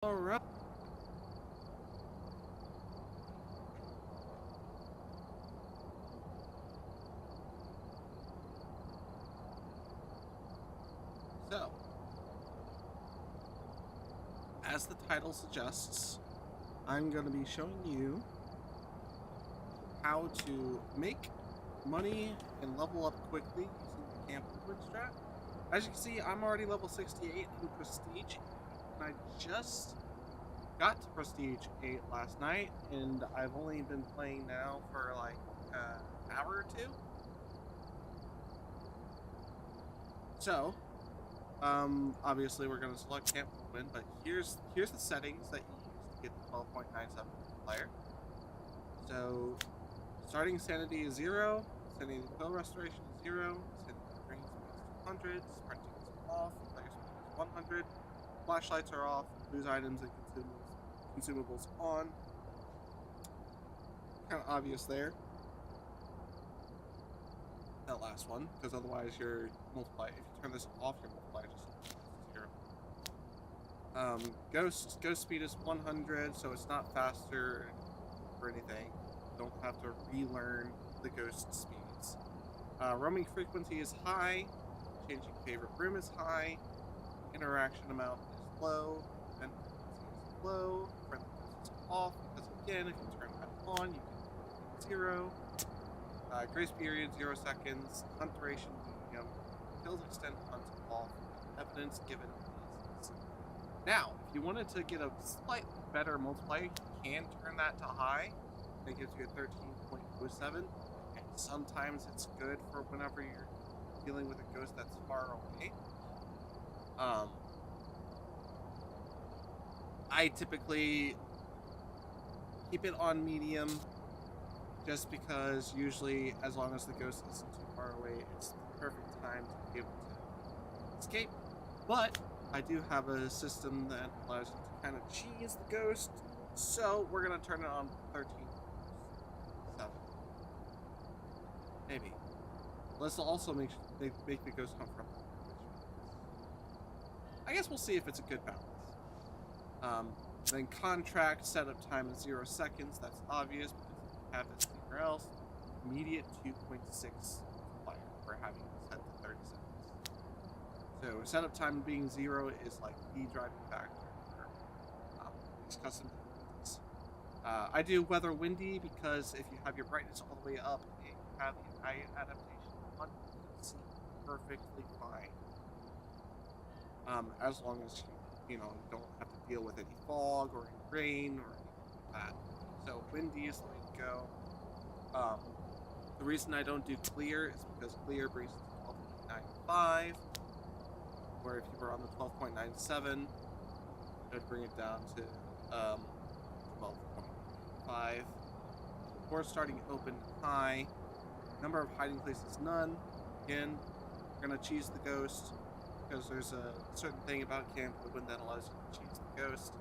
All right. So, as the title suggests, I'm going to be showing you how to make money and level up quickly using the Camp Woodwind Strat. As you can see, I'm already level 68 in Prestige, and I just got to Prestige 8 last night, and I've only been playing now for like an hour or two. So, obviously we're going to select Camp Woodwind, but here's the settings that you use to get the 12.97 multiplier. So, starting sanity is 0, sanity pill restoration is 0, sanity drain speed is 200, sprinting is off, player speed is 100, flashlights are off, lose items and consumables on. Kind of obvious there. That last one, because otherwise your multiplier, if you turn this off, your multiplier just 0. Ghost speed is 100, so it's not faster or anything. Don't have to relearn the ghost speeds. Roaming frequency is high. Changing favorite room is high. Interaction amount is low. Event frequency is low. Friendly ghost is off, because again, if you turn that on, you can 0. Grace period 0 seconds. Hunt duration medium. Kills extend hunt off. Evidence given is. Now, if you wanted to get a slightly better multiplier, you can turn that to high. It gives you a 13.07, and sometimes it's good for whenever you're dealing with a ghost that's far away. I typically keep it on medium, just because usually, as long as the ghost isn't too far away, it's the perfect time to be able to escape. But I do have a system that allows you to kind of cheese the ghost, so we're going to turn it on 13.7. Maybe. Let's also make the ghost come from. I guess we'll see if it's a good balance. Then contract setup time is 0 seconds. That's obvious because if you have this anywhere else. Immediate 2.6 multiplier for having it set to 30 seconds. So setup time being 0 is like the driving factor for these custom difficulties. I do weather windy because if you have your brightness all the way up and you have the eye adaptation on, you can see perfectly fine. As long as you don't have to deal with any fog or any rain or anything like that. So windy is the way to go. The reason I don't do clear is because clear brings it to 12.95, where if you were on the 12.97, it would bring it down to 12.5. Or starting open high. Number of hiding places none. Again, we're gonna cheese the ghost because there's a certain thing about Camp Woodwind that allows you to cheese the ghost.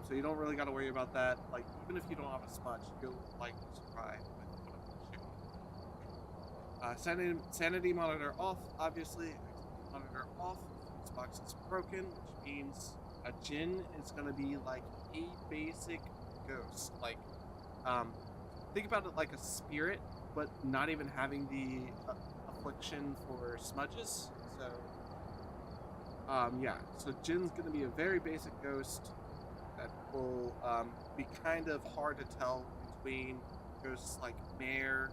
So you don't really got to worry about that. Like, even if you don't have a smudge, you'll likely survive with what I'm going to show you. Sanity monitor off, obviously. Activity monitor off. This box is broken, which means a djinn is going to be like a basic ghost. Like, think about it like a spirit, but not even having the affliction for smudges. So, yeah. So djinn's going to be a very basic ghost that will be kind of hard to tell between ghosts like Mare,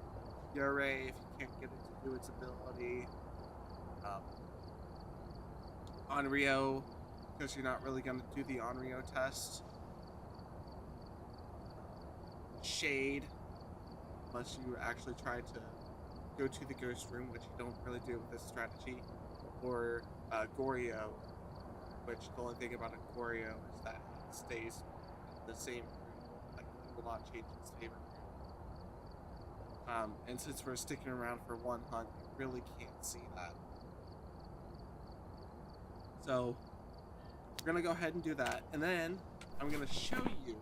Yure, if you can't get it to do its ability, Onryo, because you're not really going to do the Onryo test, Shade, unless you actually try to go to the ghost room, which you don't really do with this strategy, or Goryo, which the only thing about a Goryo is that it stays in the same room, like it will not change its favorite room. And since we're sticking around for one hunt, you really can't see that. So we're gonna go ahead and do that, and then I'm gonna show you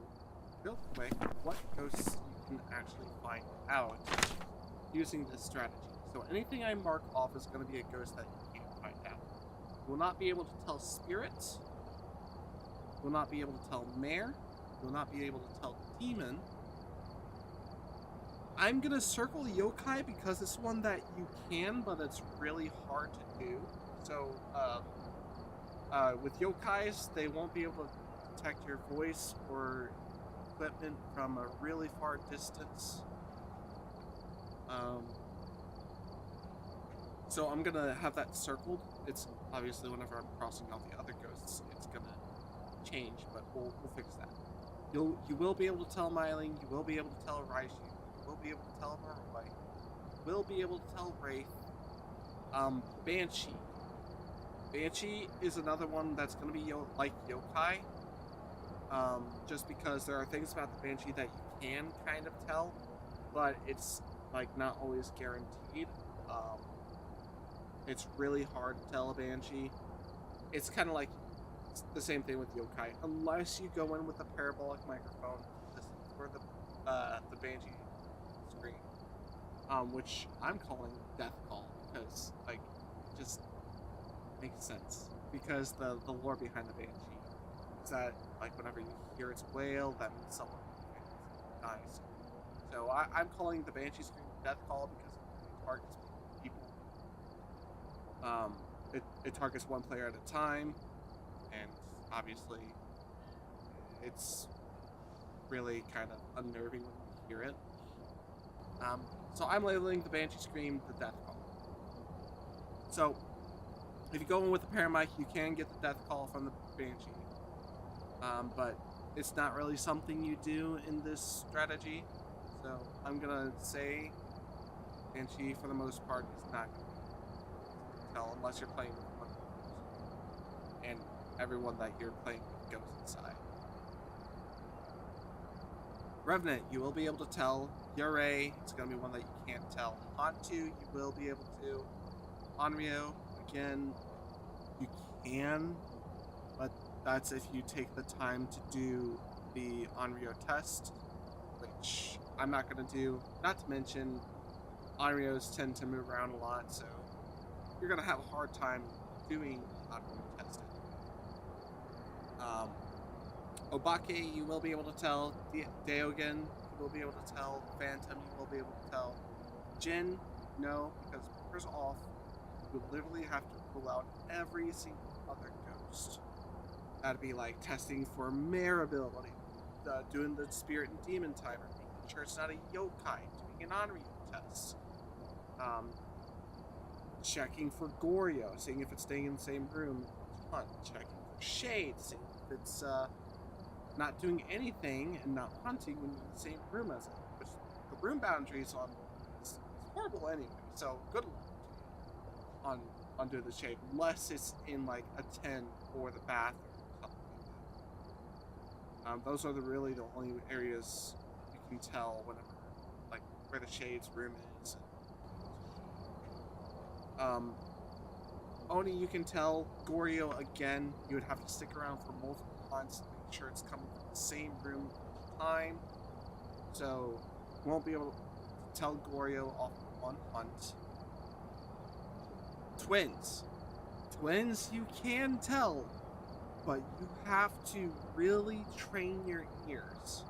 real quick what ghosts you can actually find out using this strategy. So anything I mark off is going to be a ghost that you can't find out. You will not be able to tell spirits, You will not be able to tell mare. You will not be able to tell demon. I'm gonna circle yokai because it's one that you can, but it's really hard to do. So, with yokais, they won't be able to detect your voice or equipment from a really far distance. So I'm gonna have that circled. It's obviously whenever I'm crossing out the other ghosts, it's gonna change, but we'll fix that. You will be able to tell Myling. You will be able to tell Raichu. You will be able to tell Moroi. You will be able to tell Wraith. Banshee. Banshee is another one that's gonna be like yokai. Just because there are things about the Banshee that you can kind of tell, but it's like not always guaranteed. It's really hard to tell a Banshee. It's kind of like the same thing with yokai, unless you go in with a parabolic microphone, listen for the Banshee scream, which I'm calling Death Call because like it just makes sense because the lore behind the Banshee is that like whenever you hear its wail, that means someone dies. So I'm calling the Banshee scream Death Call because it targets people. It targets one player at a time, and obviously it's really kind of unnerving when you hear it. So I'm labeling the Banshee scream the Death Call. So if you go in with a paramic, you can get the Death Call from the Banshee, but it's not really something you do in this strategy. So I'm gonna say Banshee for the most part is not gonna tell unless you're playing with one ghost, and everyone that you're playing with goes inside. Revenant, you will be able to tell. Yurei, it's going to be one that you can't tell. Hantu, you will be able to. Onryo, again, you can, but that's if you take the time to do the Onryo test, which I'm not going to do. Not to mention, Onryos tend to move around a lot, so you're going to have a hard time doing Onryo testing. Obake, you will be able to tell. Deogen, you will be able to tell. Phantom, you will be able to tell. Jin, no, because first off, you literally have to rule out every single other ghost. That'd be like testing for mare ability, doing the spirit and demon timer, making sure it's not a yokai, doing an Onryo test, checking for Goryo, seeing if it's staying in the same room, checking for shade, seeing if it's not doing anything and not hunting when you're in the same room as it, which the room boundaries on is horrible anyway. So good luck on doing the shade, unless it's in like a tent or the bathroom or something like that. Those are really the only areas you can tell whenever, like where the shade's room is. Oni, you can tell. Goryo, again, you would have to stick around for multiple hunts to make sure it's coming from the same room each time. So, you won't be able to tell Goryo off of one hunt. Twins. Twins, you can tell, but you have to really train your ears.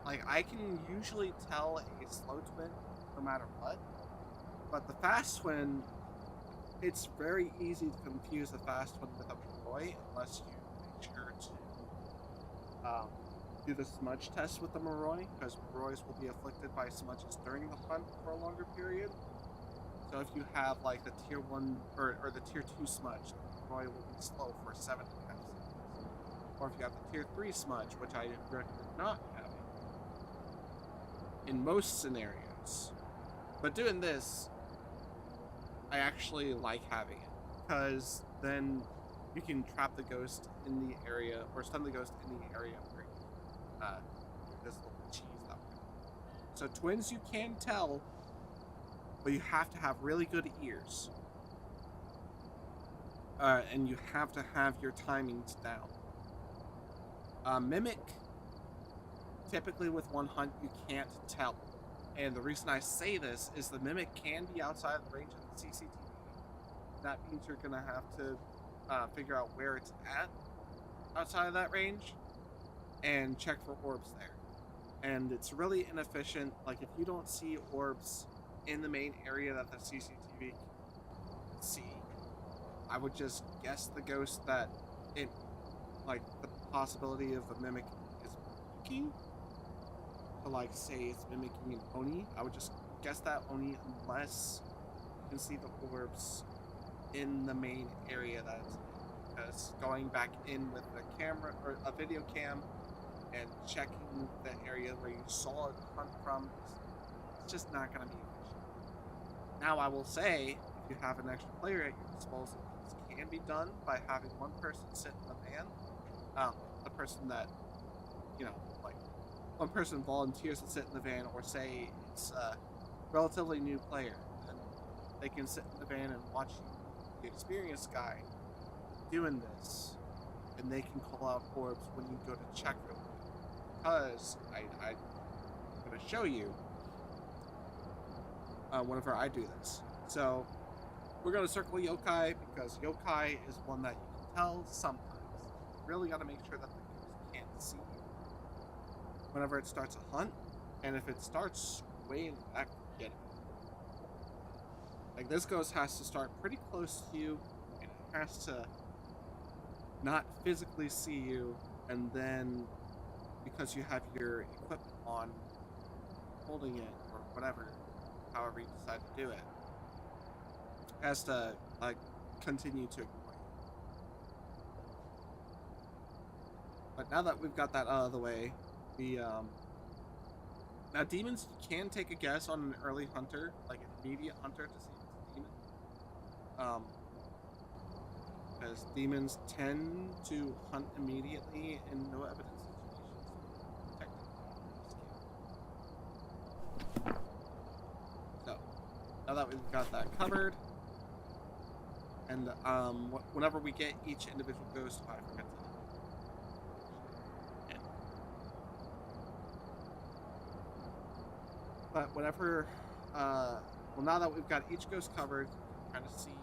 Like, I can usually tell a slow twin no matter what, but the fast twin, it's very easy to confuse a fast one with a Moroi unless you make sure to do the smudge test with the Moroi, because Morois will be afflicted by smudges during the hunt for a longer period. So if you have like the tier 1 or the tier 2 smudge, the Moroi will be slow for 7.5 seconds. Or if you have the tier 3 smudge, which I recommend not having in most scenarios. But doing this, I actually like having it, because then you can trap the ghost in the area, or stun the ghost in the area where this little cheese up there. So twins you can tell, but you have to have really good ears. And you have to have your timings down. Mimic, typically with one hunt you can't tell. And the reason I say this is the Mimic can be outside the range of the CCTV. That means you're going to have to figure out where it's at outside of that range. and check for orbs there. And it's really inefficient. Like, if you don't see orbs in the main area that the CCTV can see, I would just guess the ghost that it, like, the possibility of a mimic is mimicking. So, like, say it's mimicking an Oni, I would just guess that Oni unless you can see the orbs in the main area that it's in. Because going back in with a camera or a video cam and checking the area where you saw it hunt from, it's just not going to be efficient. Now, I will say, if you have an extra player at your disposal, this can be done by having one person sit in the van. The person that, you know, like, one person volunteers to sit in the van, or say it's a relatively new player, and they can sit in the van and watch you, the experienced guy, doing this, and they can call out orbs when you go to check real quick. Because I'm going to show you whenever I do this. So we're going to circle yokai because yokai is one that you can tell sometimes. You really got to make sure that the ghost can't see you whenever it starts a hunt, and if it starts way in the back, forget it. Like, this ghost has to start pretty close to you, and it has to not physically see you, and then because you have your equipment on, holding it, or whatever, however you decide to do it, has to, like, continue to ignore you. But now that we've got that out of the way, now demons, you can take a guess on an early hunter, like an immediate hunter, to see if it's a demon. Because demons tend to hunt immediately in no evidence situations. So, now that we've got that covered, and whenever we get each individual ghost, I forget to. But whenever, well, now that we've got each ghost covered, you can kind of see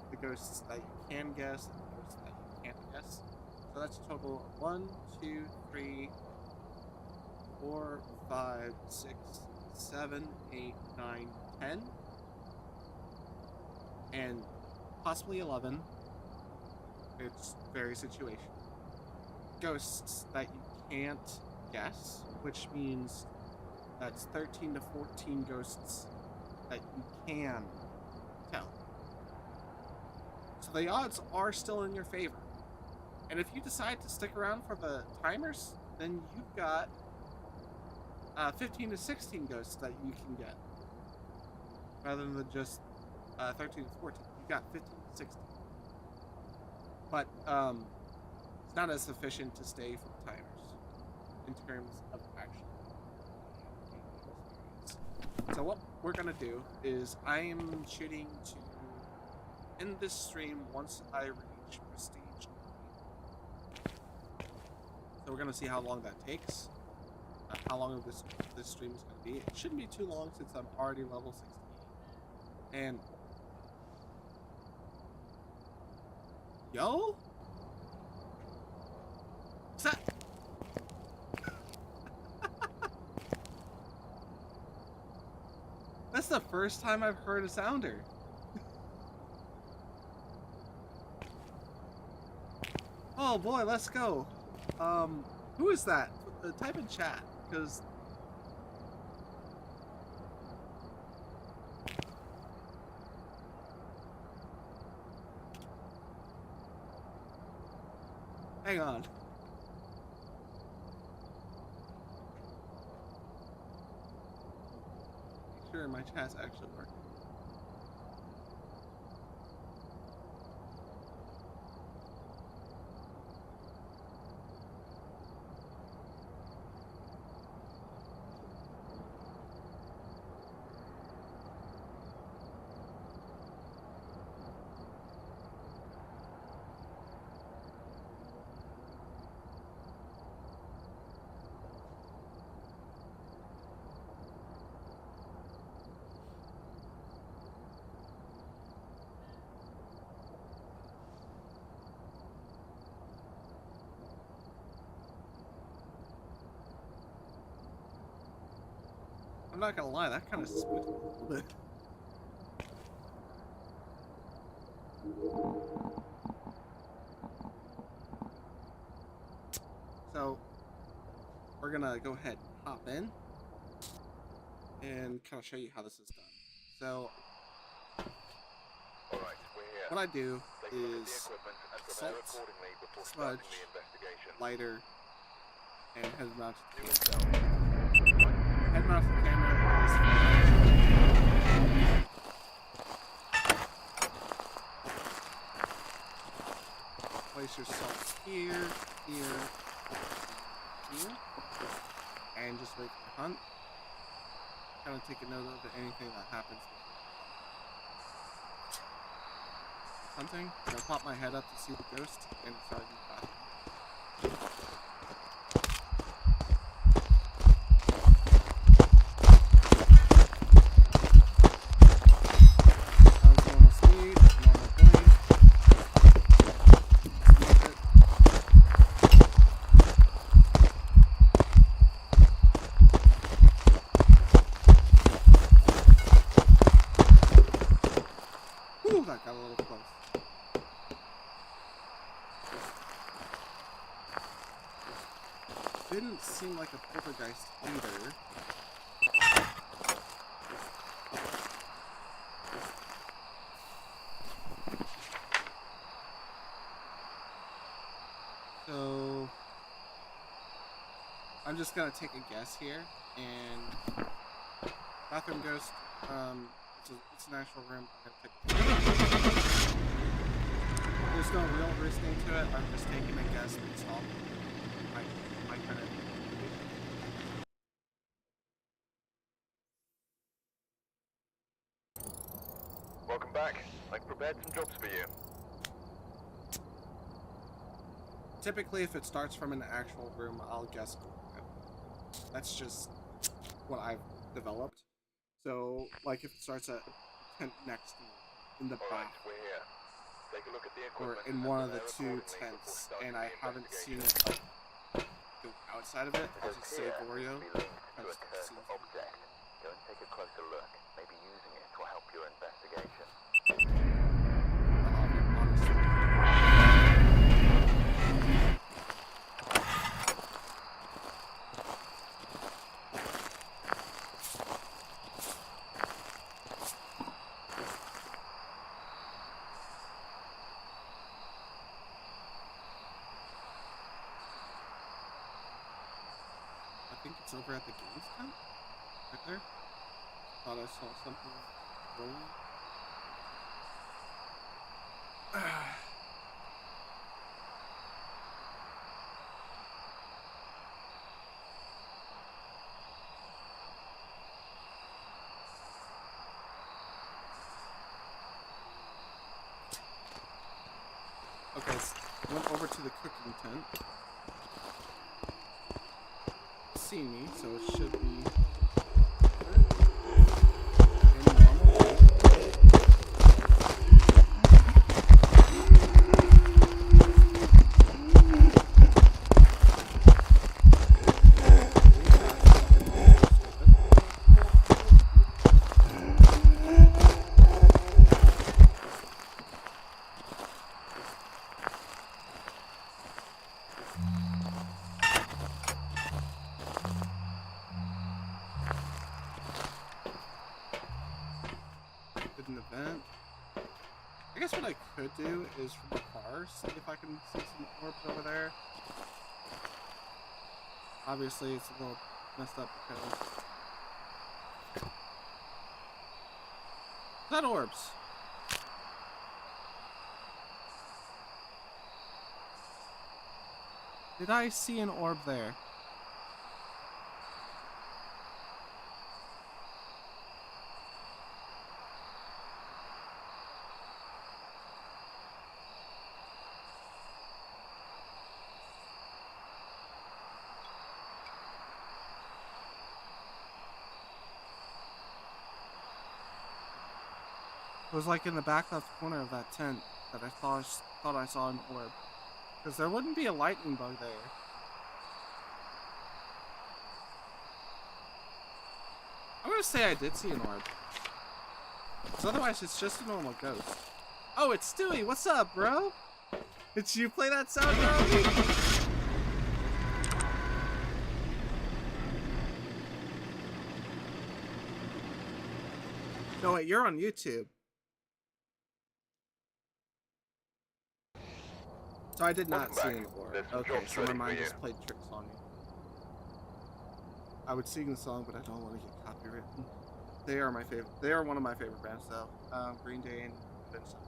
the ghosts that you can guess and the ghosts that you can't guess. So that's a total of 1, 2, 3, 4, 5, 6, 7, 8, 9, 10, and possibly 11. It's very situational. Ghosts that you can't guess, which means that's 13 to 14 ghosts that you can tell. So the odds are still in your favor. And if you decide to stick around for the timers, then you've got 15 to 16 ghosts that you can get. Rather than just 13 to 14. You've got 15 to 16. But it's not as efficient to stay for the timers in terms of actually. So what we're going to do is I am shooting to end this stream once I reach Prestige. So we're going to see how long that takes. How long this stream is going to be. It shouldn't be too long since I'm already level 16. And... Yo? What's that? That's the first time I've heard a sounder. Oh boy, let's go. Who is that? Type in chat, because... Hang on. Make sure my chat's actually working. I'm not gonna lie, that kind of spooked me a little bit. So, we're gonna go ahead and hop in and kind of show you how this is done. So, what I do is salt, smudge, lighter, and head mounted camera. Head mounted camera is place your salt here, here, here, and just wait for the hunt. Kind of take a note of anything that happens. Hunting. I'm gonna pop my head up to see the ghost and start passing. Normal speed, normal blade. Ooh, that got a little close. Didn't seem like a poltergeist either. So I'm just gonna take a guess here, and bathroom ghost. It's an actual room. I'm gonna take. There's no real reasoning to it. I'm just taking a guess based off my kind of. Welcome back. I've prepared some jobs for you. Typically, if it starts from an actual room, I'll guess. That's just what I've developed. So, like, if it starts at a tent next to me, in the back, We're here. Take a look at the or equipment in and one of the prepare two accordingly tents, before starting and the I haven't seen investigation. it like go outside of it, I'll just say Oreo. Be linked to a cursed object. Go and take a closer look. Maybe using it will help your investigation. I'll be honest. I think it's over at the games tent, right there. Thought I saw something rolling. Okay, so went over to the cooking tent. See me, so it should be in normal. Did an event. I guess what I could do is from afar see if I can see some orbs over there. Obviously, it's a little messed up because is that orbs? Did I see an orb there? It was like in the back left corner of that tent that I thought I saw an orb. Because there wouldn't be a lightning bug there. I'm gonna say I did see an orb. Because otherwise it's just a normal ghost. Oh, it's Stewie. What's up, bro? Did you play that sound already? No, wait, you're on YouTube. So I did not see an orb. Okay, so my mind just played tricks on you. I would sing the song, but I don't want to get copywritten. They are my favorite. They are one of my favorite bands, though. Green Day and Vincent.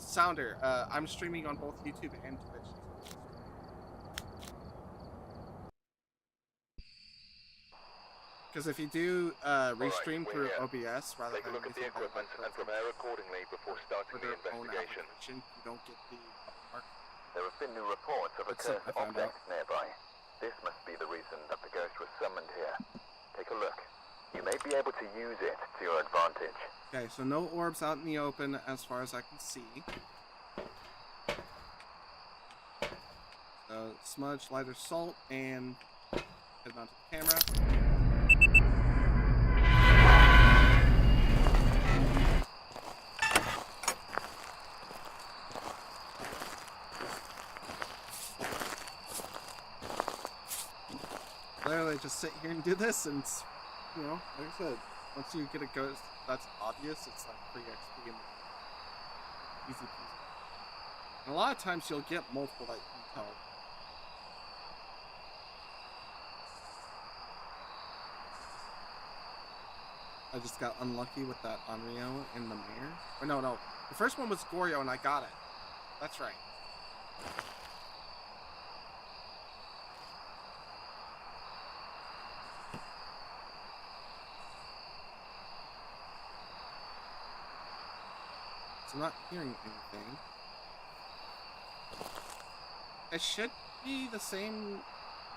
Sounder. I'm streaming on both YouTube and Twitch. Because if you do restream through OBS rather than look at the equipment and prepare accordingly before starting the investigation. You don't get the mark. There have been new reports of a cursed object nearby. This must be the reason that the ghost was summoned here. Take a look. You may be able to use it to your advantage. Okay, so no orbs out in the open as far as I can see. So smudge, lighter salt, and head on to the camera. Literally just sit here and do this, and you know, like I said, once you get a ghost that's obvious, it's like free XP and easy peasy. And a lot of times you'll get multiple that you can tell. I just got unlucky with that Onryo in the mirror. Or no, the first one was Goryo and I got it. That's right. I'm not hearing anything. It should be the same.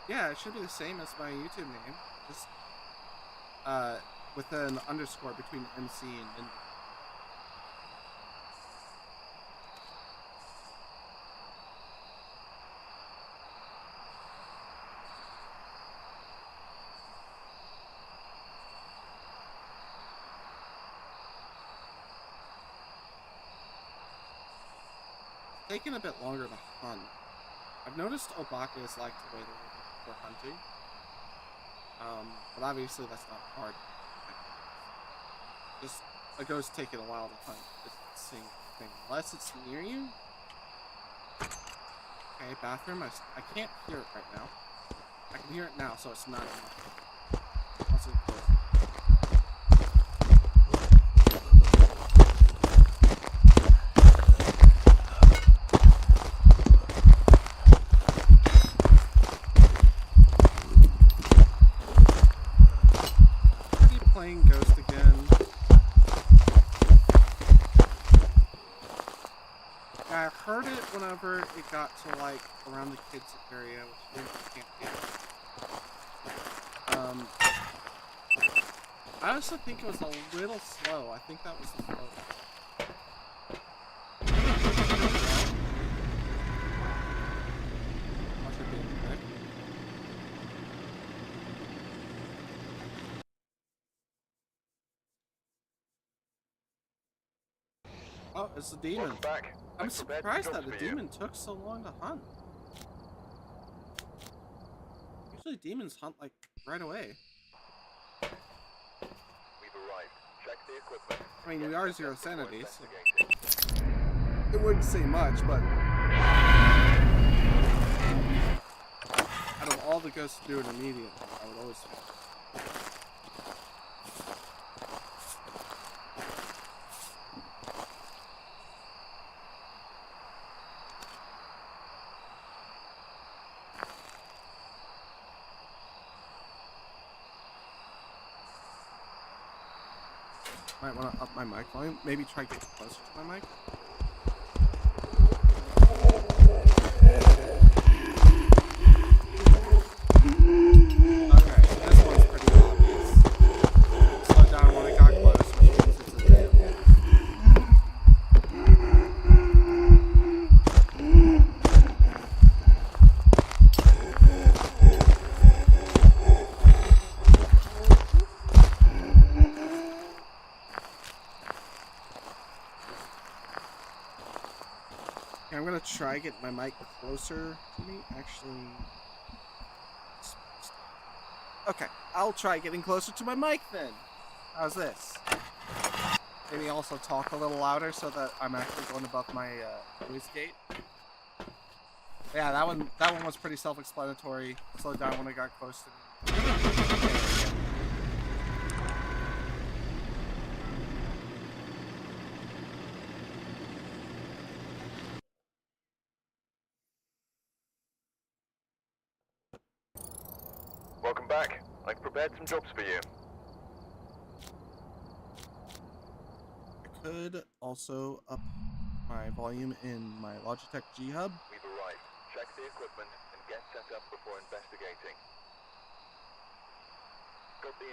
Yeah, it should be the same as my YouTube name. Just with an underscore between MC and Ninja. Taking a bit longer to hunt. I've noticed Obaka is like to wait a little bit before hunting. But obviously that's not hard. Just a ghost taking a while to hunt. It's the same thing. Unless it's near you. Okay, bathroom. I can't hear it right now. I can hear it now, so it's not enough. Also close. Playing Ghost again. Yeah, I heard it whenever it got to like around the kids area, which you can't get. I also think it was a little slow. I think that was the slow. Oh, it's the demon. I'm surprised that the demon took so long to hunt. Usually demons hunt like right away. We've arrived. Check the equipment. I mean, we are 0 sanity, so it wouldn't say much, but out of all the ghosts to do it immediately, I would always say. Might want to up my mic volume. Maybe try to get closer to my mic. Okay, so this one's pretty obvious. Slow down when it got close, which means it's a damn. try getting my mic closer to me. Actually, okay, I'll try getting closer to my mic then. How's this? Maybe also talk a little louder so that I'm actually going above my noise gate. Yeah, that one was pretty self-explanatory. Slowed down when I got close to me. Welcome back. I've prepared some jobs for you. I could also up my volume in my Logitech G Hub. We've arrived. Check the equipment and get set up before investigating.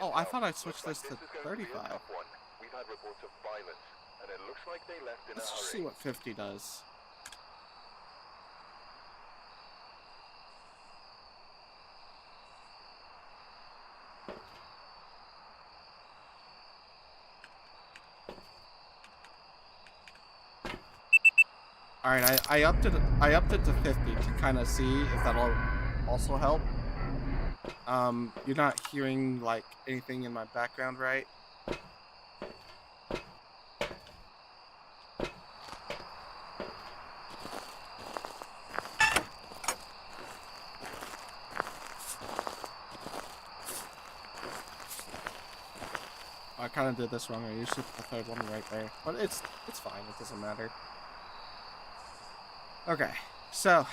Oh, I thought I switched this to 35. We've had reports of violence, and it looks like they left in a hurry. Let's just see what 50 does. Alright, I upped it to 50 to kind of see if that'll also help. You're not hearing like anything in my background, right? I kind of did this wrong. I usually put the third one right there, but it's fine. It doesn't matter. Okay, so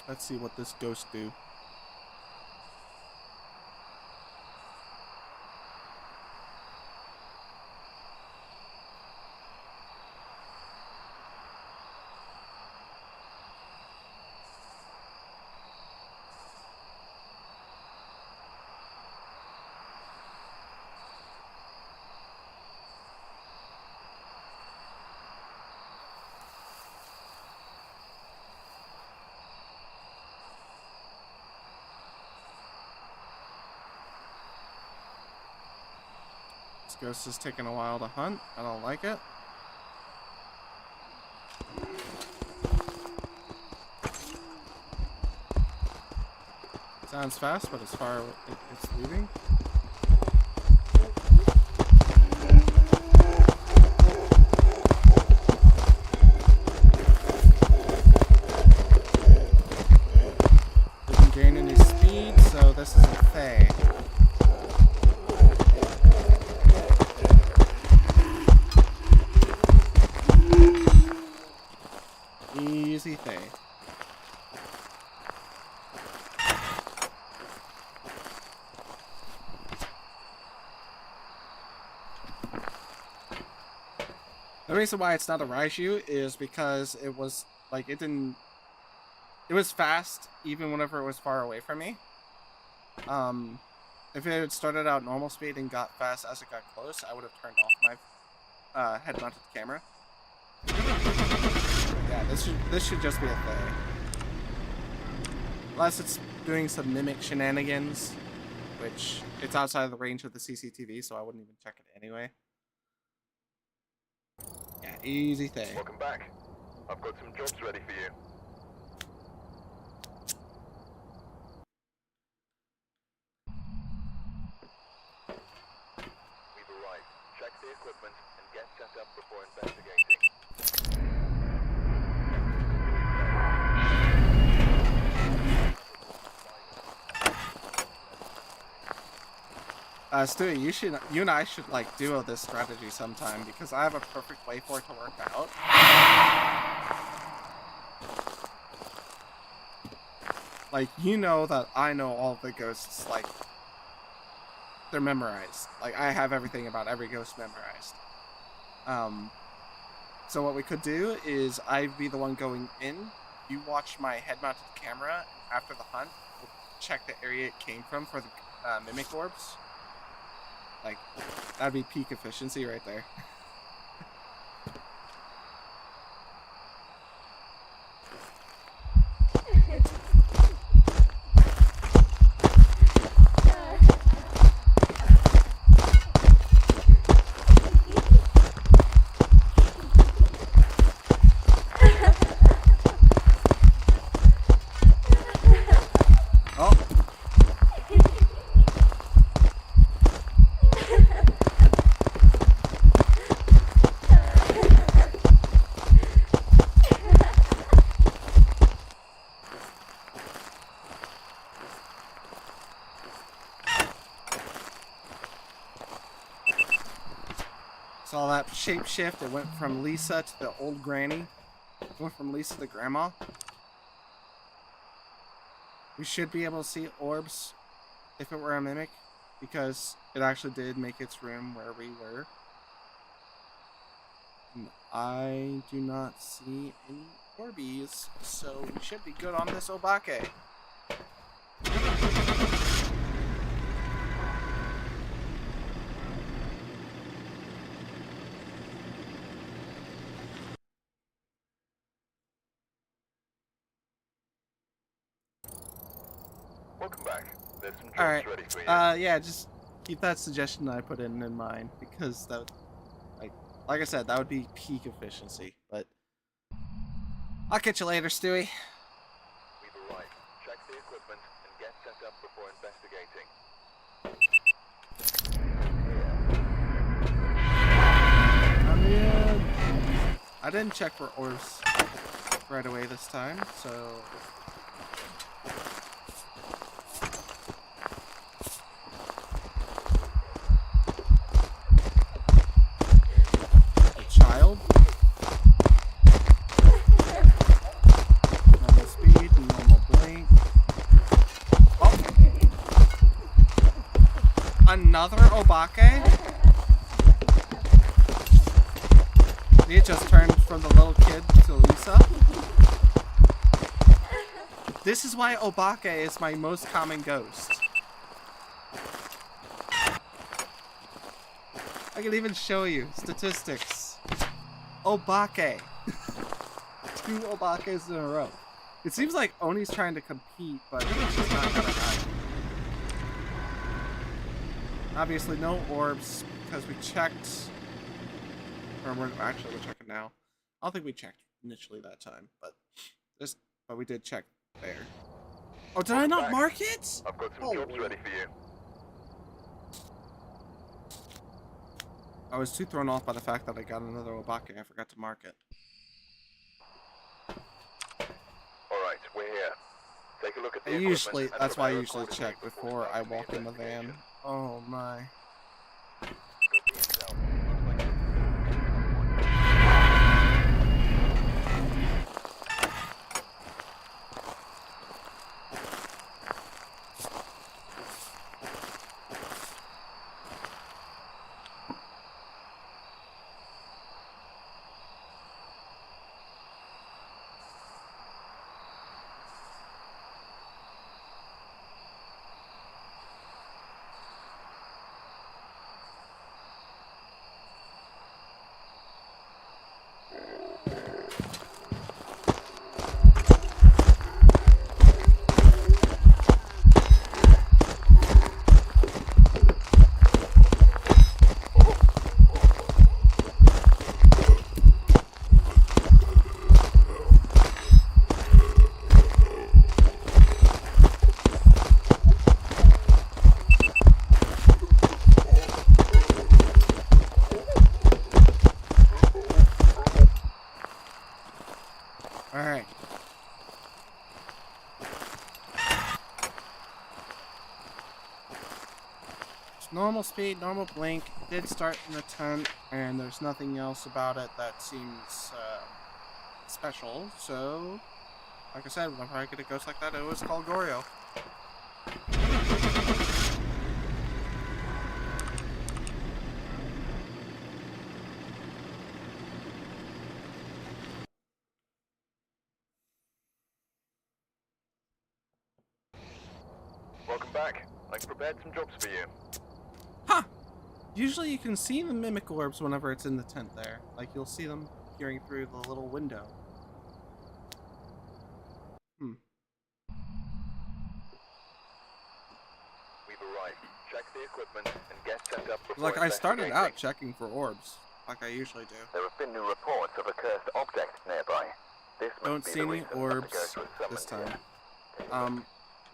let's see what this ghost do. This ghost is taking a while to hunt. I don't like it. Sounds fast, but as far as it's leaving. Didn't gain any speed, so this is a Fae. Easy Fae. The reason why it's not a Raiju is because it was like it was fast even whenever it was far away from me. If it had started out normal speed and got fast as it got close, I would have turned off my head-mounted camera. Yeah, this should just be a thing. Unless it's doing some mimic shenanigans, which it's outside of the range of the CCTV, so I wouldn't even check it anyway. Yeah, easy thing. Welcome back. I've got some jobs ready for you. We've arrived. Check the equipment and get set up before investigating. Stewie, you and I should like duo this strategy sometime because I have a perfect way for it to work out. Like, you know that I know all the ghosts, like, they're memorized. Like, I have everything about every ghost memorized. So what we could do is I'd be the one going in, you watch my head-mounted camera, and after the hunt, we'll check the area it came from for the mimic orbs. Like, that'd be peak efficiency right there. Saw that shapeshift. It went from Lisa to the old granny. It went from Lisa to grandma. We should be able to see orbs if it were a mimic, because it actually did make its room where we were. And I do not see any Orbeez, so we should be good on this Obake. Welcome back. There's some jobs Alright, ready for you. yeah, just keep that suggestion that I put in mind, because that would, like I said, that would be peak efficiency, but I'll catch you later, Stewie. We've arrived. Check the equipment and get set up before investigating. I'm in. I didn't check for orbs right away this time, so... Child. Normal speed, normal blink. Oh! Another Obake? He just turned from the little kid to Lisa. This is why Obake is my most common ghost. I can even show you statistics. Obake. 2 Obakes in a row. It seems like Oni's trying to compete, but it's just not gonna happen. Obviously no orbs, because we checked... Or we're checking now. I don't think we checked initially that time, but we did check there. Oh, did I not mark it? I've got some jobs ready for you. I was too thrown off by the fact that I got another Obake. I forgot to mark it. Alright, we're here. Take a look at the equipment. That's why I usually check before I walk in the van. Oh my. Alright. Normal speed, normal blink. Did start in the tent, and there's nothing else about it that seems special. So, like I said, whenever I get a ghost like that, it was called Goryo. Welcome back. I've prepared some jobs for you. Huh! Usually you can see the mimic orbs whenever it's in the tent there. Like, you'll see them peering through the little window. equipment and get set up before Like, I started investigating. out checking for orbs, like I usually do. There have been new reports of a cursed object nearby. This must Don't be see the any reason that the orbs ghost was summoned this time. here. Take a look.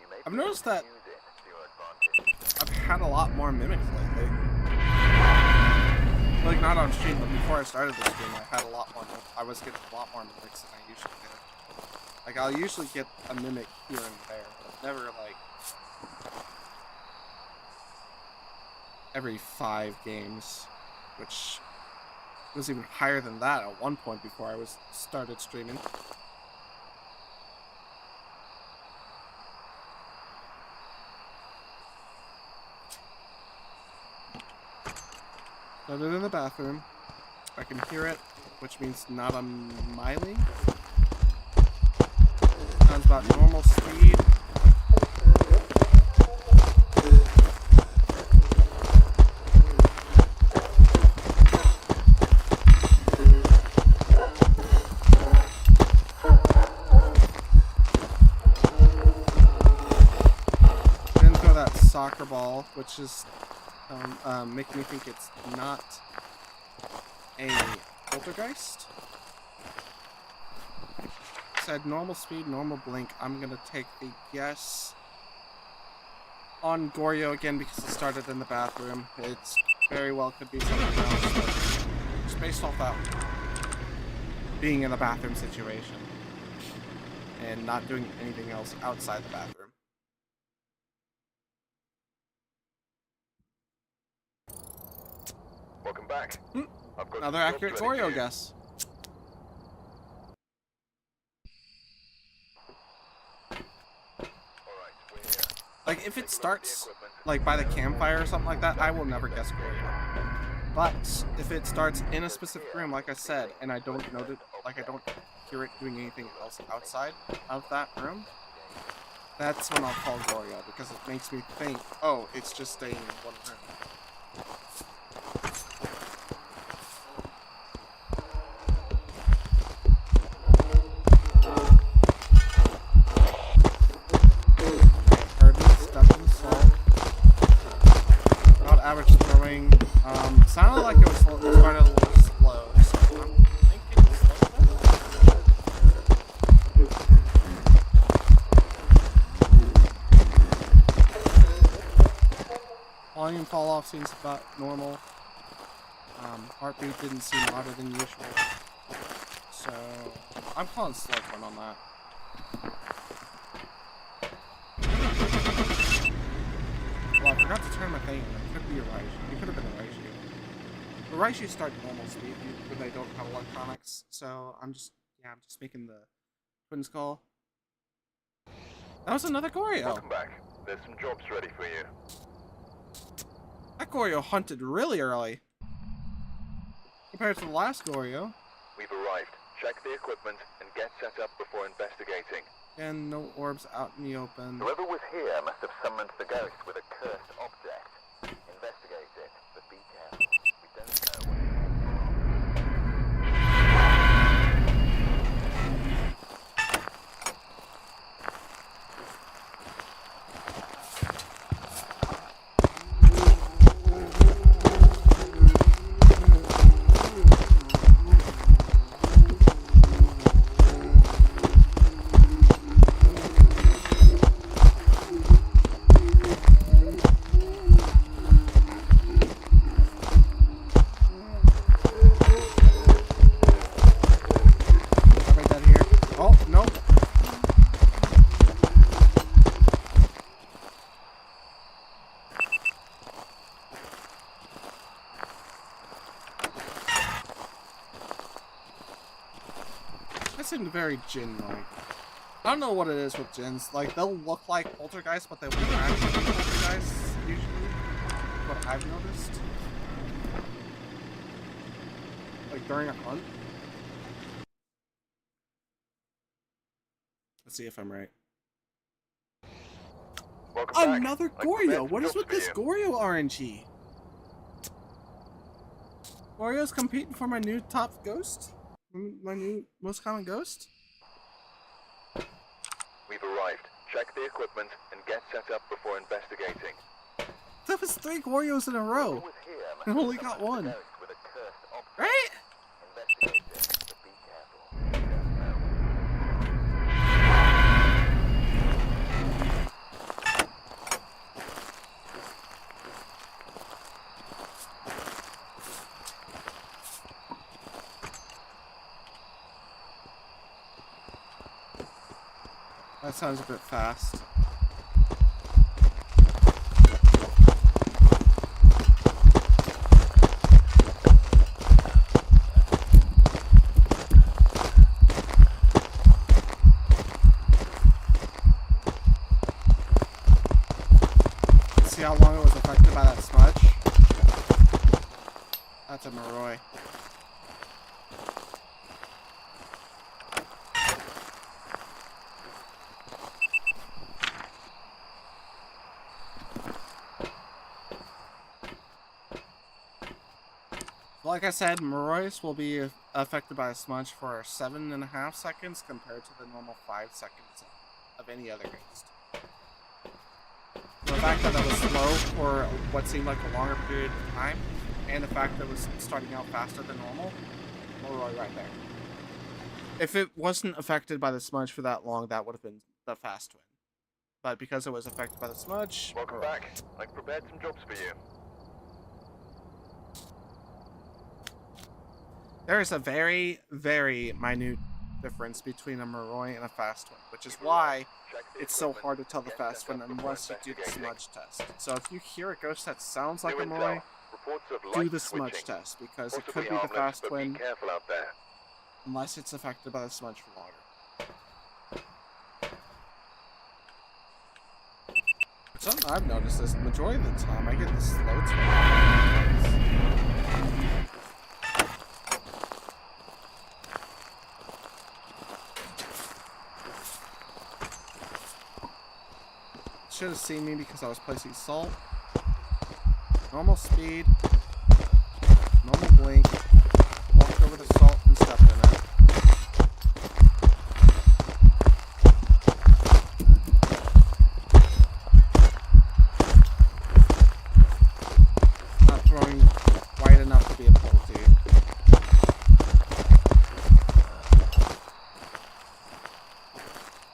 You may I've be noticed able to that use it to your advantage. I've had a lot more mimics lately. Like, not on stream, but before I started the stream, I had a lot more. I was getting a lot more mimics than I usually did. Like, I'll usually get a mimic here and there, but never like every 5 games, which was even higher than that at one point before I started streaming. Started in the bathroom. I can hear it, which means not a miling. Sounds about normal speed. Then throw that soccer ball, which is making me think it's not a poltergeist. Said normal speed, normal blink. I'm gonna take the guess on Goryo again because it started in the bathroom. It's very well could be something else, but just based off that being in a bathroom situation and not doing anything else outside the bathroom. Welcome back. I've got Another some accurate jobs ready for Goryo you. guess. Alright, we're here. Like, if it starts, like, by the campfire or something like that, I will never guess Goryo. But, if it starts in a specific room, like I said, and I don't notice, like, I don't hear it doing anything else outside of that room, that's when I'll call Goryo, because it makes me think, oh, it's just staying in one room. Average throwing, sounded like it was started a little slow, so I'm thinking slow. Volume fall off seems about normal. Heartbeat didn't seem louder than usual, so I'm calling slow one on that. Well, I forgot to turn my thing on. It could be a Raishi. It could have been a Raishi. The Raishi start normal speed when they don't have electronics, so I'm just making the twins call. That was another Goryo. Welcome back. There's some jobs ready for you. That Goryo hunted really early. Compared to the last Goryo. We've arrived. Check the equipment and get set up before investigating. And no orbs out in the open. Whoever was here must have summoned the ghost with a cursed object. Investigate it, but be careful. We don't know what it Seemed very Jin-like. I don't know what it is with Jins. Like, they'll look like poltergeists, but they won't actually be poltergeists, usually. What I've noticed. Like, during a hunt. Let's see if I'm right. Another Goryo! What is with this Goryo RNG? Goryo's competing for my new top ghost? My new most common ghost? We've arrived. Check the equipment and get set up before investigating. That was 3 Gorios in a row. I only got 1. Right? That sounds a bit fast. See how long it was affected by that smudge? That's a Moroi. Like I said, Morois will be affected by a smudge for 7.5 seconds compared to the normal 5 seconds of any other ghost. The fact that it was slow for what seemed like a longer period of time, and the fact that it was starting out faster than normal, Moroi right there. If it wasn't affected by the smudge for that long, that would have been the fast win. But because it was affected by the smudge... Welcome back. I've prepared some jobs for you. There is a very, very minute difference between a Moroi and a fast one, which is why it's so hard to tell the fast one unless you do the smudge test. So if you hear a ghost that sounds like a Moroi, do the smudge test, because it could be the fast one unless it's affected by the smudge for longer. Something I've noticed is the majority of the time I get the slow twin. Should have seen me because I was placing salt. Normal speed. Normal blink. Walked over the salt and stepped in it. Not throwing wide enough to be a pull to.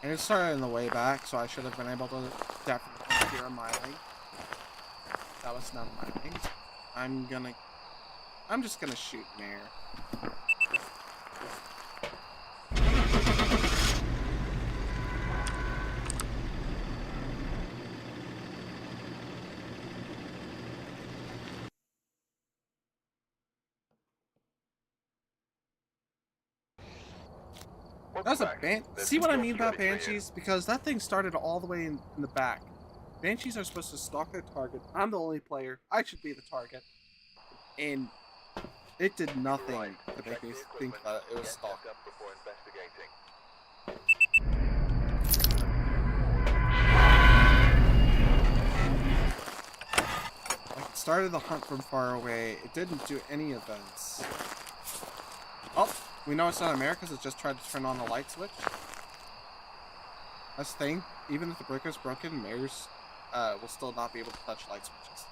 And it started on the way back, so I should have been able to definitely hear a miling. That was not a miling. I'm just gonna shoot an air. That's a see what I mean about Banshees? Because that thing started all the way in the back. Banshees are supposed to stalk their target. I'm the only player. I should be the target. And it did nothing to make me think that it was stalking. Like, it started the hunt from far away. It didn't do any events. Oh, we know it's not America because it just tried to turn on the light switch. That's the thing. Even if the breaker's broken, mares will still not be able to touch light switches.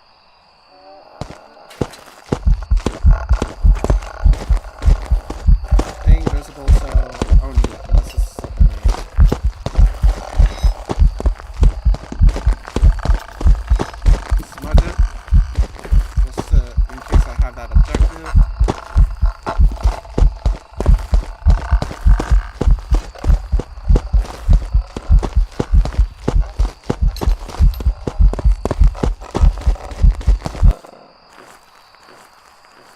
Staying invisible, so unless this is something new. Smudge it. Just in case I have that objective.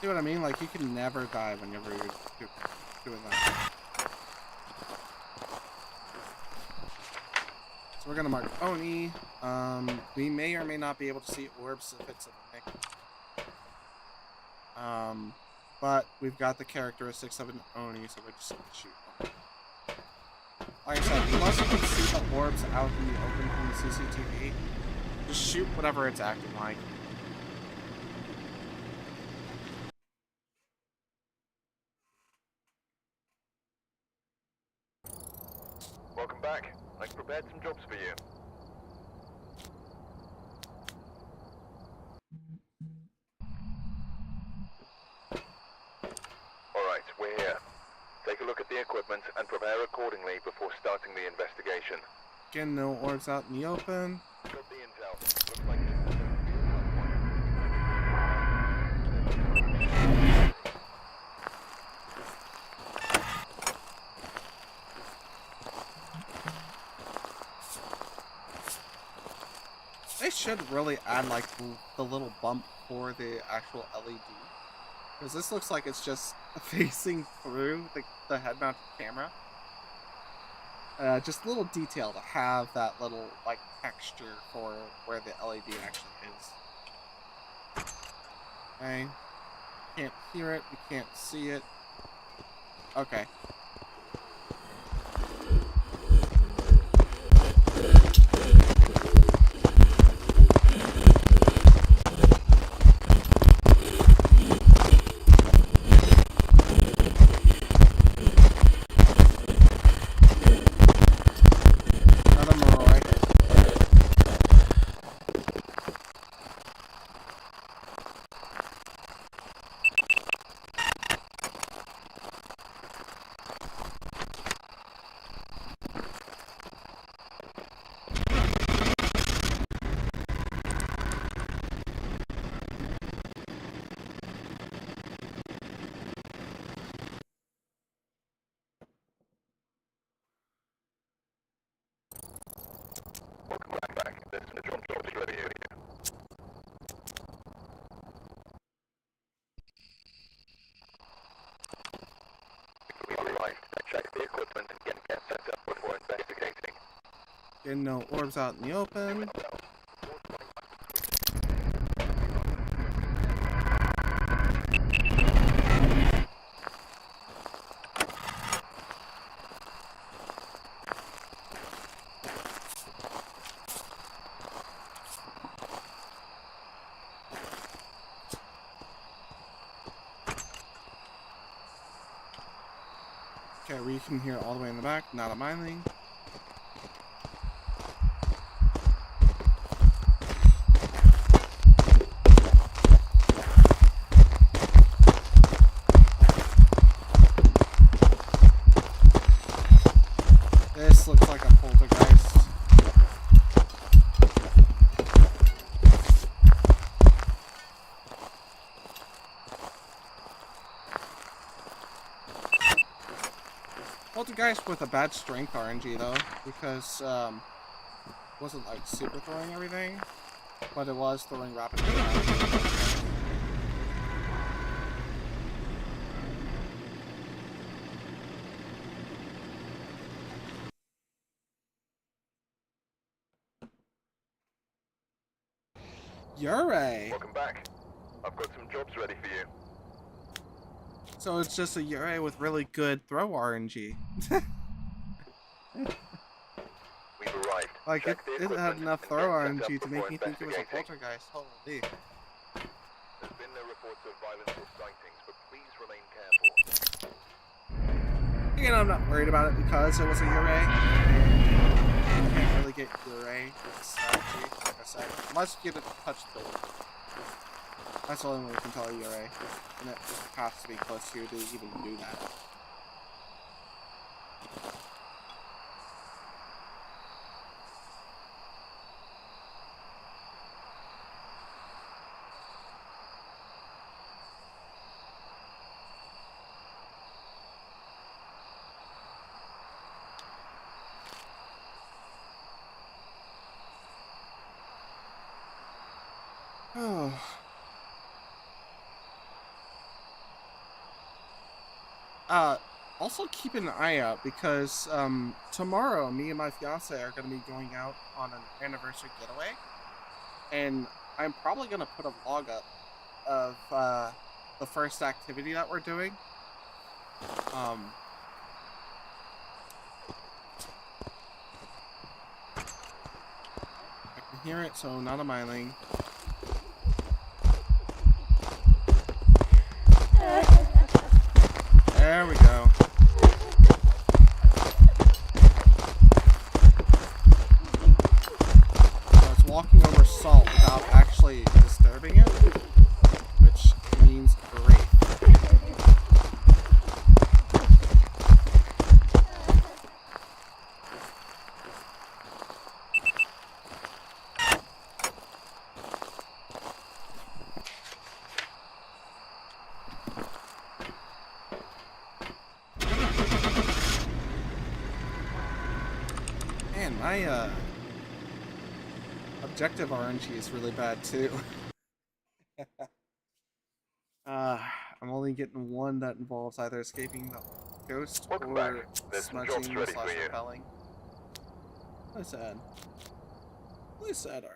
See what I mean? Like, you can never die whenever you're doing that. So we're gonna mark Oni. We may or may not be able to see orbs if it's a Nick. But we've got the characteristics of an Oni, so we're just gonna shoot one. Like I said, unless you can see the orbs out in the open from the CCTV, just shoot whatever it's acting like. Welcome back. I've prepared some jobs for you. starting the investigation. Again, no orbs out in the open. Got the intel. Looks like this is going to be a tough one. They should really add like the little bump for the actual LED. Because this looks like it's just facing through the head-mounted camera. Just a little detail to have that little like texture for where the LED actually is. Okay. Can't hear it, we can't see it. Okay. Getting no orbs out in the open. Okay, we can hear all the way in the back, not a mining. This looks like a poltergeist. Poltergeist with a bad strength RNG though, because it wasn't like super throwing everything, but it was throwing rapid fire. Yurei! Welcome back. I've got some jobs ready for you. So it's just a Yurei with really good throw RNG. We've arrived. Like, Check the it had equipment enough and throw get set RNG up to before make me think it was a investigating. poltergeist. Holy. There's been no reports of violence or sightings, but please remain careful. Again, I'm not worried about it because it was a Yurei. You can't really get Yurei with strategy, like I said, unless you get it to touch the door. That's the only way you can tell a Yurei, and it has to be close to you to even do that. Oh. Also keep an eye out because tomorrow me and my fiance are going to be going out on an anniversary getaway, and I'm probably going to put a vlog up of the first activity that we're doing. I can hear it, so not a mining. There we go. So it's walking over salt without actually disturbing it, which means great. Man, my objective RNG is really bad too. I'm only getting one that involves either escaping the ghost Welcome or back. There's some jobs smudging ready slash for you. repelling. Really sad. Really sad RNG.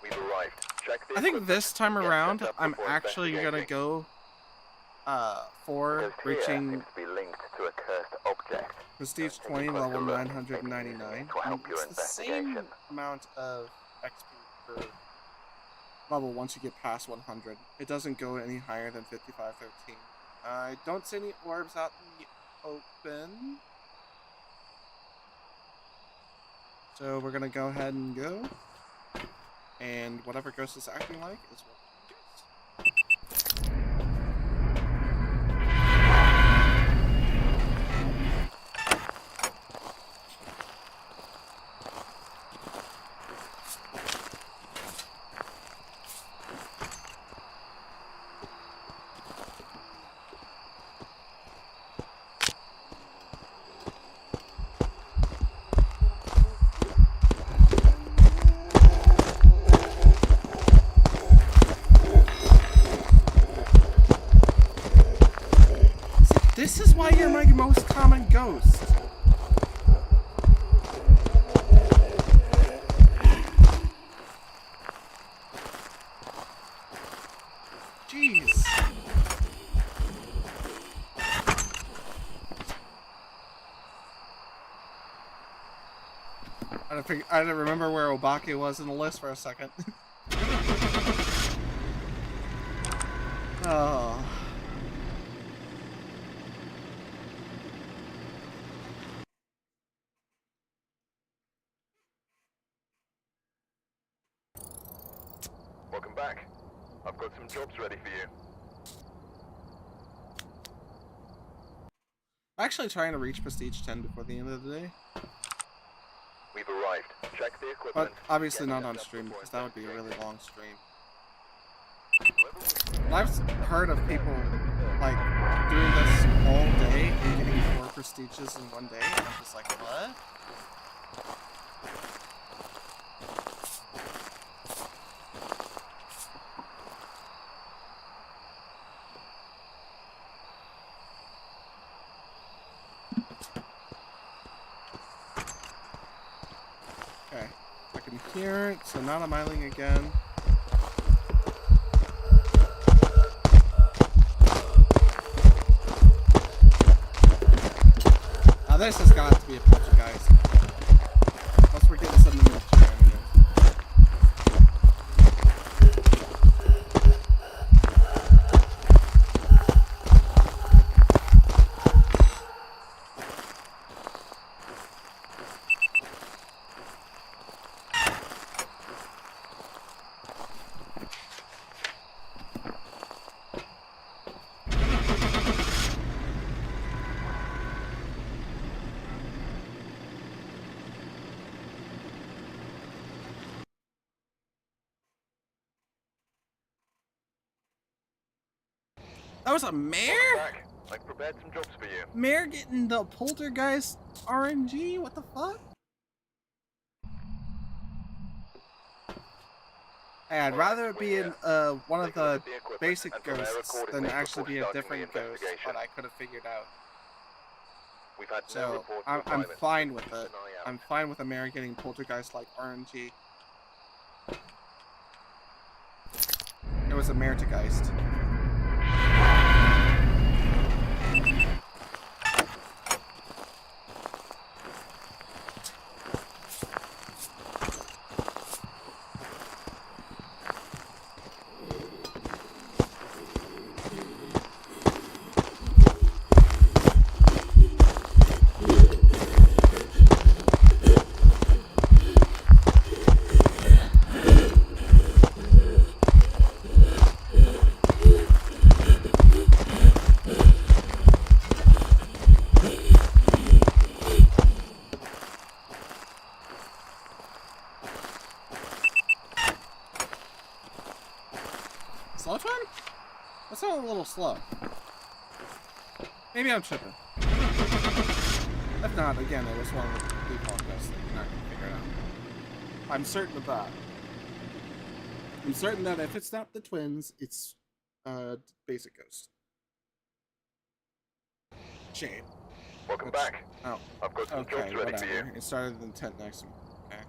We've arrived. Check the I think equipment. this time Get around, set up I'm before actually gonna investigating. go for Ghost here reaching seems to be linked to a cursed object. Prestige Take a 20 closer level look. 999. Maybe using it to help your It's the same investigation. amount of XP per level once you get past 100. It doesn't go any higher than 5513. I don't see any orbs out in the open. So we're gonna go ahead and go. And whatever ghost is acting like is what we do. This is why you're my most common ghost. Jeez. I didn't remember where Obake was in the list for a second. Oh. Welcome back. I've got some jobs ready for you. I'm actually trying to reach Prestige 10 before the end of the day. We've arrived. Check the equipment. But obviously Get not set on up stream before because that would be a really investigating. long stream. And I've heard of people like doing this all day and getting 4 prestiges in one day, and I'm just like, what? Okay, I can hear it, so not a miling again. Now this has got to be a poltergeist. Unless we're getting some new shenanigans. That was a mare? Welcome back. I've prepared some jobs for you. Mare getting the poltergeist RNG? What the fuck? Hey, I'd rather it be in one of the basic ghosts than actually be a different ghost, but I could have figured out. We've had no So reports I'm of violence. fine with Keep it. an eye out. I'm fine with a mare getting poltergeist like RNG. It was a Mertigeist. Slow time? That sounded a little slow. Maybe I'm tripping. If not, again, it was one of the default ghosts that you're not going to figure it out. I'm certain of that. I'm certain that if it's not the twins, it's basic ghost. Shade. Welcome back. Oh. I've got some jobs ready for you. It started in the tent next to me. Okay.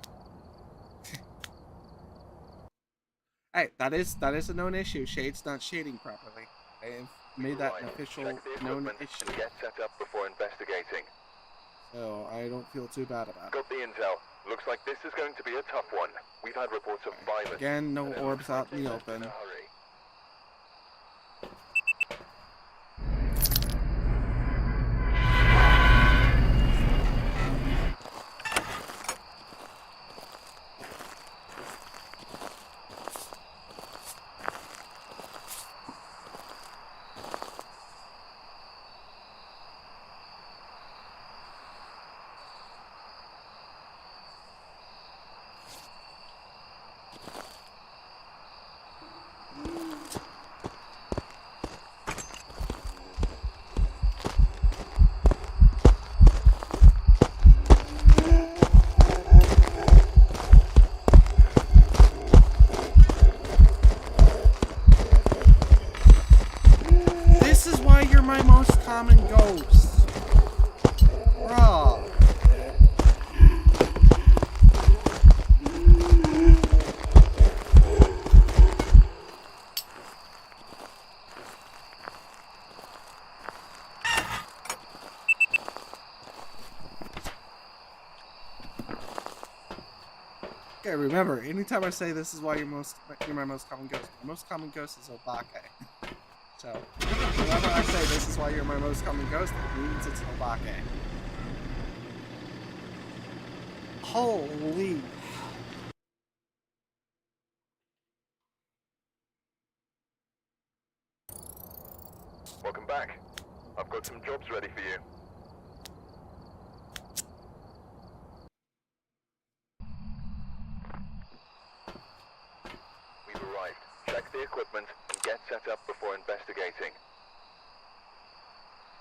Hey, that is a known issue. Shade's not shading properly. I've made that an official known issue. And get set up before investigating. So I don't feel too bad about it. Got the intel. Looks like this is going to be a tough one. We've had reports of violence. Again, no orbs out in the open. My most common ghost. Bruh. Okay, remember, anytime I say this is why you're my most common ghost, my most common ghost is Obake. So, whenever I say this is why you're my most common ghost, it means it's Obake. Holy. Welcome back. I've got some jobs ready for you. We've arrived. Check the equipment and get set up before investigating.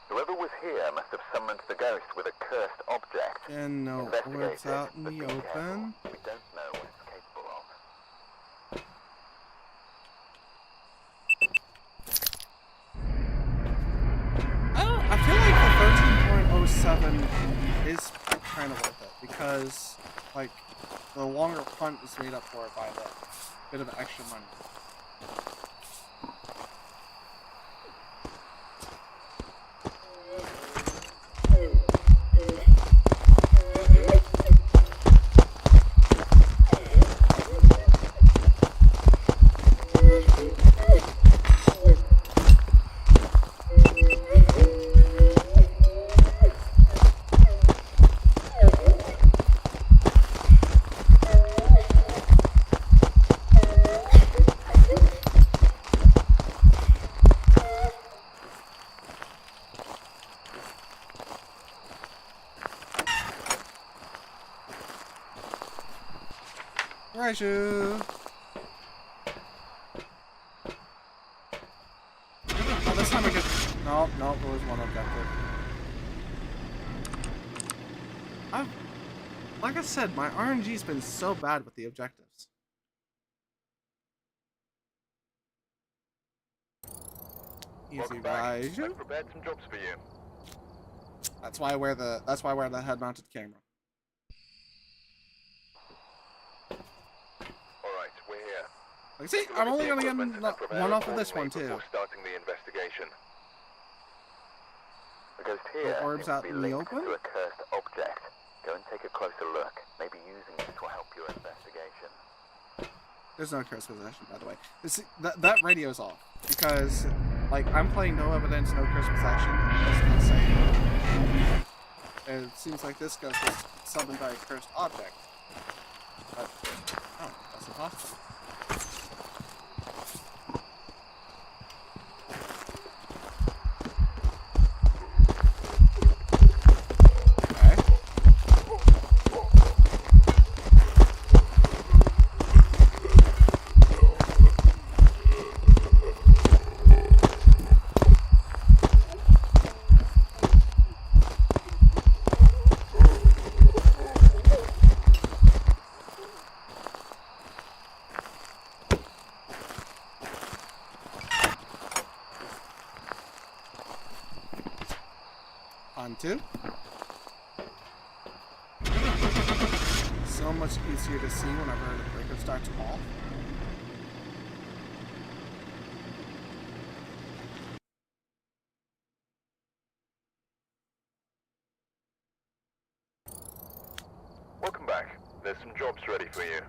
Whoever was here must have summoned the ghost with a cursed object. And no orbs out in the open. We don't know what it's capable of. I feel like the 13.07 is kind of worth it because, like, the longer punt is made up for it by the bit of extra money. Raiju! Oh, this time I get... No, there was one objective. Like I said, my RNG's been so bad with the objectives. Easy, Raiju. I've prepared some jobs for you. That's why I wear the head-mounted camera. Like, see, I'm only gonna get one off of this one too. Starting the investigation. The ghost here orbs out in the open. To a cursed object. Go and take a closer look. Maybe using it will help your investigation. There's no curse possession, by the way. That radio's off because, like, I'm playing no evidence, no curse possession. That's not saying. It seems like this ghost was summoned by a cursed object. But oh, that's impossible. too. So much easier to see whenever the breaker starts to fall. Welcome back. There's some jobs ready for you.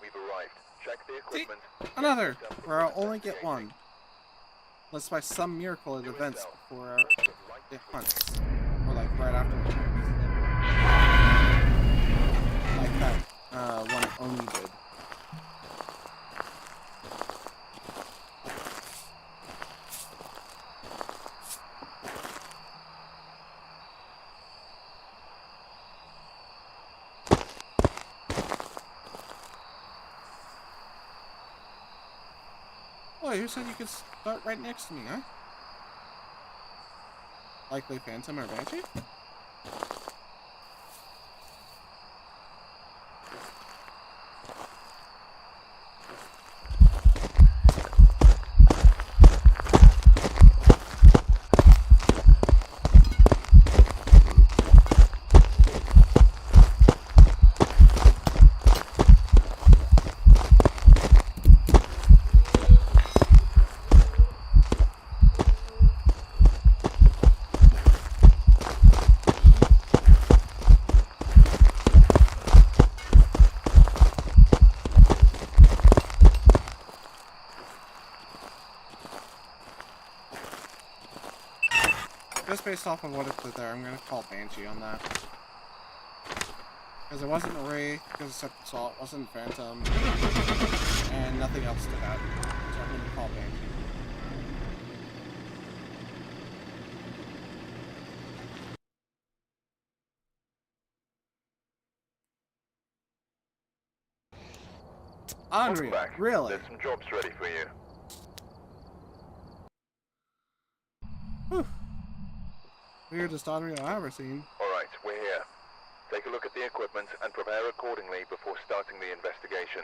We've arrived. Check the equipment. Another, where I'll only get one. Unless by some miracle it events before it hunts. Or like right after it hunts. Like that one Oni did. Oh, who said you could start right next to me, huh? Likely Phantom or Banshee? Just based off of what it did there, I'm gonna call Banshee on that. Because it wasn't a Ray, because it's Septic Salt, it wasn't Phantom, and nothing else stood out. So I'm gonna call Banshee. Unreal, really? There's some jobs ready for you. Whew. Weirdest unreal I've ever seen. Alright, we're here. Take a look at the equipment and prepare accordingly before starting the investigation.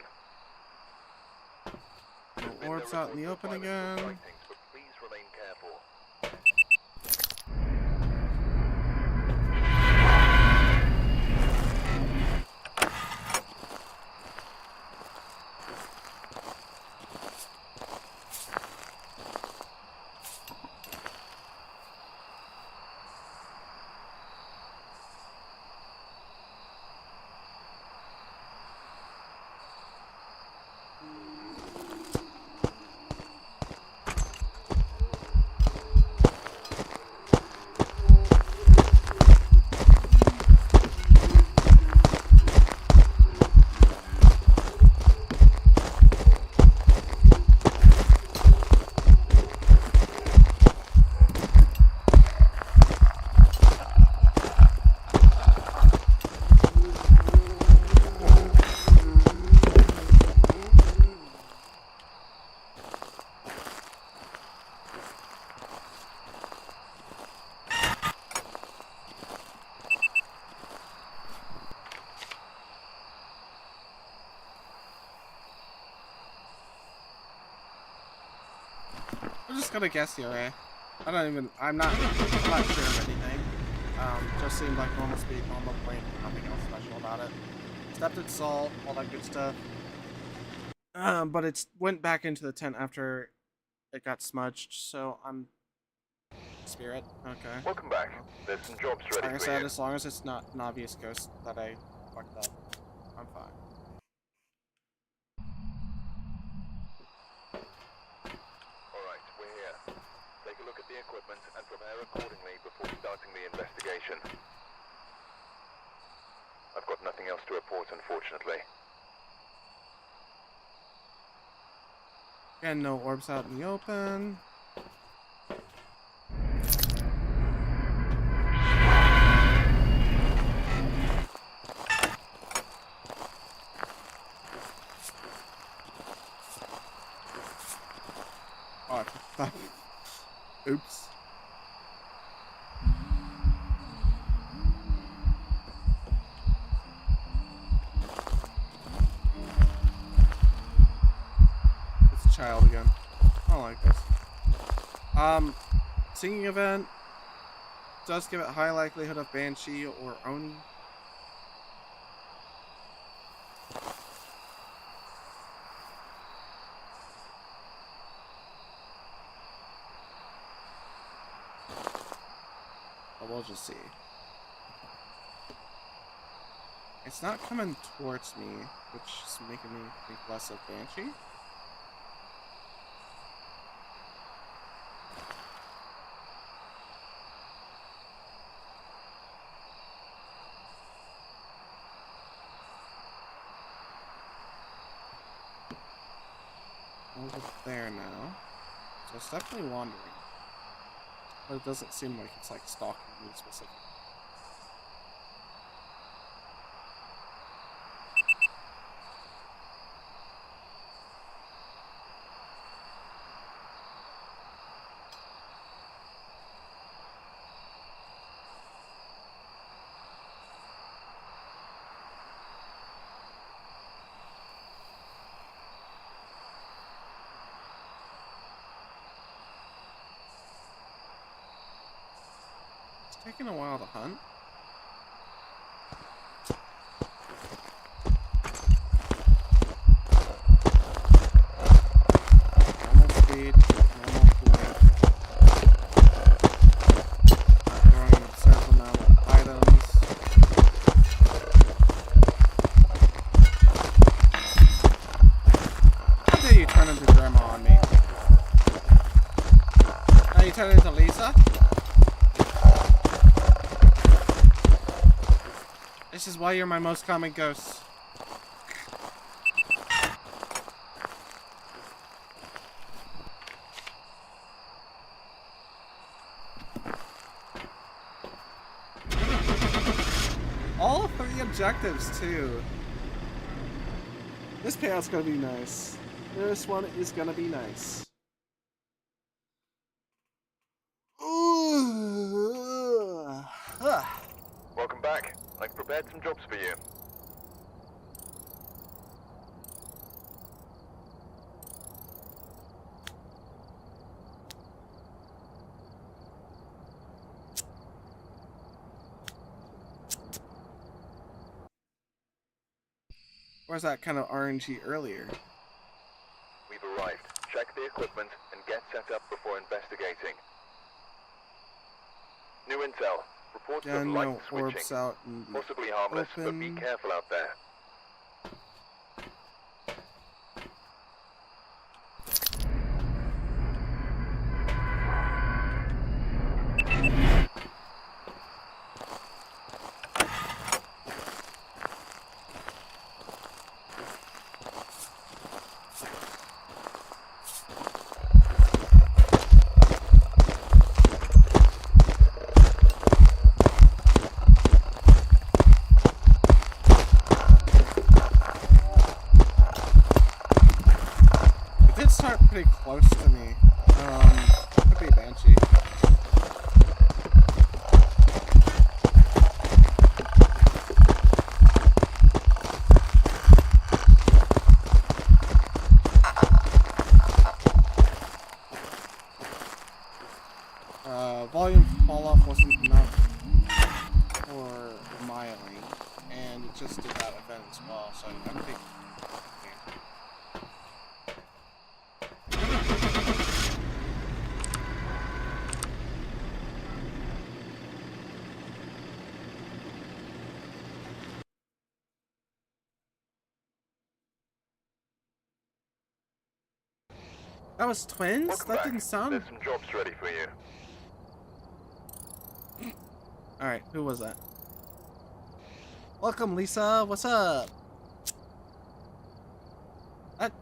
No orbs out in the open again. But please remain careful. I'm just gonna guess the array. I'm not sure of anything. Just seemed like normal speed, normal point, nothing else special about it. Stepped in salt, all that good stuff. But it went back into the tent after it got smudged, so I'm... Spirit, okay. Welcome back. There's some jobs ready Like I for said, you. as long as it's not an obvious ghost that I fucked up, I'm fine. Alright, we're here. Take a look at the equipment and prepare accordingly before starting the investigation. I've got nothing else to report, unfortunately. Again, no orbs out in the open. Oh, oops. It's a child. again. I don't like this. Singing event does give it high likelihood of Banshee or Oni. But we'll just see. It's not coming towards me, which is making me think less of Banshee. Over there now. So it's definitely wandering. But it doesn't seem like it's like stalking me specifically. Taking a while to hunt. Normal speed, normal flight. Throwing a certain amount of items. How dare you turn into Grandma on me? Now you turn into Lisa? This is why you're my most common ghost. All 3 objectives, too. This payout's gonna be nice. This one is gonna be nice. Ooh. Welcome back. I've prepared some jobs for you. Where's that kind of RNG earlier? We've arrived. Check the equipment and get set up before investigating. New intel. Reports Yeah, of no light switching. orbs out in the Possibly harmless, but be open. careful out there. Pretty close to me. Could be Banshee. Volume fall off wasn't enough for miling, and it just did that event as well, so I'm thinking. That was twins? Welcome That back. didn't sound... There's some jobs ready for you. Alright, who was that? Welcome, Lisa. What's up? That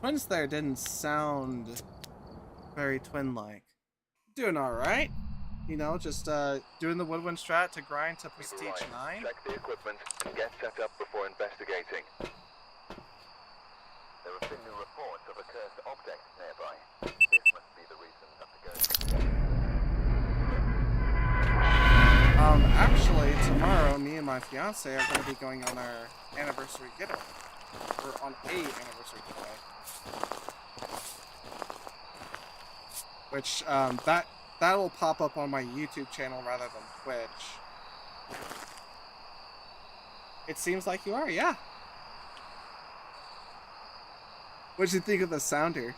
twins there didn't sound very twin-like. Doing alright. You know, just doing the Woodwind Strat to grind to We've Prestige arrived. 9. Check the equipment and get set up before investigating. There have been new reports of a cursed object nearby. This must be the reason that the ghost... Actually, tomorrow, me and my fiance are going to be going on our anniversary getaway. Or on a anniversary getaway. which that will pop up on my YouTube channel rather than Twitch. It seems like you are, yeah. What did you think of the sounder?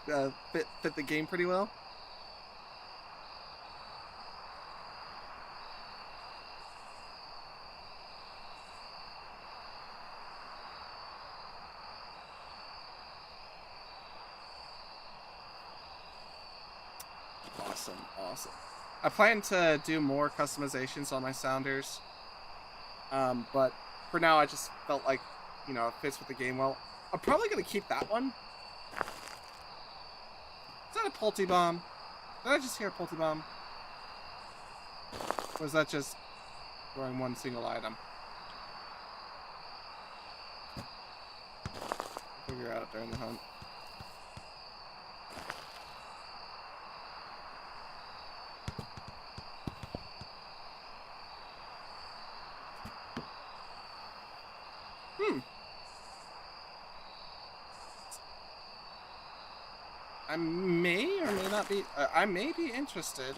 Fit the game pretty well? Awesome. I plan to do more customizations on my sounders, but for now I just felt like, you know, it fits with the game well. I'm probably gonna keep that one. Is that a Pulte bomb? Did I just hear a Pulte bomb? Or was that just throwing one single item? Figure out during the hunt. I may or may not be. I may be interested.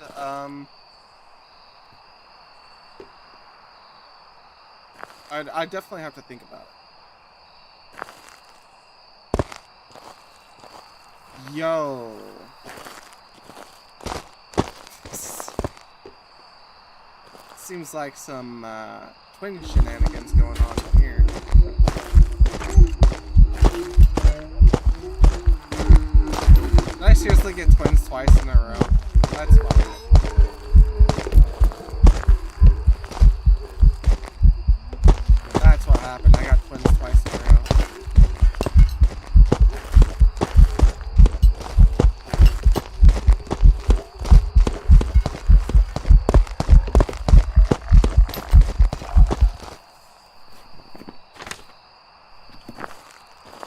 I definitely have to think about it. Yo. Seems like some twin shenanigans going on here. Did I seriously get twins twice in a row? That's funny. That's what happened. I got twins twice in a row.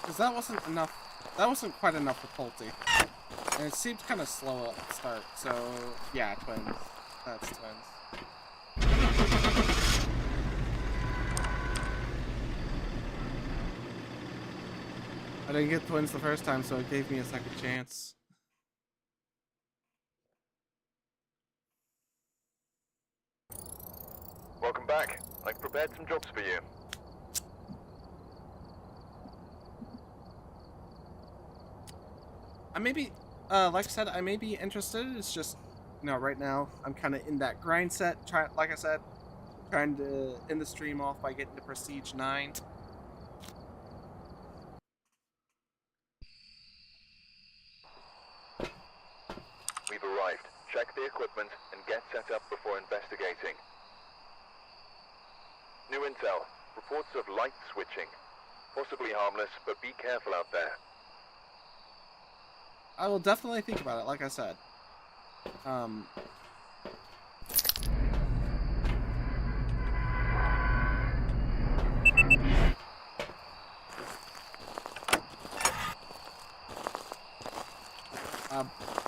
Because that wasn't enough. That wasn't quite enough for Pulte. And it seemed kind of slow at the start, so yeah, twins. That's twins. I didn't get twins the first time, so it gave me a second chance. Welcome back. I've prepared some jobs for you. I may be, like I said, I may be interested. It's just, you know, right now I'm kind of in that grind set. Like I said, trying to end the stream off by getting to Prestige 9. We've arrived. Check the equipment and get set up before investigating. New intel. Reports of light switching. Possibly harmless, but be careful out there. I will definitely think about it, like I said.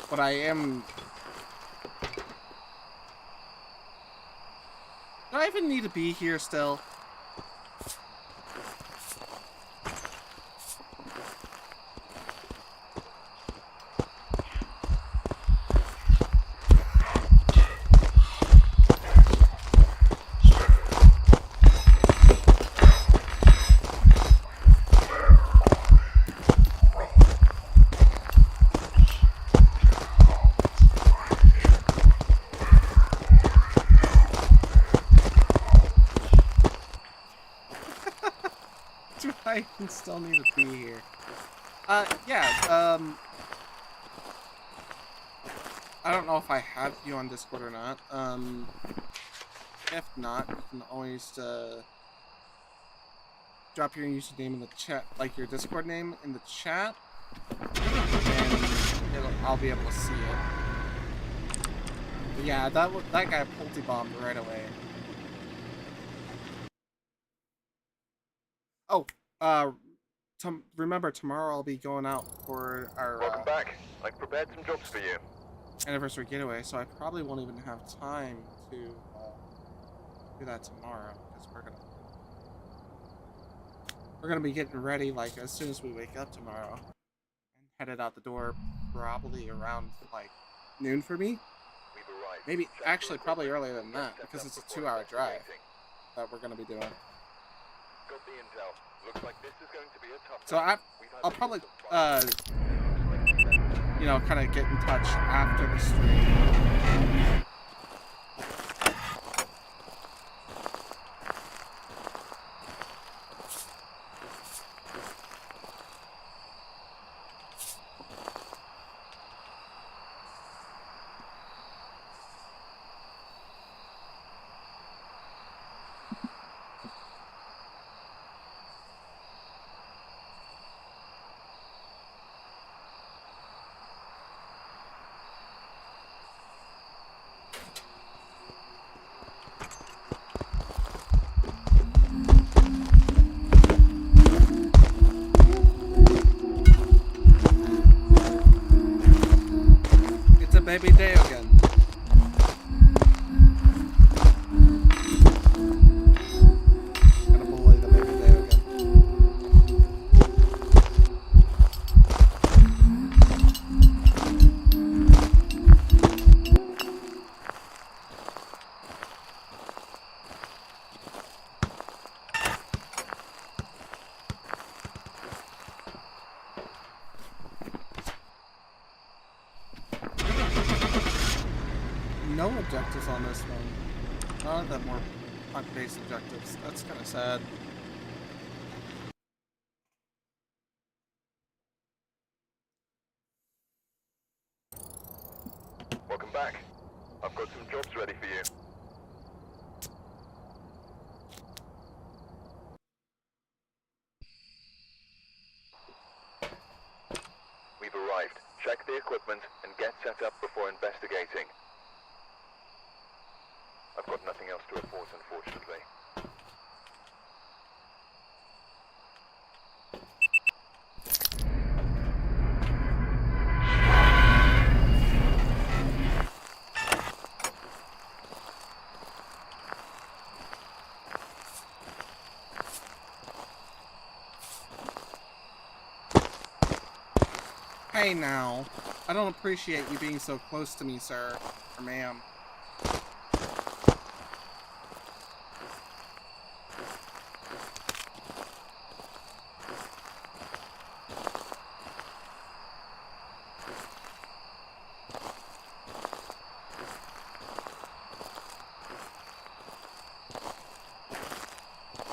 But I am... Do I even need to be here still? I still need to be here. Yeah, I don't know if I have you on Discord or not. If not, you can always drop your username in the chat, like your Discord name in the chat, and I'll be able to see it. But yeah, that guy Pulte bombed right away. Oh, remember tomorrow I'll be going out for our Welcome back. I've prepared some jobs for you. Anniversary getaway, so I probably won't even have time to do that tomorrow because we're gonna be getting ready like as soon as we wake up tomorrow and headed out the door probably around like noon for me. We've arrived. Maybe, Check actually, the probably equipment earlier than and get that, set because up it's a before 2-hour drive investigating. that we're going to be doing. Got the intel. Looks like this is going to be a tough So one. We've had I'll the probably, use of fire. Looks like you left. you know, kind of get in touch after the stream. It's a baby day again. Gonna bully the baby day again. No objectives on this one. None of them were hunt-based objectives. That's kind of sad. Welcome back. I've got some jobs ready for you. We've arrived. Check the equipment and get set up before investigating. I've got nothing else to report, unfortunately. Hey now, I don't appreciate you being so close to me, sir, or ma'am.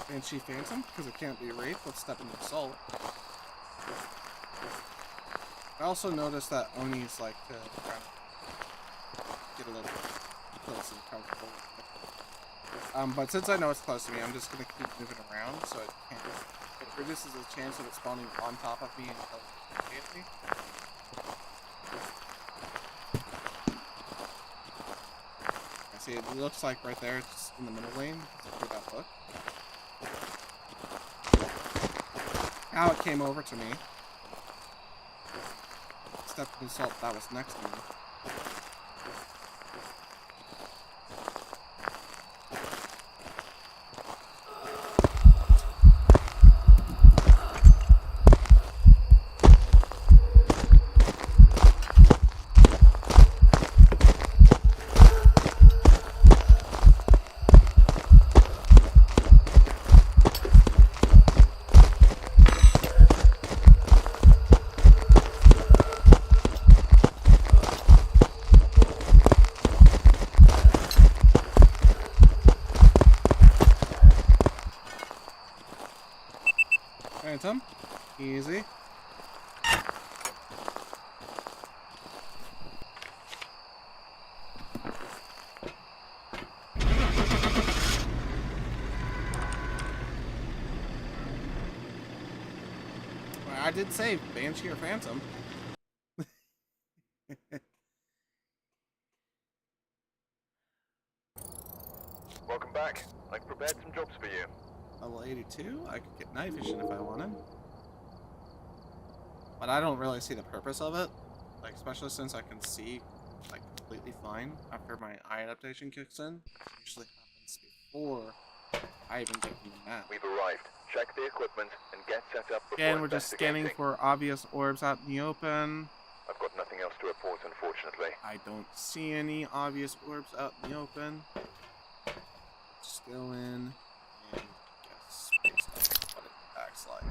Banshee Phantom, because it can't be rape, let's step into assault. I also noticed that Onis like to kind of get a little close and comfortable with it. But since I know it's close to me, I'm just going to keep moving around so it can't. It reduces the chance of it spawning on top of me until it hits me. I see it looks like right there, it's in the middle lane, through that hook. Now it came over to me. Step of assault that was next to me. Phantom, easy. Well, I did say Banshee or Phantom. Welcome back. I've prepared some jobs for you. Level 82? I could get night vision if I wanted. But I don't really see the purpose of it. Like, especially since I can see, like, completely fine after my eye adaptation kicks in. It usually happens before I even get from the map. We've arrived. Check the equipment and get set up before Again, we're just scanning investigating. for obvious orbs out in the open. I've got nothing else to report, unfortunately. unfortunately. I don't see any obvious orbs out in the open. Just go in and guess based on what it acts like.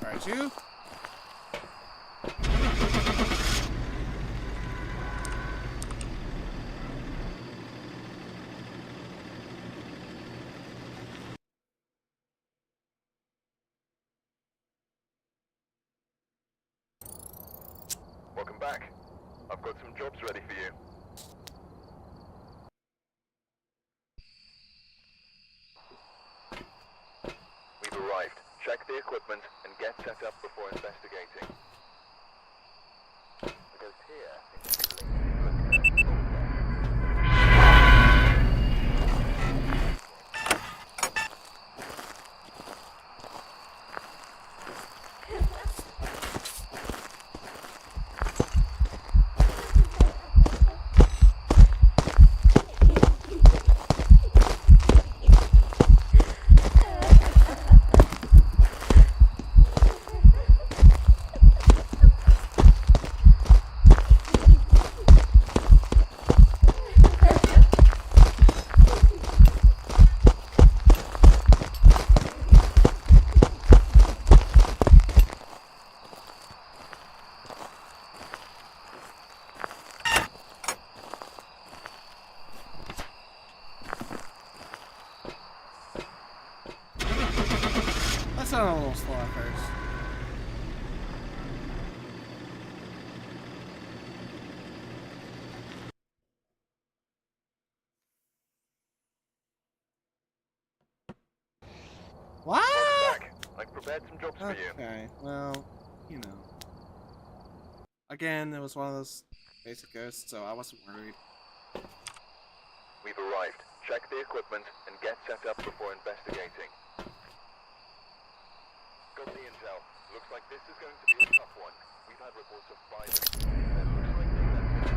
Alright, you. Welcome back. I've got some jobs ready for you. We've arrived. Check the equipment and get set up before investigating. The ghost here seems to be linked to a That sounded a little slow at first. What? Welcome back. I've prepared some jobs for you. Okay, well, you know. Again, it was one of those basic ghosts, so I wasn't worried. We've arrived. Check the equipment and get set up before investigating. Got the intel. Looks like this is going to be a tough one. We've had reports of violence. It looks like they left it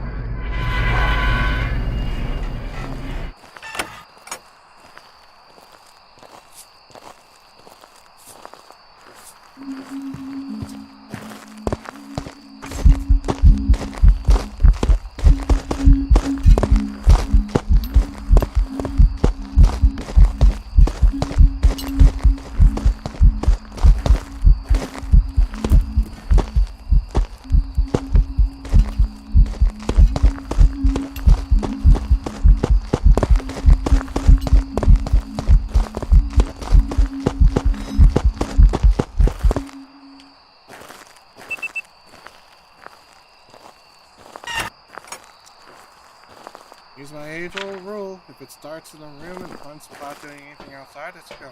Use my age-old rule. If it starts in a room and runs without doing anything outside, it's a go.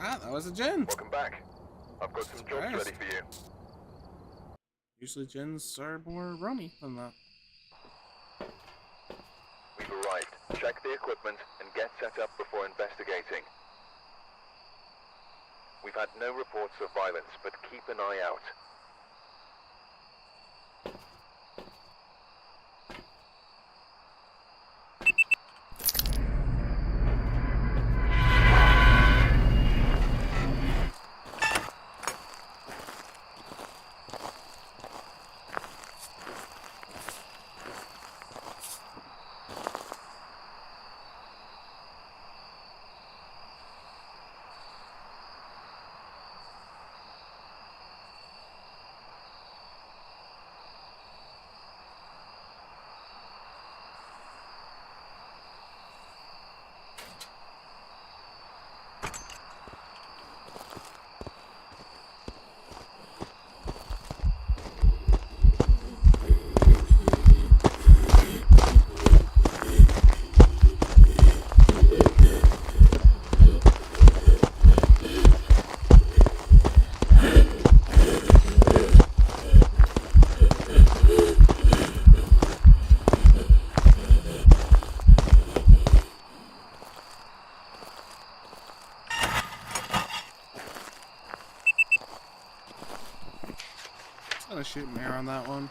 Ah, that was a gin. Welcome back. I've got some jobs ready for you. Usually gins are more rummy than that. We've arrived. Check the equipment and get set up before investigating. We've had no reports of violence, but keep an eye out. Gonna shoot an arrow on that one.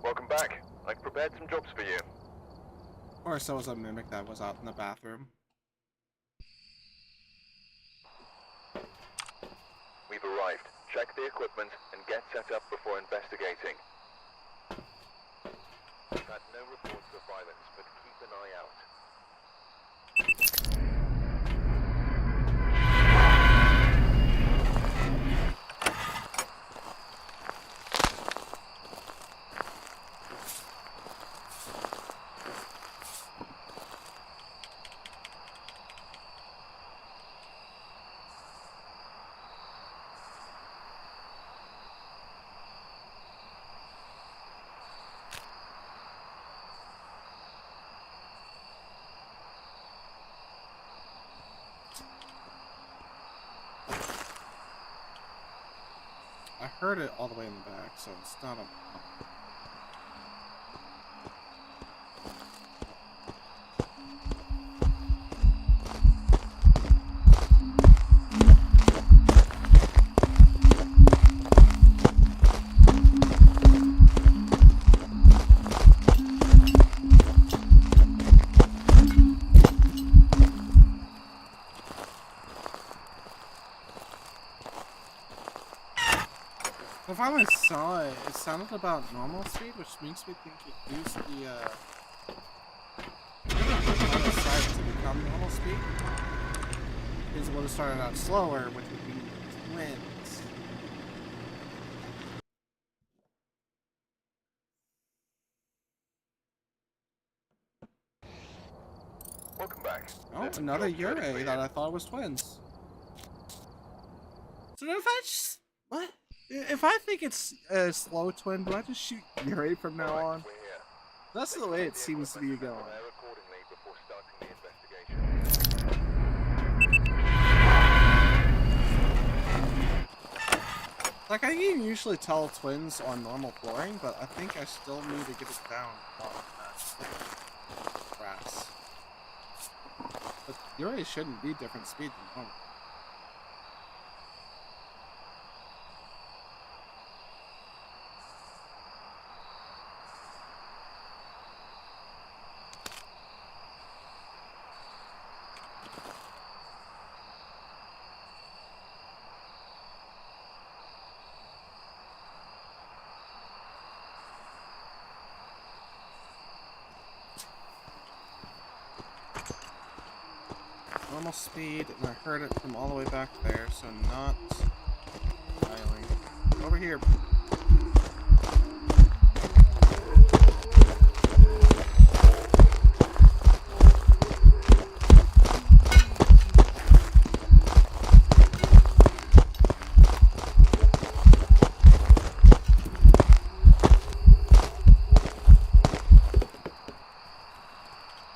Welcome back. I've prepared some jobs for you. Or so was a mimic that was out in the bathroom. We've arrived. Check the equipment and get set up before investigating. We've had no reports of violence, but keep an eye out. I heard it all the way in the back, so it's not a... I finally saw it. It sounded about normal speed, which makes me think it used the line of sight to become normal speed. Because it would have started out slower, which would be twins. Welcome back. Oh, another Yurei that I thought was twins. So if I just... What? If I think it's a slow twin, do I just shoot Yurei from now on? That's the way it seems to be going. Like, I can usually tell twins on normal flooring, but I think I still need to get it down on grass. But Yurei shouldn't be different speed than normal. Normal speed, and I heard it from all the way back there, so not dialing. Over here.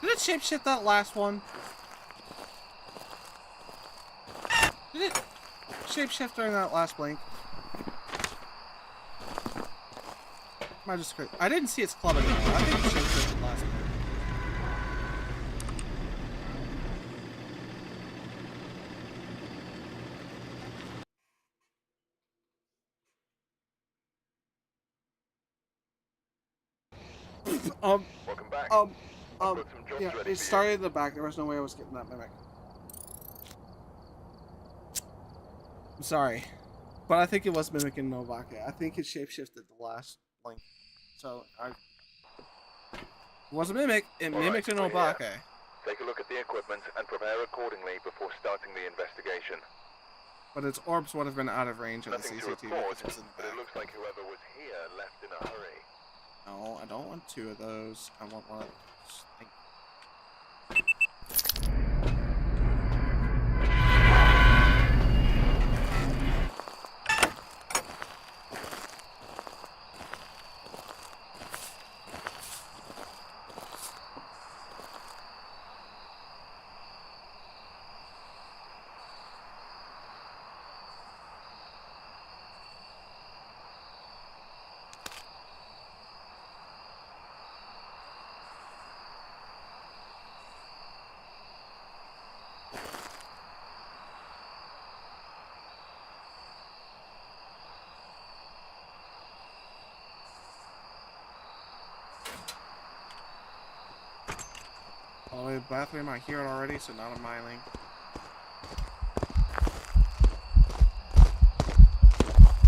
Did it shapeshift that last one? Did it shapeshift during that last blink? Am I just crazy? I didn't see its club anymore. I think it shapeshifted last blink. Welcome back. Yeah, it started in the back. There was no way I was getting that mimic. I'm sorry, but I think it was mimicking Novake. I think it shapeshifted the last blink. So, it was a mimic. It mimicked an Obake. Take a look at the equipment and prepare accordingly before starting the investigation. But its orbs would have been out of range of the Nothing to CCTV. report, If it was in the but back. it looks like whoever was here left in a hurry. No, I don't want two of those. I want one of those. Thank you. Oh, the bathroom, I hear it already, so not a miling.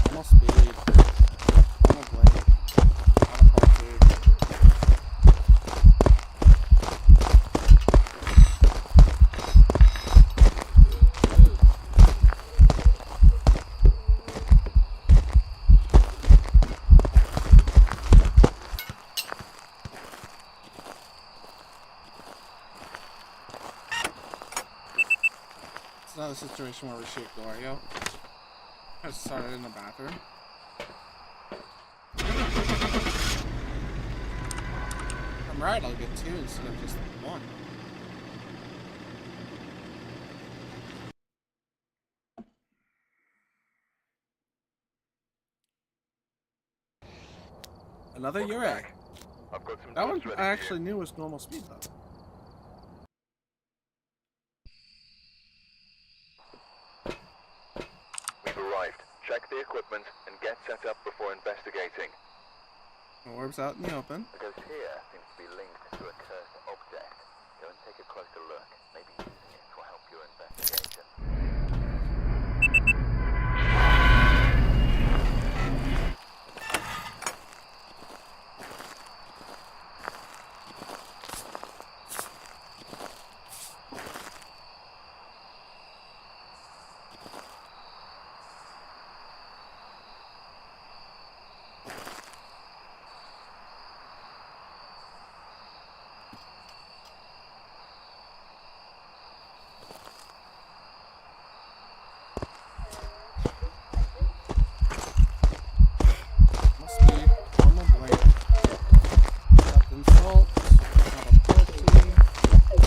Almost speed. Almost blade. Not a part two. It's not a situation where we shoot Glorio. I started in the bathroom. I'm right, I'll get 2 instead of just 1. Another Welcome Ure. back. I've got some That one jobs ready I for actually you. knew was normal speed though. We've arrived. Check the equipment and get set up before investigating. Orbs out in the open. The ghost here seems to be linked to a cursed object. Go and take a closer look. Maybe using it will help your investigation. Normal speed, normal blade. Captain Salt. Not a porty.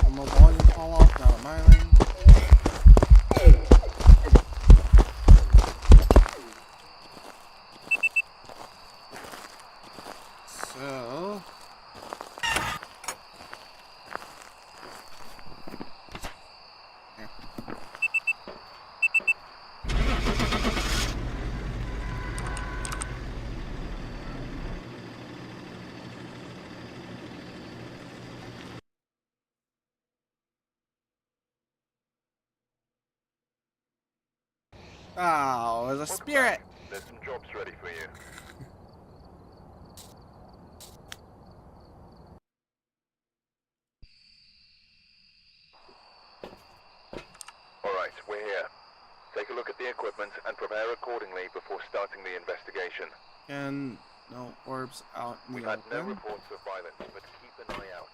Normal volume fall off, not a miling. So yeah. Oh, there's a Welcome spirit. back. There's some jobs ready for you. Alright, we're here. Take a look at the equipment and prepare accordingly before starting the investigation. And no orbs out in We've the had no open. reports of violence, but keep an eye out.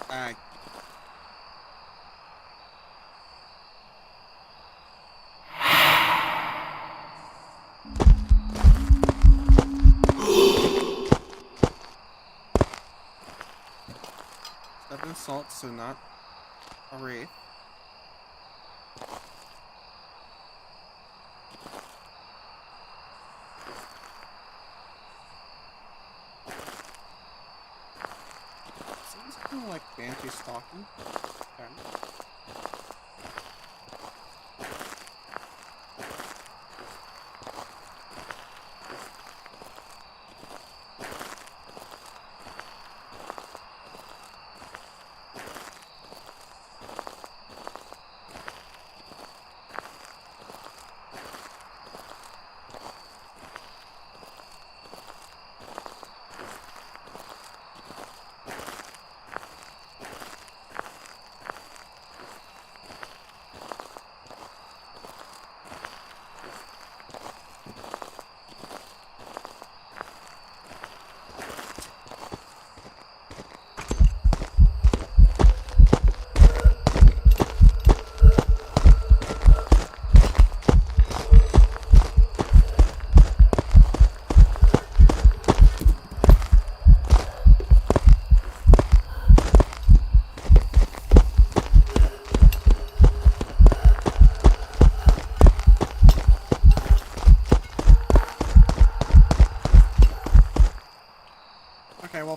Alright. Step in salt, so not a wraith. Seems kind of like Banshee stalking. Kind of.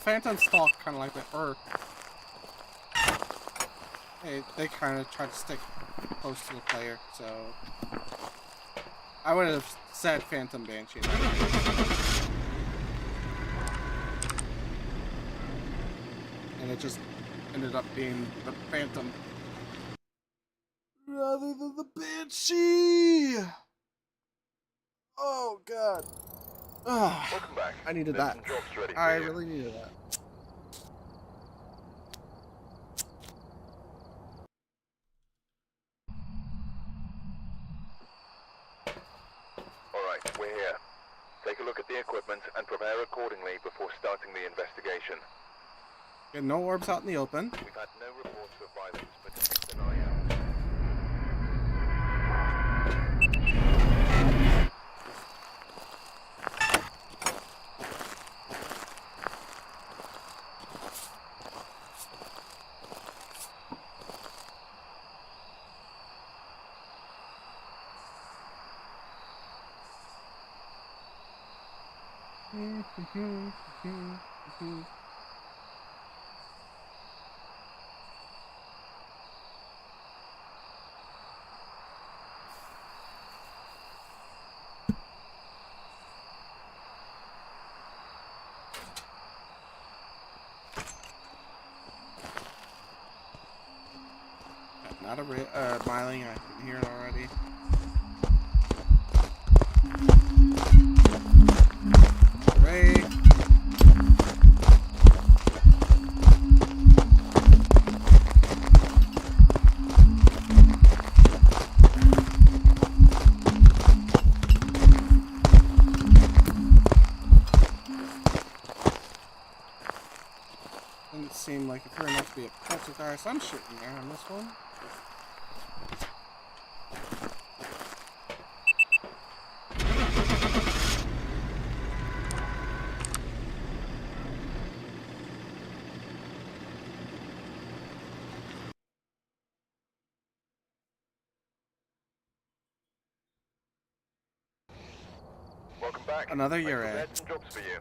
phantoms talk kind of like that, or they kind of try to stick close to the player, so I would have said Phantom Banshee. And it just ended up being the Phantom rather than the Banshee. Oh god. Welcome back. I needed There's that. some jobs ready for I you. really needed that. Alright, we're here. Take a look at the equipment and prepare accordingly before starting the investigation. Get no orbs out in the open. We've had no reports of violence, but keep an eye out. Not a miling, I can hear it already. Hooray! Doesn't seem like it turned out to be a poltergeist. I'm shooting there on this one. Welcome back. Another I've Ure. prepared some jobs for you.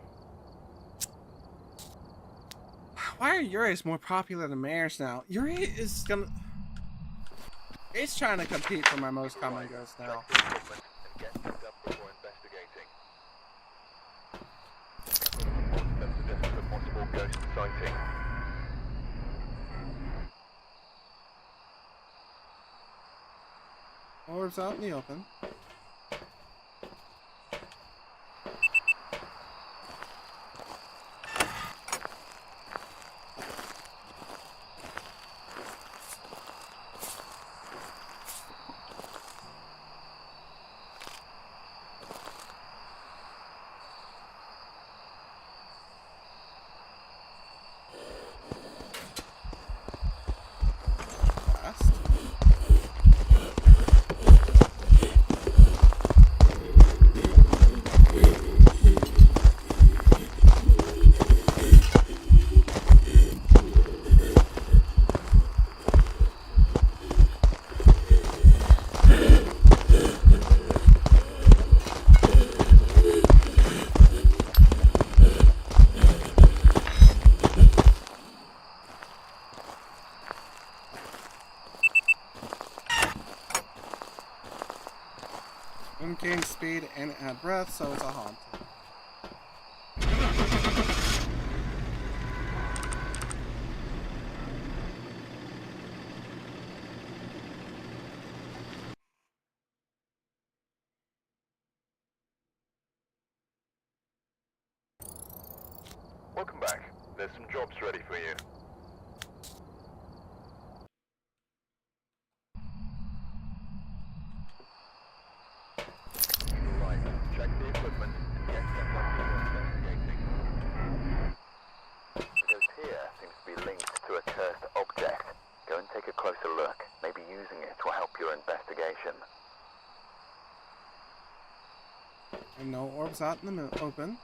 Why are Ure's more popular than Mares now? Ure is gonna... It's trying to compete for my most common ghost now. Check the equipment and get set up before investigating. Reports that suggest a possible ghost sighting. Orbs out in the open. Gain speed and add breath, so it's a haunt. Welcome back. There's some jobs ready for you. Right, check the equipment and get set up before investigating. The ghost here seems to be linked to a cursed object. Go and take a closer look. Maybe using it will help your investigation. And no orbs out in the open.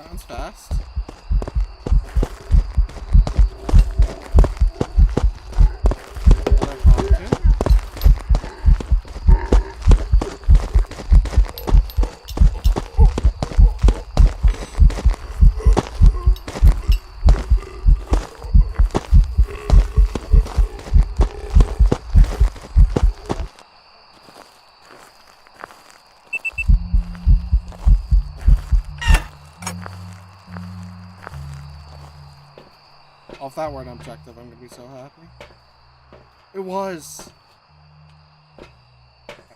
Sounds fast. Another haunted. If that were an objective, I'm gonna be so happy. It was!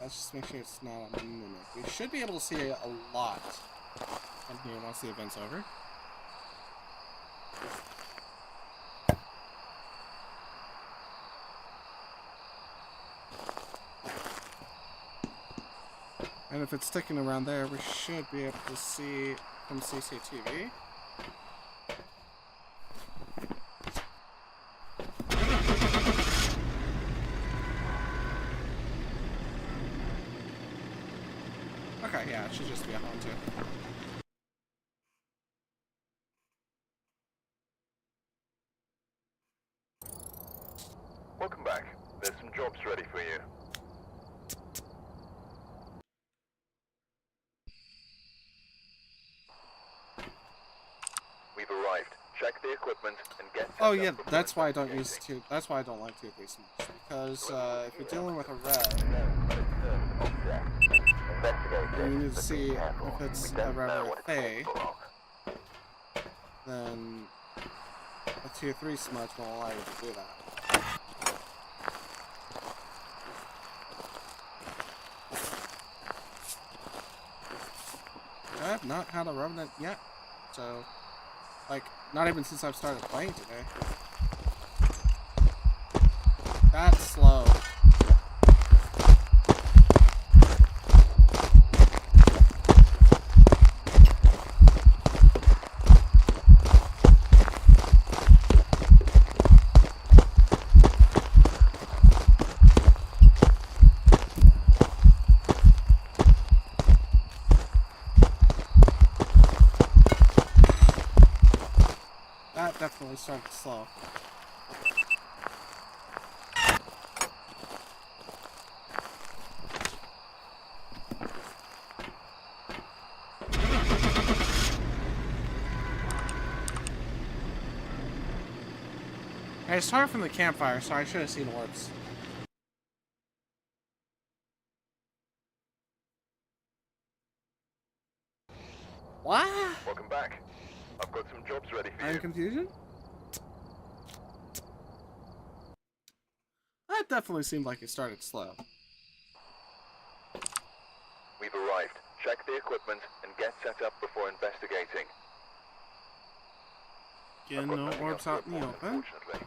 Let's just make sure it's not a mimic. We should be able to see a lot from here once the event's over. And if it's sticking around there, we should be able to see from CCTV. Okay, yeah, it should just be a haunted. Welcome back. There's some jobs ready for you. We've arrived. Check the equipment and get. Oh yeah, that's why I don't use two. That's why I don't like 2-3 smash, because if you're dealing with a red, and you need to see if it's a red or a fey, then a 2-3 smudge won't allow you to do that. I have not had a revenant yet, so like not even since I've started playing today. That's slow. That definitely started slow. I started from the campfire, so I should have seen orbs. What? Welcome back. I've got some jobs ready for I'm you. confusion? That definitely seemed like it started slow. We've arrived. Check the equipment and get set up before investigating. Again, no orbs out in the open. Unfortunately.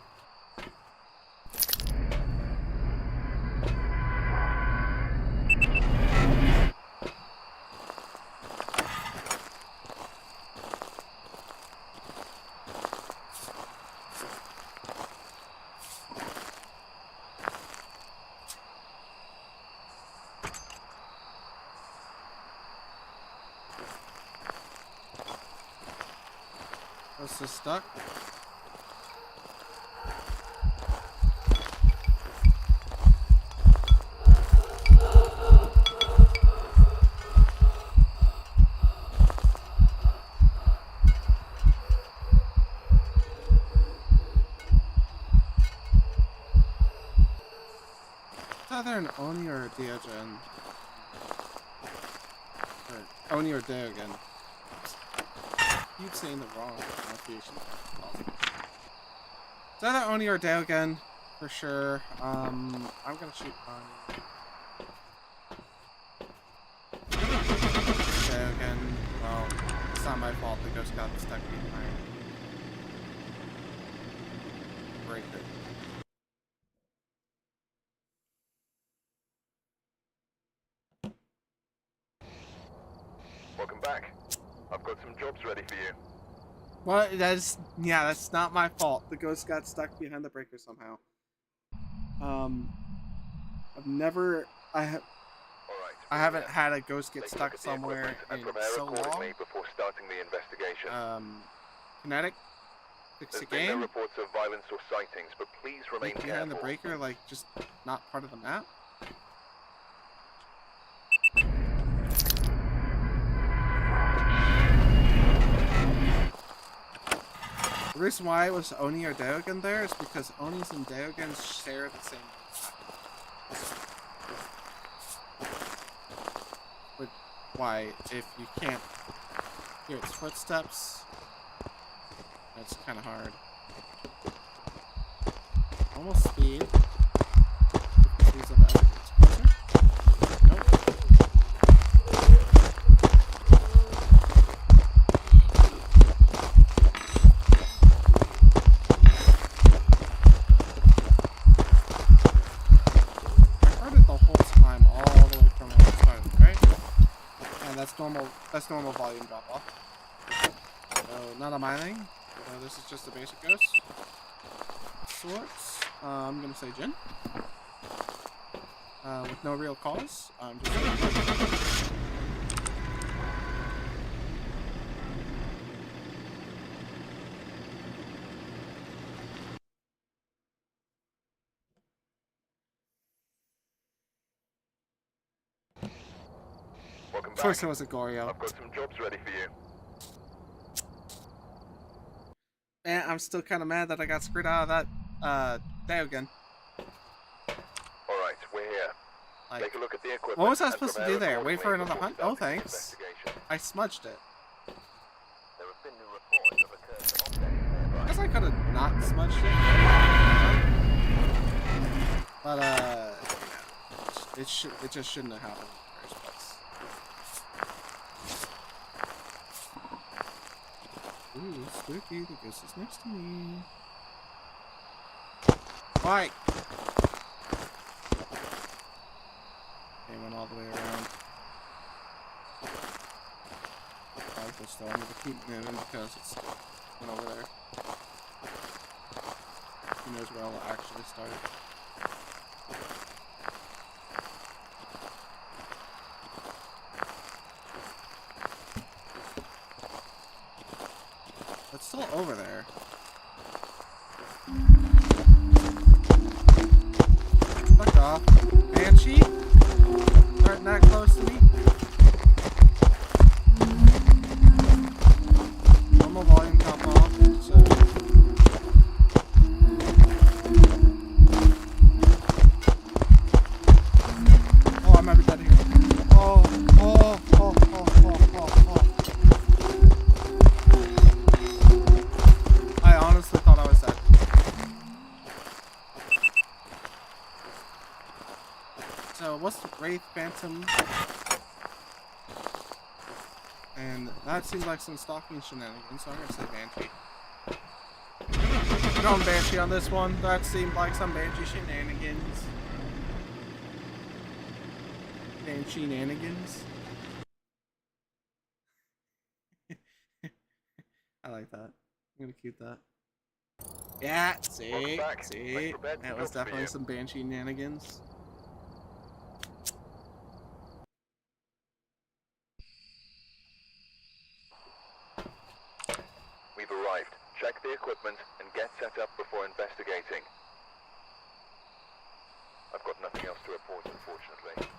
This is stuck. It's either an Oni or a Deogen. Or Oni or Deogen. Keep saying the wrong pronunciation. It's either Oni or Deogen, for sure. I'm gonna shoot Oni. Deogen, well, it's not my fault the ghost got stuck behind. Breaker. Welcome back. I've got some jobs ready for you. Well, that's not my fault. The ghost got stuck behind the breaker somehow. I have... Alright, I haven't had a ghost get stuck somewhere in so long. Before starting the investigation. Kinetic, fix the There's been no game. reports of violence or sightings, but please remain Behind careful. the breaker, like just not part of the map. The reason why it was Oni or Daogen there is because Onis and Daogens share the same pattern. But why, if you can't hear its footsteps, that's kind of hard. Almost speed. Nope. That's normal volume drop off. So not a mining. So this is just a basic ghost. Sorts. I'm gonna say Jin. With no real cause. I'm just Welcome back. First it was a Goryo. I've got some jobs ready for you. And I'm still kind of mad that I got screwed out of that Daogen. Alright, we're here. Like, take a look at the equipment. what was I supposed to do there? Wait for another hunt? Oh, thanks. I smudged it. There have been new reports of accursed objects nearby. I guess I could have not smudged it. But, yeah. It just shouldn't have happened in the first place. Ooh, spooky. The ghost is next to me. Why? They went all the way around. Still, I'm gonna keep moving because it's went over there. Who knows where I'll actually start. It's still over there. Fuck off. Banshee? Aren't that close to me? Normal volume top off, so... Oh, I might be dead here. Oh. I honestly thought I was dead. So, what's the Wraith Phantom? And that seems like some stalking shenanigans, so I'm gonna say Banshee. We're going Banshee on this one. That seemed like some Banshee shenanigans. Banshee-nanigans. I like that. I'm gonna keep that. Yeah, see? That was definitely some Banshee-nanigans. We've arrived. Check the equipment and get set up before investigating. I've got nothing else to report, unfortunately.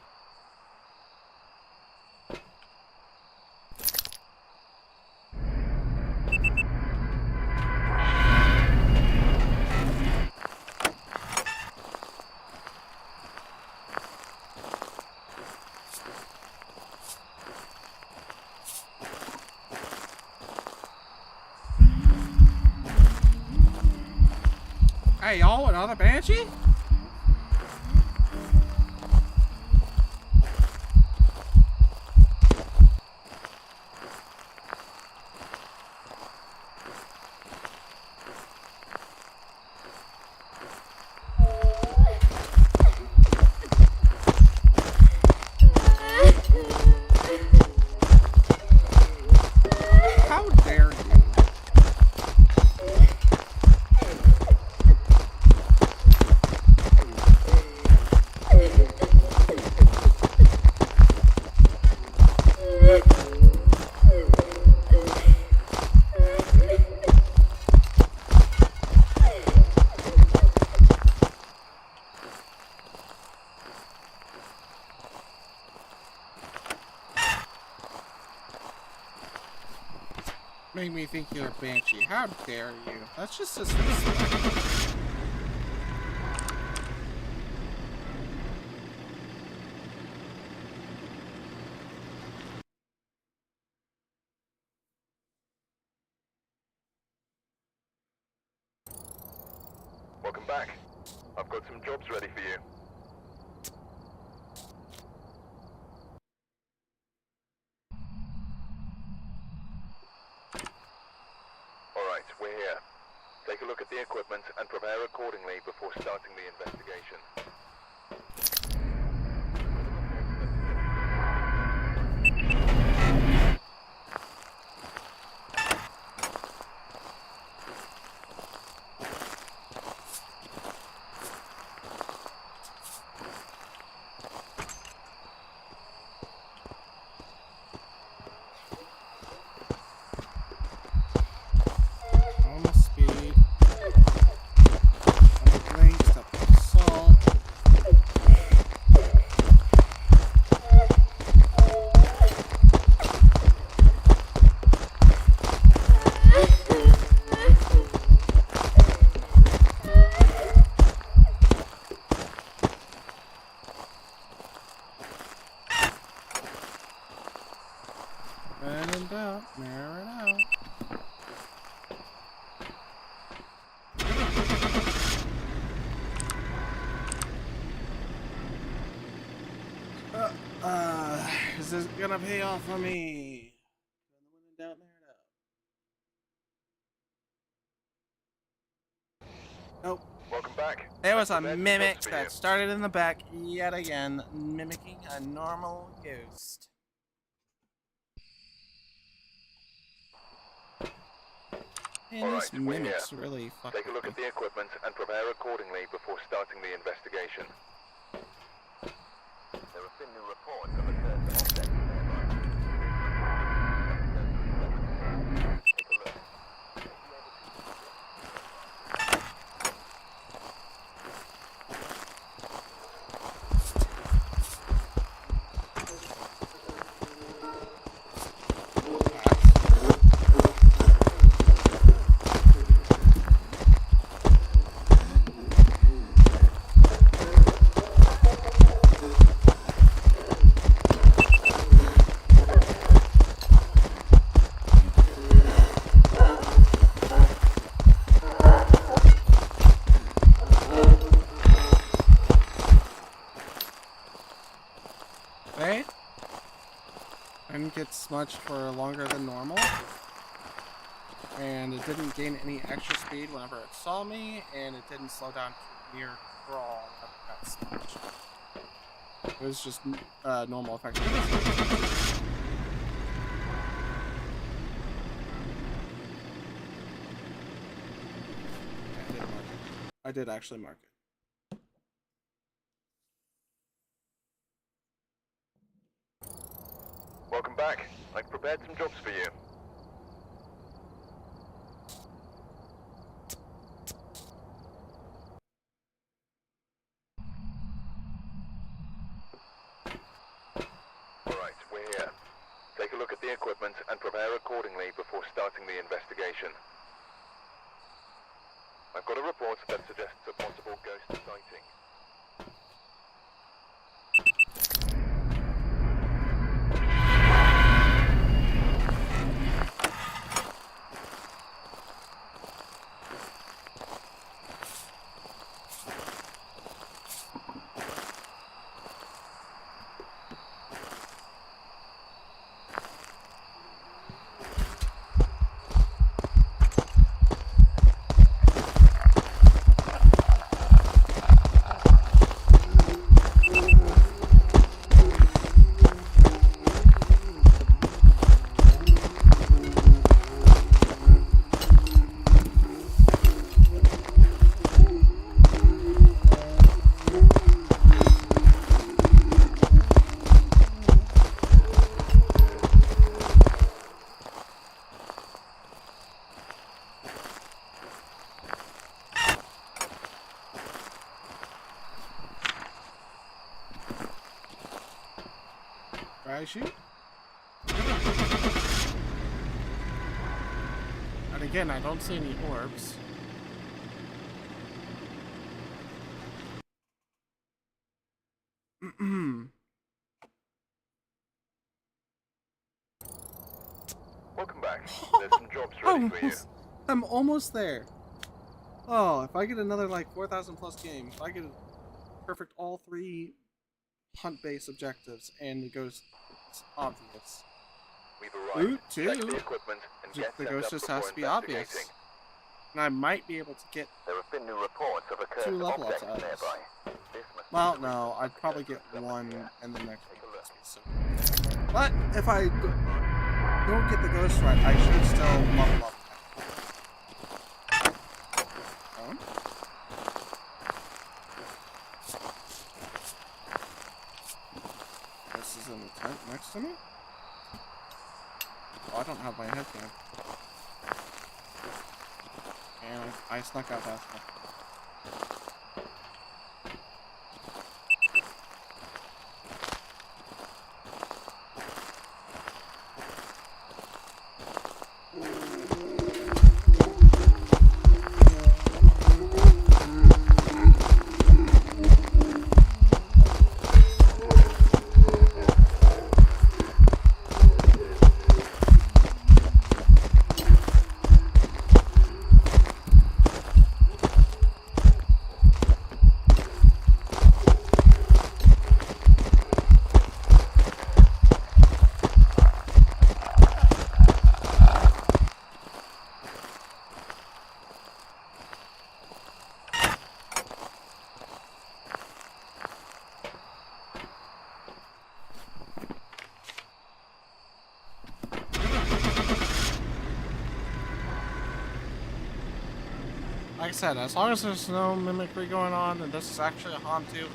Hey y'all, another Banshee? How dare you? Make me think you're a banshee. How dare you? That's just disrespectful. Welcome back. I've got some jobs ready for you. Alright, we're here. Take a look at the equipment and prepare accordingly before starting the investigation. Is this gonna pay off for me? Down there, nope. Welcome back. There was a mimic that started in the back yet again, mimicking a normal ghost. And this mimic's really fucking. Take a look at the equipment and prepare accordingly before starting the investigation. There have been new reports of a certain object nearby. Take a look. Get smudged for longer than normal, and it didn't gain any extra speed whenever it saw me, and it didn't slow down to near crawl whenever it got smudged. It was just normal effect. I did actually mark it. Welcome back. I've prepared some jobs for you. Alright, we're here. Take a look at the equipment and prepare accordingly before starting the investigation. I've got a report that suggests a possible ghost sighting. Shoot. And again, I don't see any orbs. Welcome back. There's some jobs ready for you. I'm almost there. Oh, if I get another like 4,000 plus game, if I get perfect all 3 hunt-based objectives and the ghost, it's obvious. We've arrived. Ooh, 2. Check the equipment and get The set ghost up just before has to be obvious. investigating. And I might be able to get There have been new reports of a 2 cursed level object ups out of this. nearby. This must Well, be the no, reason I'd the probably ghost get was summoned 1 here. and the next Take one. a look. So. But if I don't get the ghost right, I should still level up. This is in the tent next to me? Oh, I don't have my headband. And I snuck out fast enough. Like I said, as long as there's no mimicry going on and this is actually a Hantu,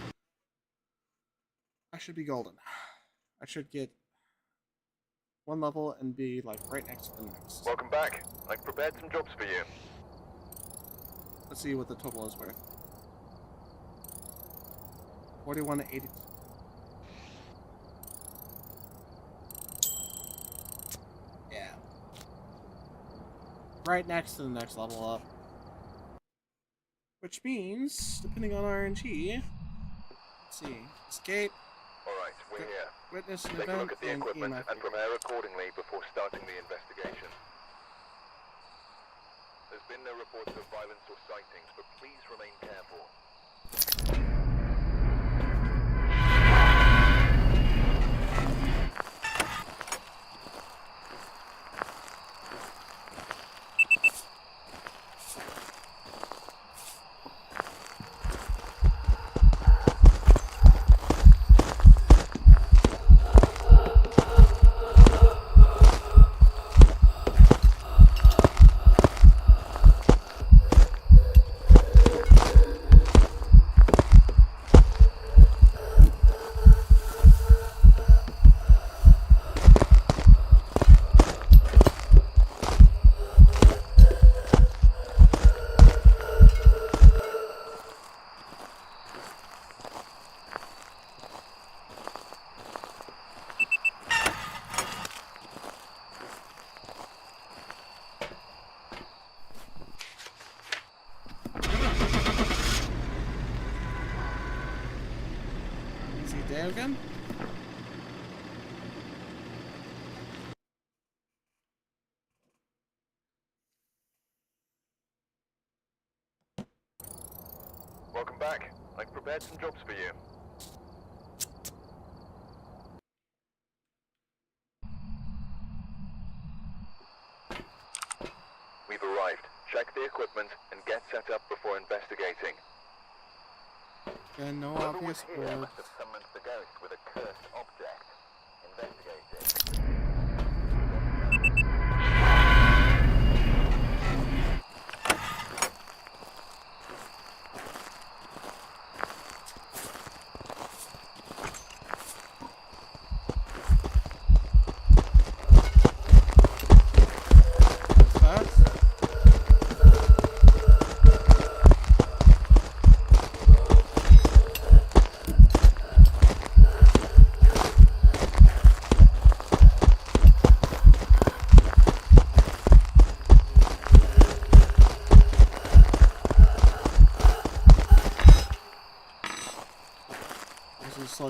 I should be golden. I should get 1 level and be like right next to the next. Welcome back. I've prepared some jobs for you. Let's see what the total is worth. 41 to 82. Yeah. Right next to the next level up. Which means, depending on RNG, let's see, escape, Alright, we're here. witness an Take a event, look at the and equipment EMF. and prepare accordingly before starting the investigation. There's been no reports of violence or sightings, but please remain careful. Day again? Welcome back. I've prepared some jobs for you. We've arrived. Check the equipment and get set up before investigating. And no Whoever was obvious here orbs. must have summoned the ghost with a cursed object. Investigating.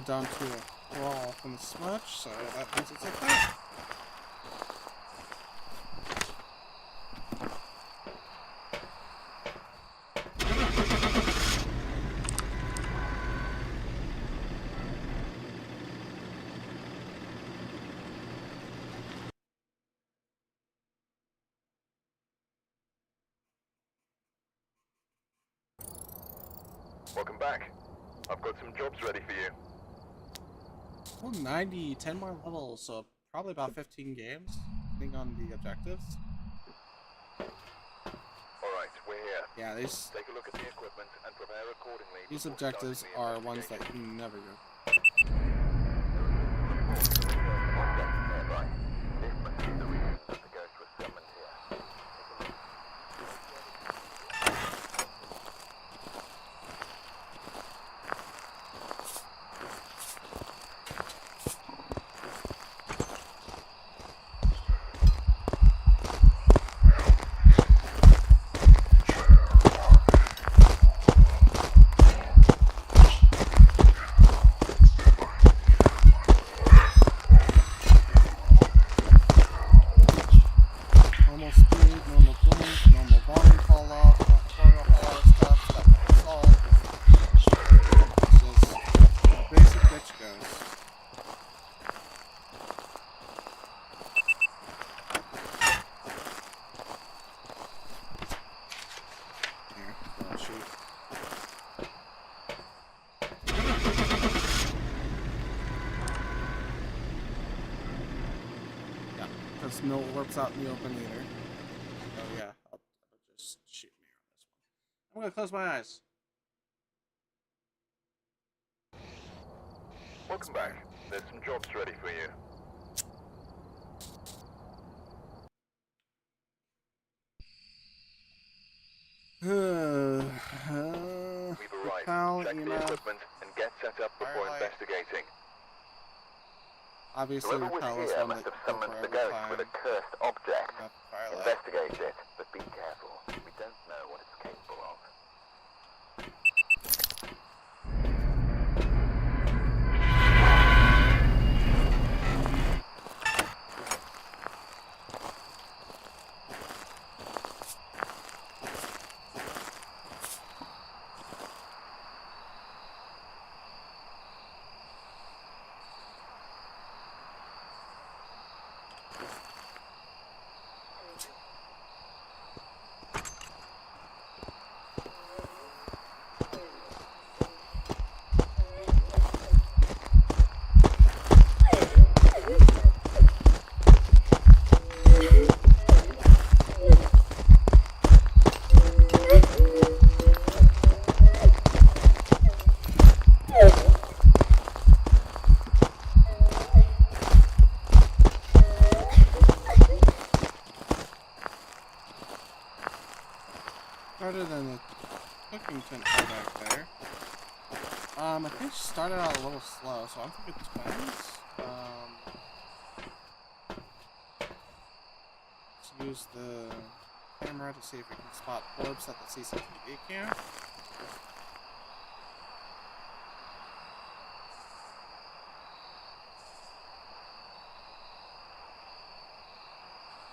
slowed down to a crawl from the smudge, so that means it's like that. Welcome back. I've got some jobs ready for you. Well, 90, 10 more levels, so probably about 15 games, depending on the objectives. Alright, we're here. Yeah, these Take a look at the equipment and prepare accordingly. these before objectives starting the are ones that investigation. you never go. Nearby. This must be the reason that the ghost was summoned here. Take a look. Normal speed, normal blink, normal volume fall off, tutorial all that stuff that we solve. It's just a basic bitch goes. Here, I'll shoot. Yeah, because no orbs out in the open either. Oh yeah, I'll just shoot me on this one. I'm gonna close my eyes. Welcome back. There's some jobs ready for you. We've We've arrived. Repel, Check the EMF. equipment and get set up before Firelight. investigating. Obviously, Whoever was repel is here one must that have you go summoned for the every ghost time. with a cursed object. Firelight. Investigate it, but be careful. We don't know what it's capable of. Started in the cooking tent way back there. I think she started out a little slow, so I'm thinking twins. Let's use the camera to see if we can spot orbs at the CCTV cam.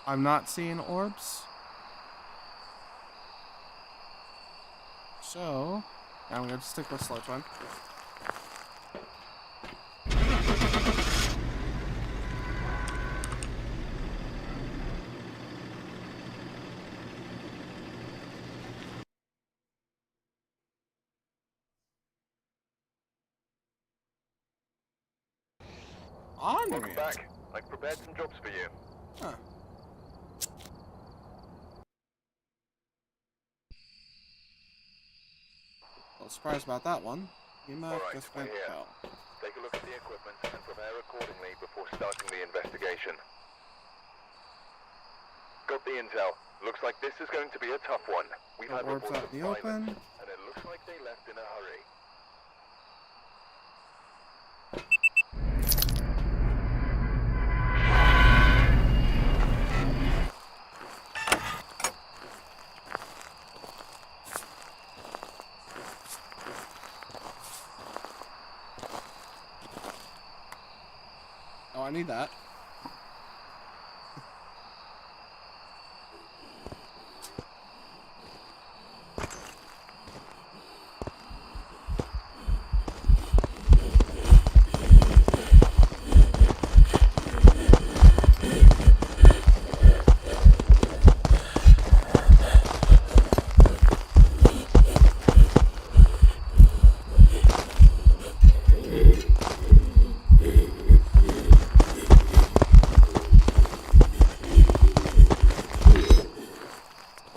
I'm not seeing orbs. So, I'm going to stick with slow twin. Welcome back. I've prepared some jobs for you. Huh. A little surprised about that one. Alright, we're here. Take a look at the equipment and prepare accordingly before starting the investigation. Got the intel. Looks like this is going to be a tough one. We've had Orbs reports out of in the violence, open. and it looks like they left in a hurry. I need that.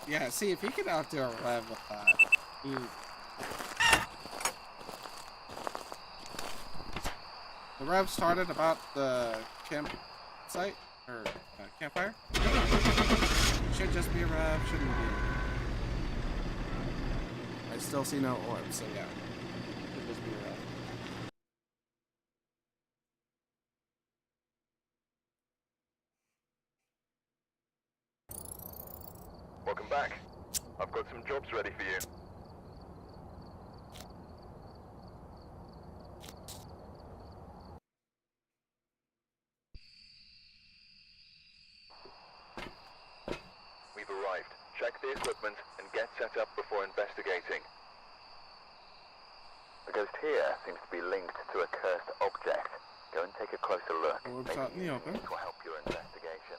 Yeah, see, if you can outdo a rev with that, the rev started about the campsite, or campfire. Should just be a rev, shouldn't be. I still see no orbs, so yeah. Should just be a rev. Welcome back. I've got some jobs ready for you. We've arrived. Check the equipment and get set up before investigating. The ghost here seems to be linked to a cursed object. Go and take a closer look. Orbs out in the open. This will help your investigation.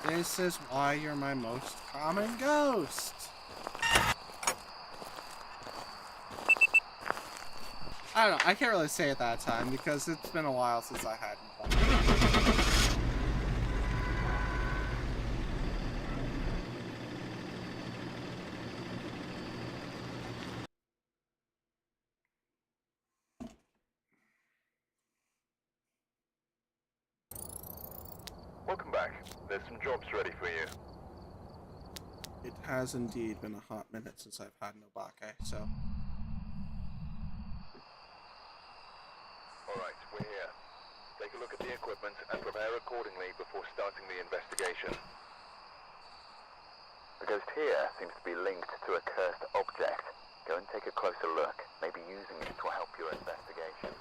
This is why you're my most common ghost. I don't know, I can't really say it that time because it's been a while since I had one. Welcome back. There's some jobs ready for you. It has indeed been a hot minute since I've had Nobake, so. Alright, we're here. Take a look at the equipment and prepare accordingly before starting the investigation. The ghost here seems to be linked to a cursed object. Go and take a closer look. Maybe using it will help your investigation.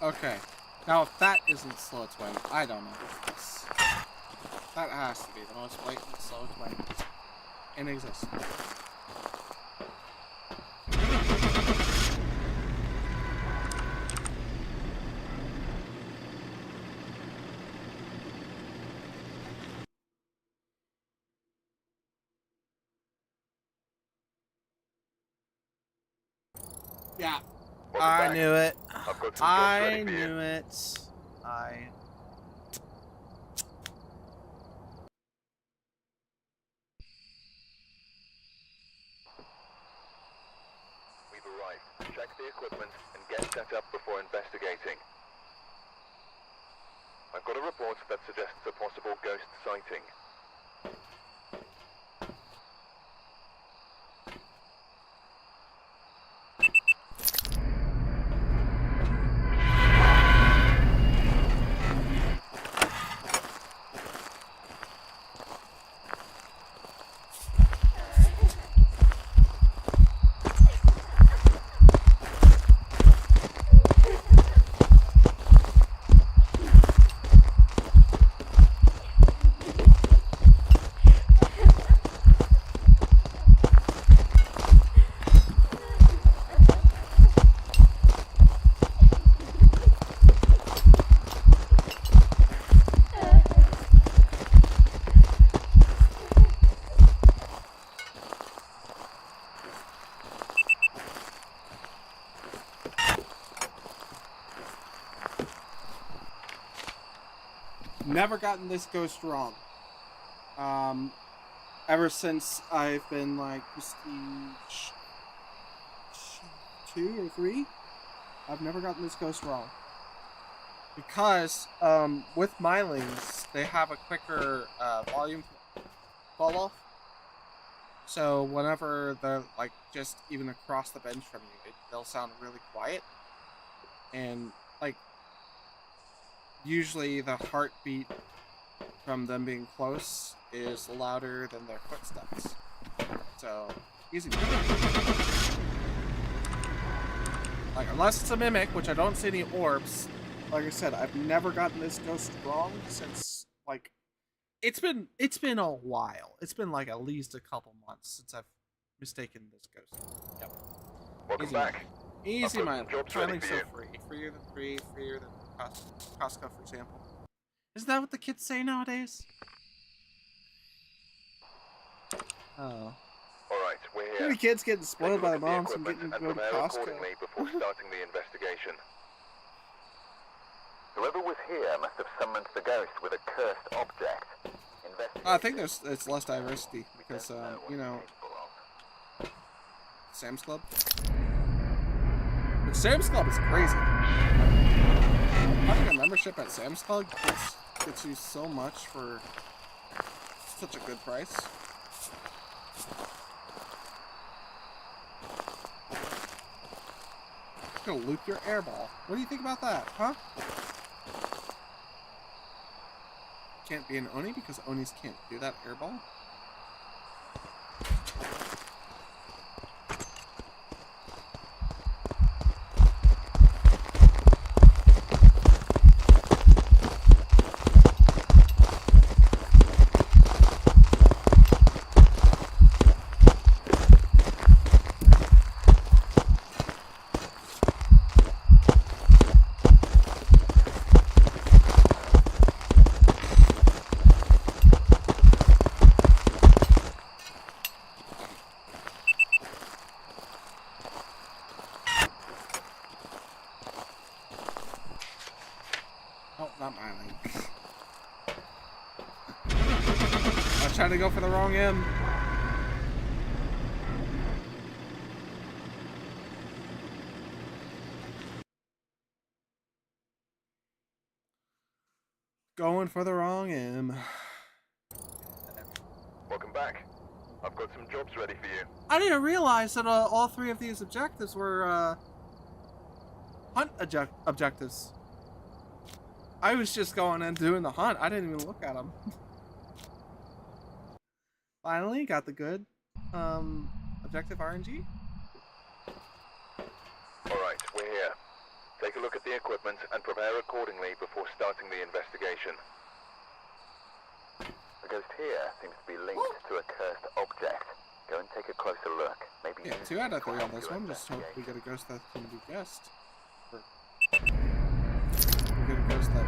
Okay. Now, if that isn't slow twin, I don't know what this. That has to be the most blatant slow twin in existence. Yeah. I knew it. I knew it. We've arrived. Check the equipment and get set up before investigating. I've got a report that suggests a possible ghost sighting. never gotten this ghost wrong. Ever since I've been like prestige 2 or 3, I've never gotten this ghost wrong. Because with Mylings, they have a quicker volume fall off. So whenever they're like just even across the bench from you, they'll sound really quiet. And like usually the heartbeat from them being close is louder than their footsteps. So easy. Like unless it's a mimic, which I don't see any orbs. Like I said, I've never gotten this ghost wrong since like it's been a while. It's been like at least a couple months since I've mistaken this ghost. Yep. Welcome Easy back. Easy mind. Finally for so you. free. Freer than free, freer than Costco, for example. Isn't that what the kids say nowadays? Oh. Alright, we're Too here. many kids getting spoiled Take a by look their at the moms and getting equipment to go and to prepare Costco. accordingly before starting the investigation. Whoever was here must have summoned the ghost with a cursed object. I think it's less diversity because you know, Sam's Club. But Sam's Club is crazy. Having a membership at Sam's Club gets you so much for such a good price. It's gonna loop your airball. What do you think about that, huh? Can't be an Oni because Onis can't do that airball? Not mine. I was trying to go for the wrong M. Going for the wrong M. Welcome back. I've got some jobs ready for you. I didn't realize that all 3 of these objectives were hunt objectives. I was just going and doing the hunt. I didn't even look at them. Finally, got the good objective RNG. Alright, we're here. Take a look at the equipment and prepare accordingly before starting the investigation. The ghost here seems to be linked to a cursed object. Go and take a closer look. Maybe Yeah, 2 out of 3 on this one. Just hope we get a ghost that can be guessed. Or we get a ghost that...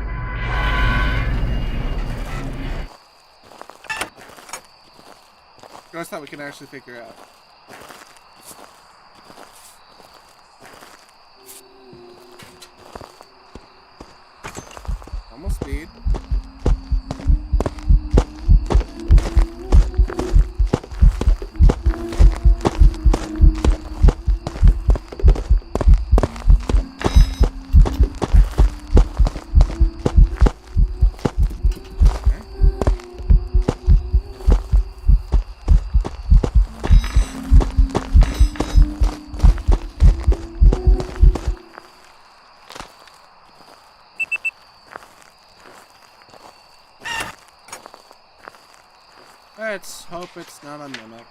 Ghost that we can actually figure out. Almost speed. Let's hope it's not a mimic.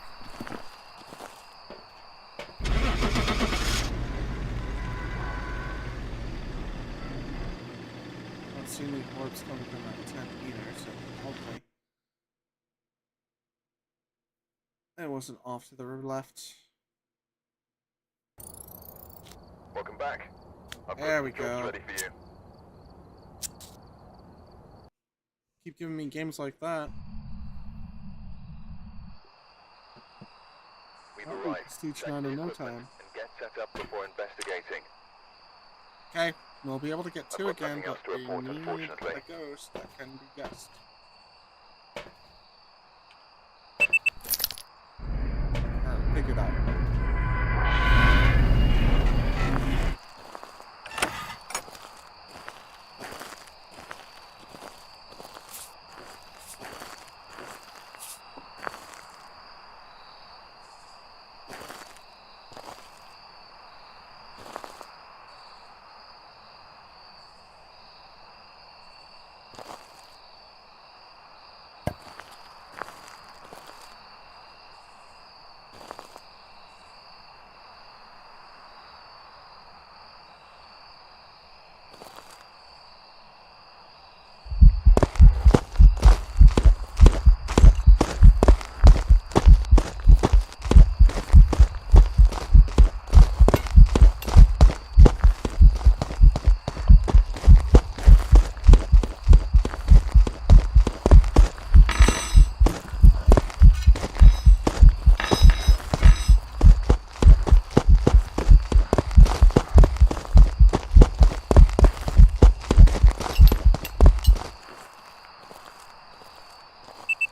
Don't see any orbs coming from that tent either, so hopefully it wasn't off to the left. Welcome back. There we go. Ready for you. Keep giving me games like that. We've Oh, arrived. Prestige Check 9 the in no equipment time. and get set up before investigating. Okay, We'll be able to get I've two got again, nothing else but to we report, need unfortunately. a ghost that can be guessed. Alright, figure it out.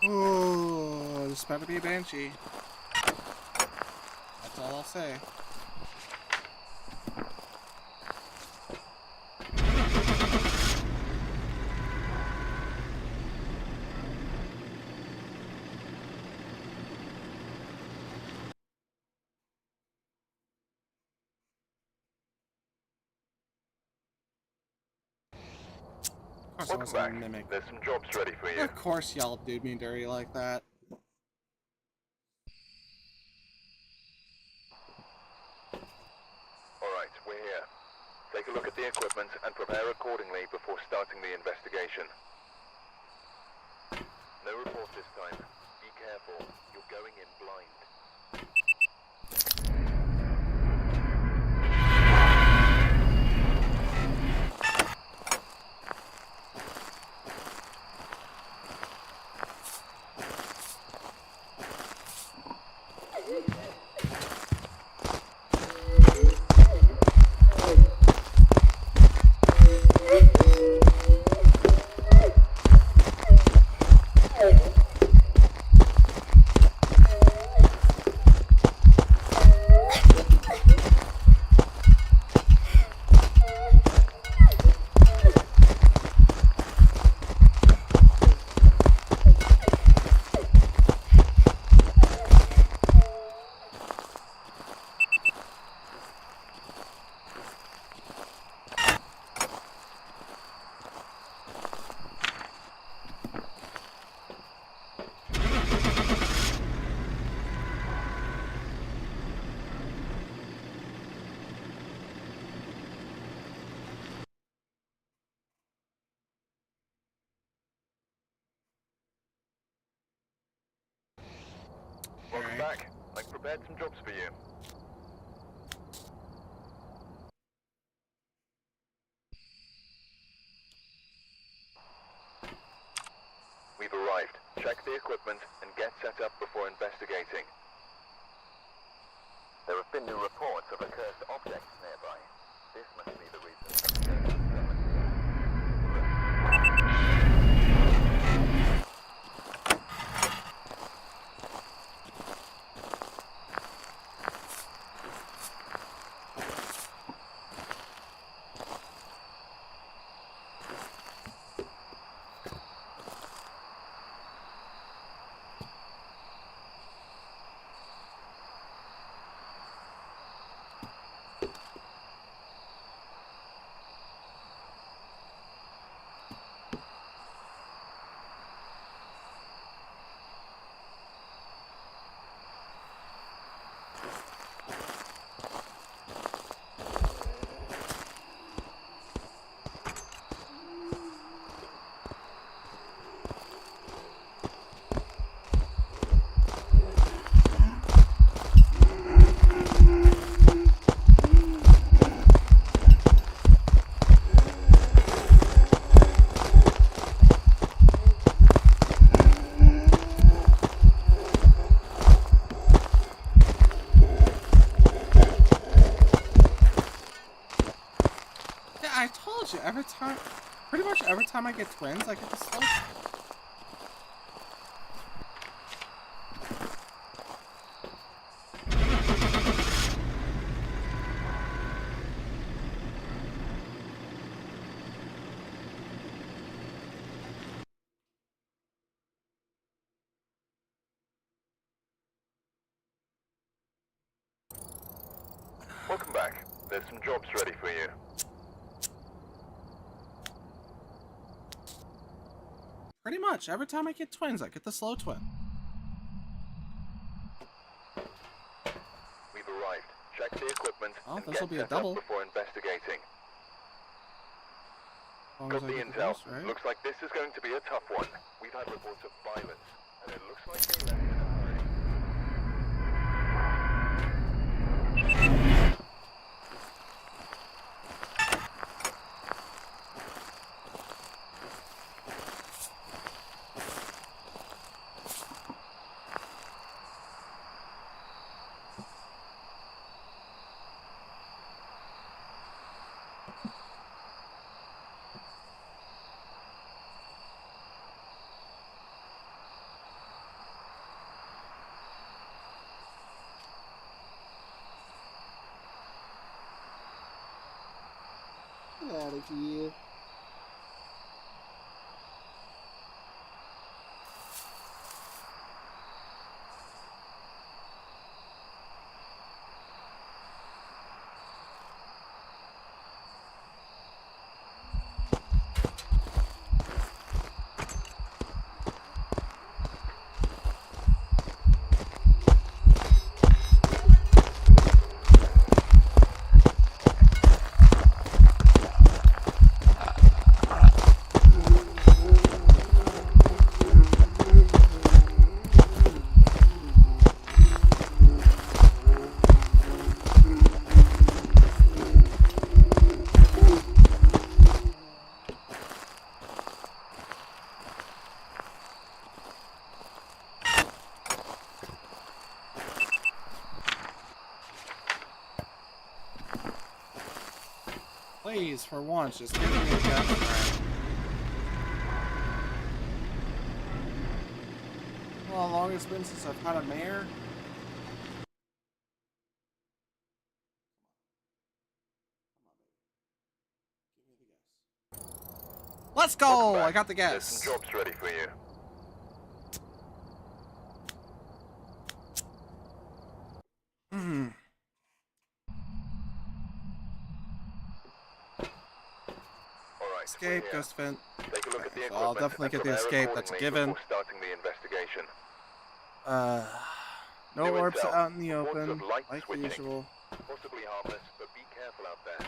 Oh, this better be a banshee. That's all I'll say. Of course I was Welcome a back. mimic. There's some jobs ready for you. Of course y'all do me dirty like that. Alright, we're here. Take a look at the equipment and prepare accordingly before starting the investigation. No report this time. Be careful. You're going in blind. Welcome back. I've prepared some jobs for you. We've arrived. Check the equipment and get set up before investigating. There have been new reports of accursed objects nearby. This must be the reason that the ghost was summoned I told you, pretty much every time I get twins, I get the slow. Welcome back. There's some jobs ready for you. Pretty much every time I get twins, I get the slow twin. We've arrived. Check the equipment and This will get be a set double. up before investigating. As long as Got I the get intel. this, right? Looks like this is going to be a tough one. We've had reports of violence, and it looks like they left in a hurry. Get out of here. Please, for once, just give me a death threat. Well, how long it's been since I've had a mare? Let's go! I got the There's guess. some jobs ready for you. Alright, Escape, ghost vent. Take a look at the So I'll equipment definitely and get the prepare escape, that's a accordingly given. before starting the investigation. No New orbs intel. out in the Reports open, of light like switching. usual. Possibly harmless, but be careful out there.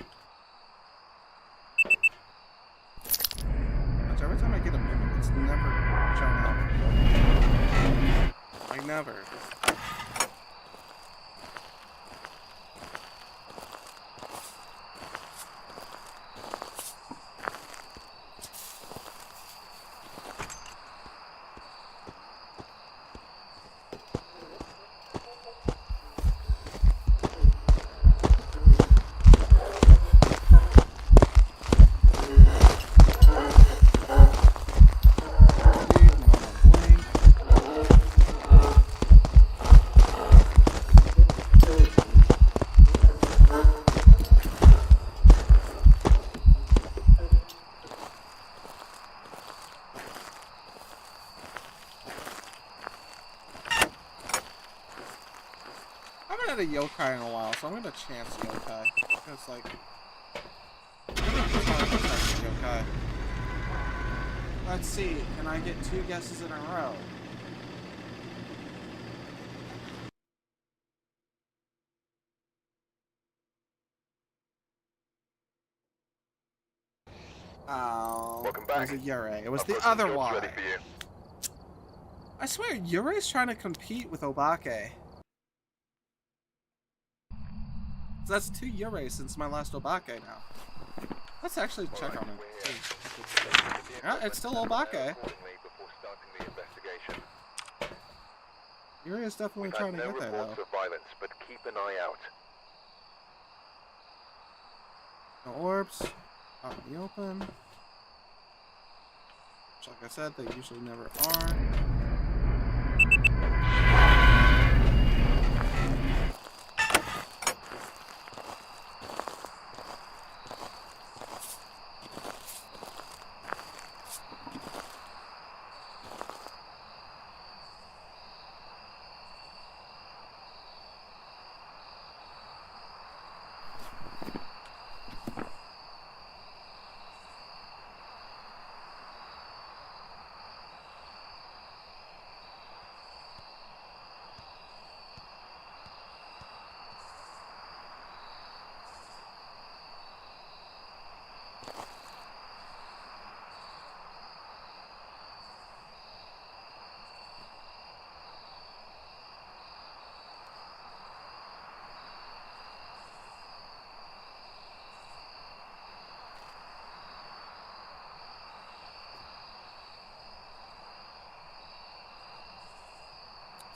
Which every time I get a mimic, it's never shown up. Like, never. A yokai in a while, so I'm gonna chance yokai. It's like yokai. Let's see, can I get 2 guesses in a row? Oh, Welcome it back. was a Yurei. It was I've the got some other jobs one. ready for you. I swear, Yurei's trying to compete with Obake. So that's 2 Yureis since my last Obake now. Let's actually check on it. Yeah, it's still Obake. Yurei is definitely trying to get there, though. Reports of violence, but keep an eye out. No orbs. out in the open. Which, like I said, they usually never are.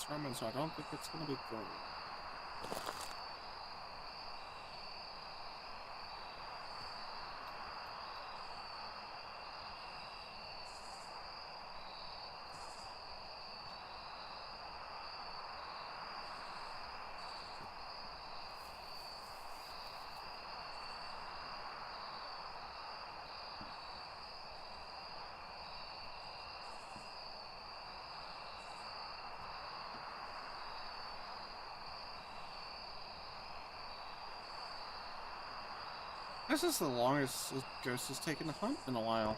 Roman, so I don't think it's going to be gold. This is the longest this ghost has taken to hunt in a while.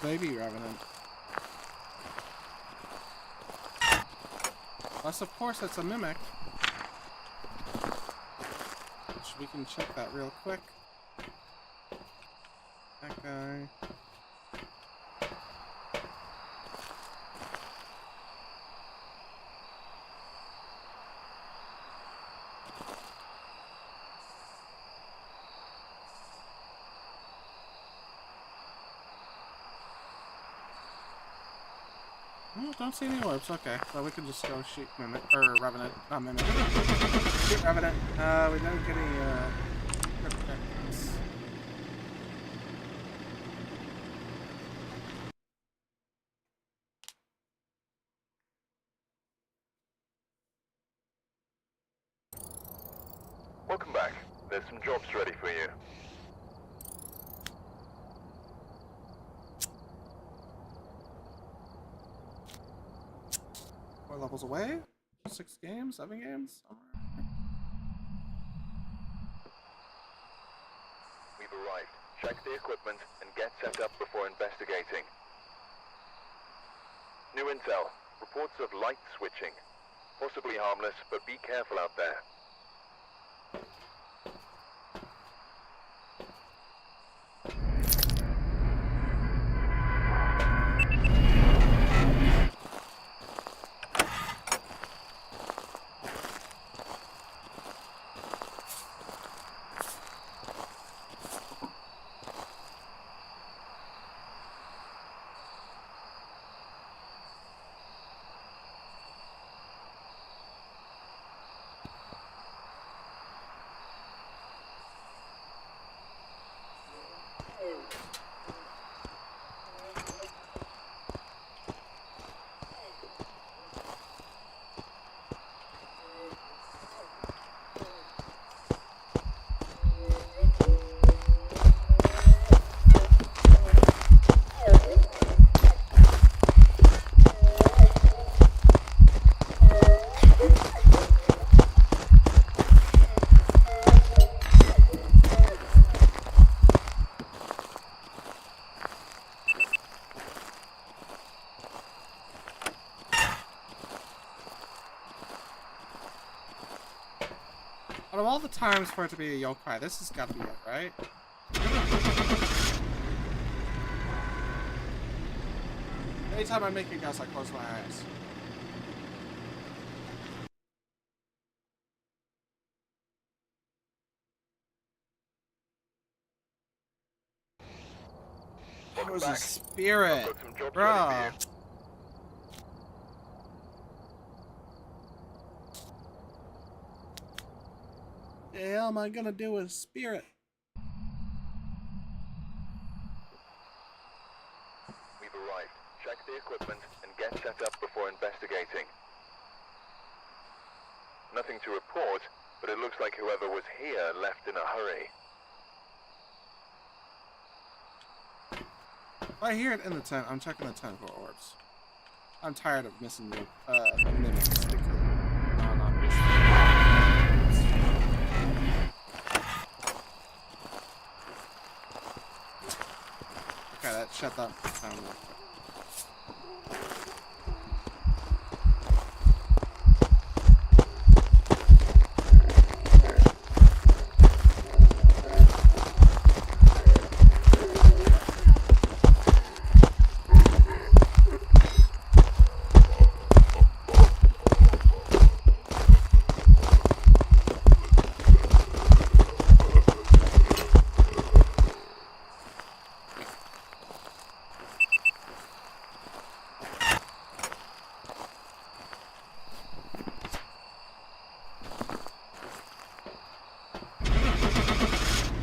Baby revenant. Unless, of course, it's a mimic. Which we can check that real quick. That guy. Don't see any orbs, okay. So we can just go shoot Mimic, or Revenant, not Mimic. Shoot Revenant. We don't get any, protections. Welcome back. There's some jobs ready for you. 4 levels away? 6 games? 7 games? Somewhere. We've arrived. Check the equipment and get set up before investigating. New intel. Reports of light switching. Possibly harmless, but be careful out there. Out of all the times for it to be a yokai, this has got to be it, right? Anytime I make a guess, I close my eyes. It was a spirit, bruh. The hell am I gonna do with spirit? We've arrived. Check the equipment and get set up before investigating. Nothing to report, but it looks like whoever was here left in a hurry. If I hear it in the tent, I'm checking the tent for orbs. I'm tired of missing the mimics. No, not missing. Okay, that shut that down real quick.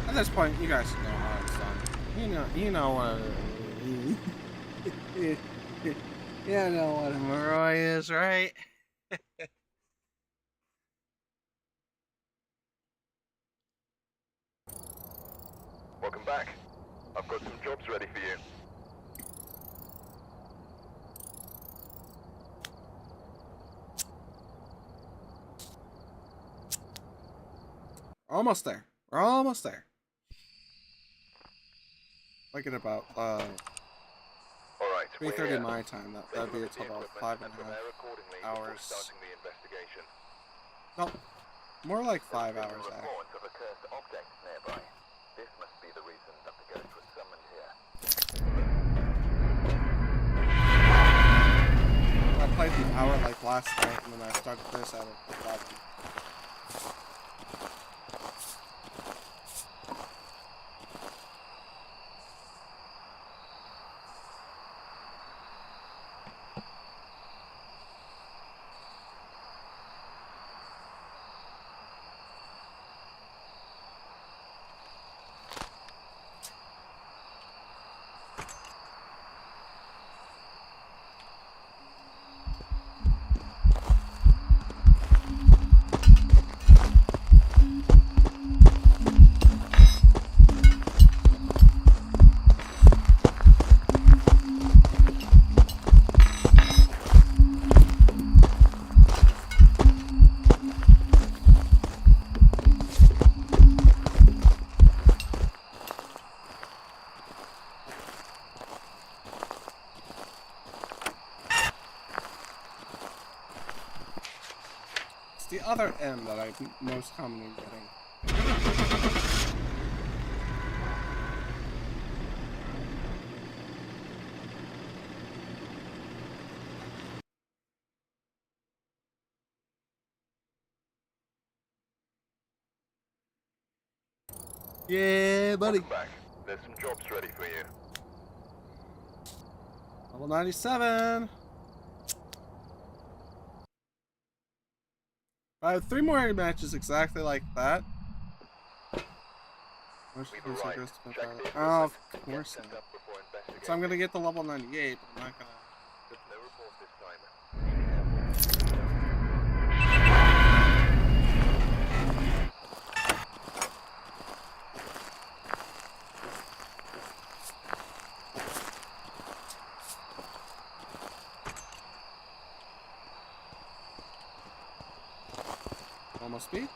At this point, you guys know how it's done. You know what you know what a Moroi is, right? Welcome back. I've got some jobs ready for you. Almost there. We're almost there. Like at about All right, 3:30 my time. That'd be a total of 5.5 hours. Starting the investigation. No, more like 5 hours. Reports of a cursed object nearby. This must be the reason that the ghost was summoned here. I played the hour like last night, and then I started this at 5. The other M that I'm most commonly getting. Yeah, buddy. Welcome back. There's some jobs ready for you. Level 97. I have 3 more matches exactly like that. Oh, of course not. So I'm gonna get the level 98, but I'm not gonna. No report this time. Almost beat.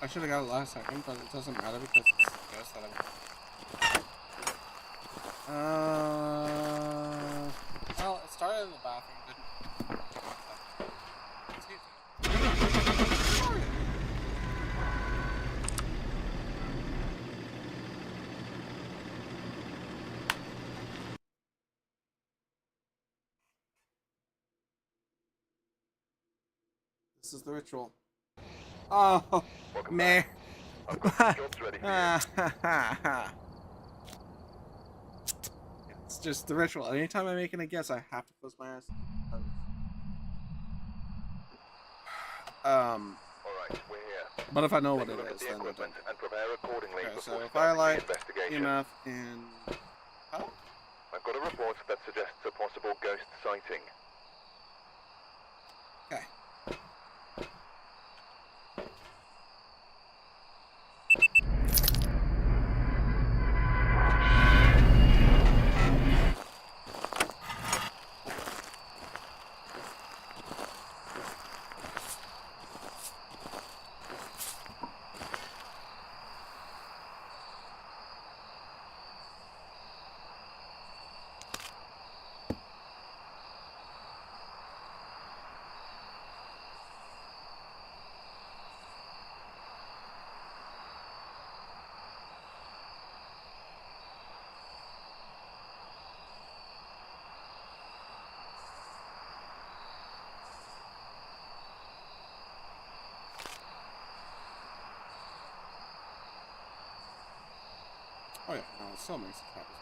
I should have got it last second, but it doesn't matter because it's a ghost that well, it started in the bathroom, didn't it? This is the ritual. Oh, man. It's just the ritual. Anytime I'm making a guess, I have to close my eyes. Alright, we're here. But if I know what Take a it look at is, the then I don't. equipment and prepare accordingly Okay, so before if I starting the light investigation. EMF and... Oh? I've got a report that suggests a possible ghost sighting. Okay. Oh yeah, no, it still makes it happen.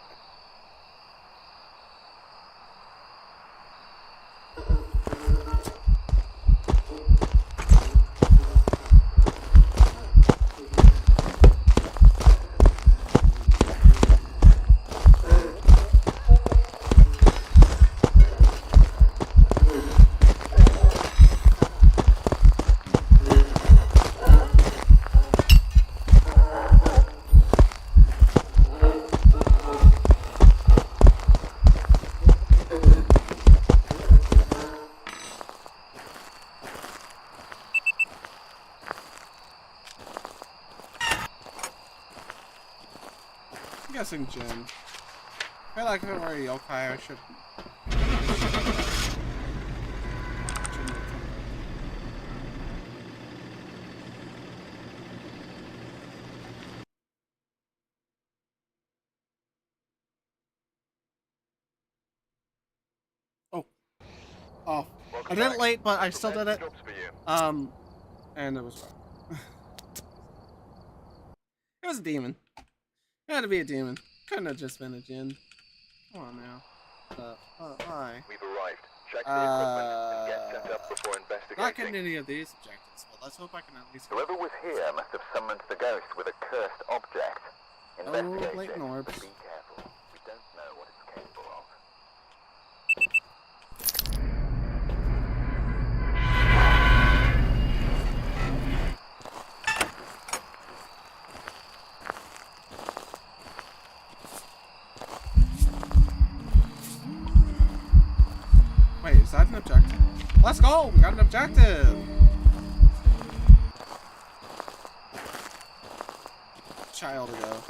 I'm guessing Jin. I feel like if it were a yokai, I should. Oh. Oh. I did it late, but I still did it. And it was wrong. It was a demon. It had to be a demon. Couldn't have just been a Jin. Come on now. Hi. We've arrived. Check the equipment and get set up before investigating. Not getting any of these objectives, but let's hope I can at least. Whoever was here must have summoned the ghost with a cursed object. Investigate blatant it, orbs. but be careful. We don't know what it's capable of. Wait, is that an objective? Let's go! We got an objective! Child ago.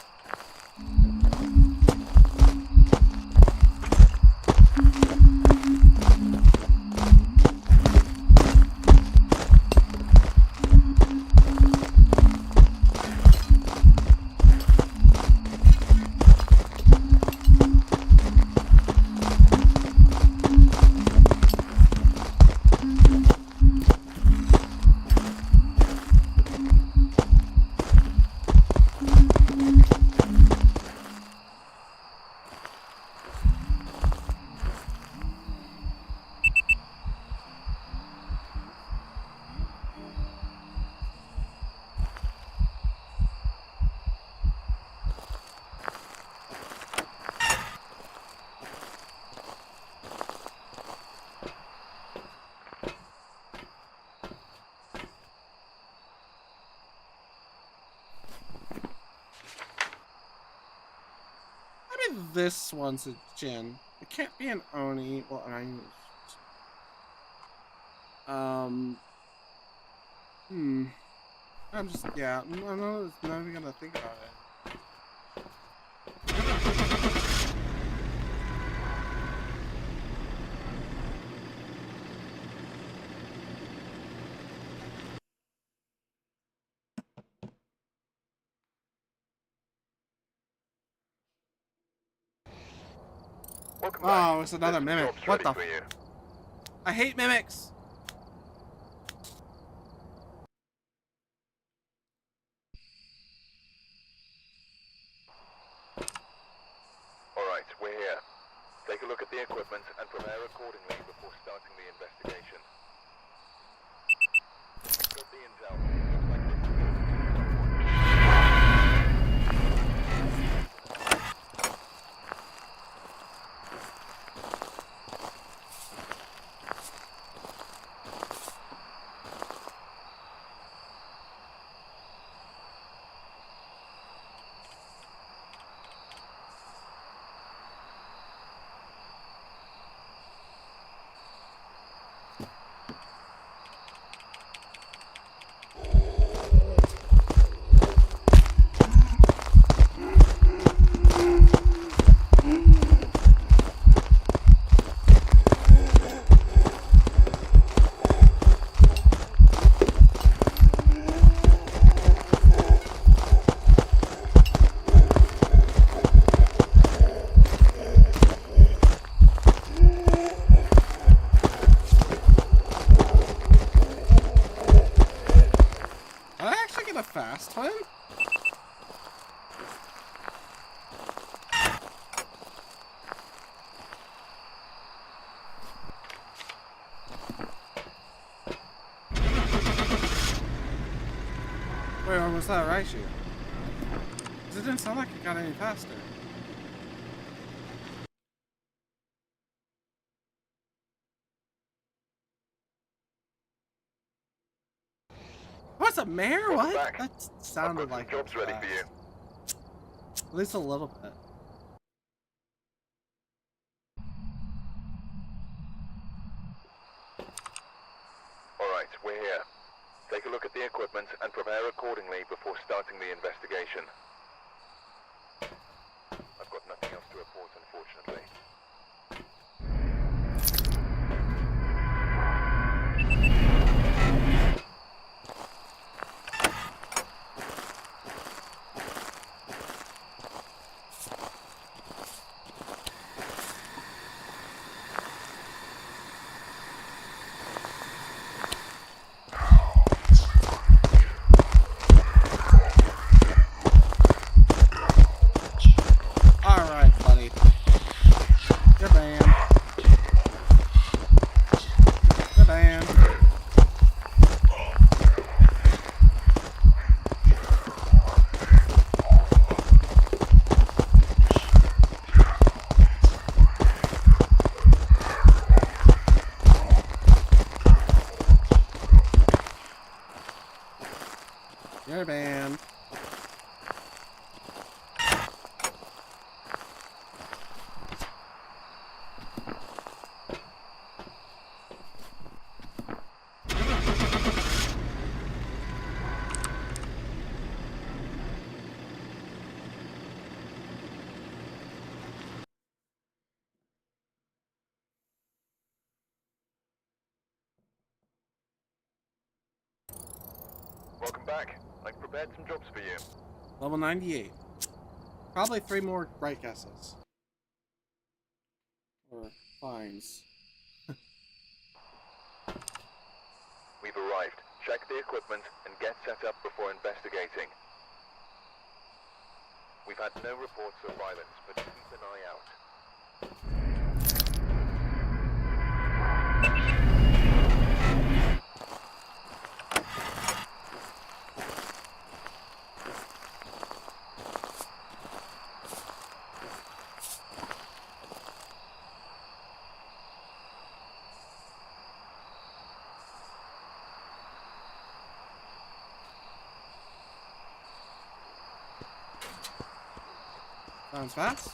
This one's a Jin. It can't be an Oni. Well, I'm just, yeah, I'm not even gonna think about it. Welcome Oh, back. it's another There's mimic. jobs What ready the? for you. I hate mimics. Alright, we're here. Take a look at the equipment and prepare accordingly before starting the investigation. Got the intel. Looks like this is Did I actually get a fast one? Wait, or was that a right shoot? Because it didn't sound like it got any faster. What's a mare? What? back. That I've sounded got like some jobs ready for you. At least a little bit. Alright, we're here. Take a look at the equipment and prepare accordingly before starting the investigation. I've got nothing else to report, unfortunately. Alright, buddy. You're banned. You're banned. You're banned. Welcome back. I've prepared some jobs for you. Level 98. Probably 3 more right guesses. Or fines. We've arrived. Check the equipment and get set up before investigating. We've had no reports of violence, but keep an eye out. Sounds fast.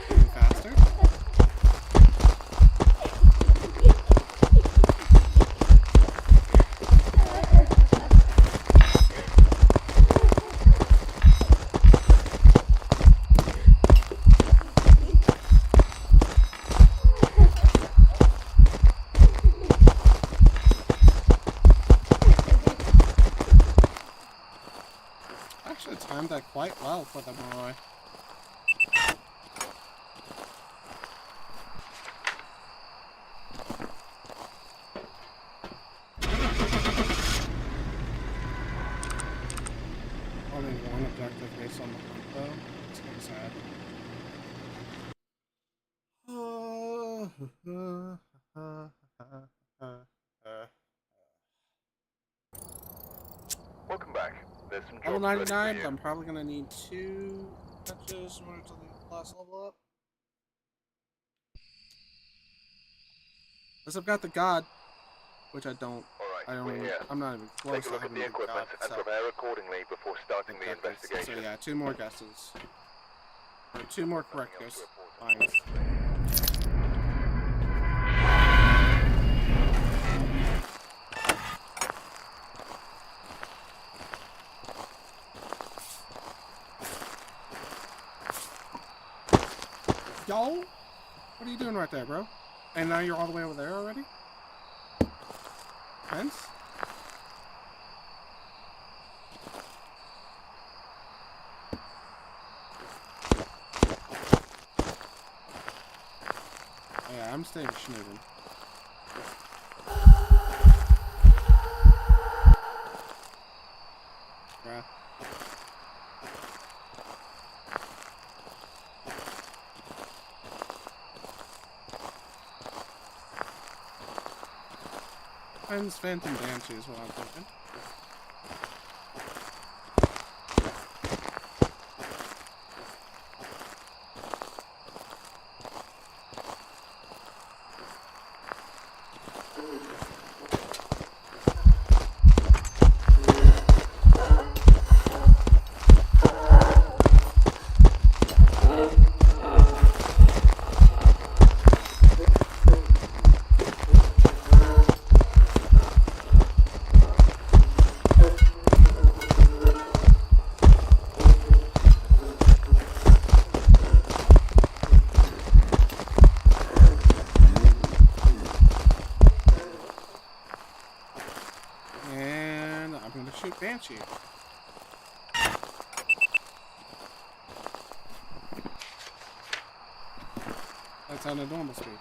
Getting faster. timed that quite well for the boy. Only one objective based on the hunt, though. It's kind of sad. Welcome back. There's some Level jobs ready for 99, you. I'm probably gonna need 2 touches in order to class level up. Unless I've got the god, which I don't. Alright, I don't we're even. here. I'm not even close Take a to look at having the the god equipment and itself. prepare accordingly before starting the investigation. So yeah, 2 more guesses. Or 2 more correct Nothing else to guesses. report. Fine. Yo, what are you doing right there, bro? And now you're all the way over there already? Fence? Yeah, I'm staying schnooding. Yeah. Penn's Phantom Banshee is what I'm thinking. And I'm gonna shoot Banshee. That's on a normal speed.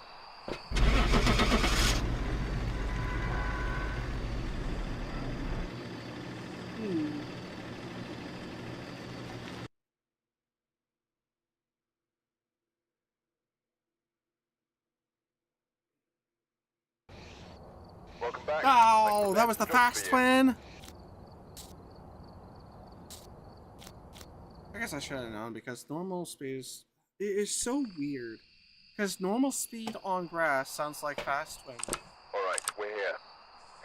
Welcome back. Oh, that was the fast twin! I guess I should have known because normal speed is so weird. Because normal speed on grass sounds like fast twin. Alright, we're here.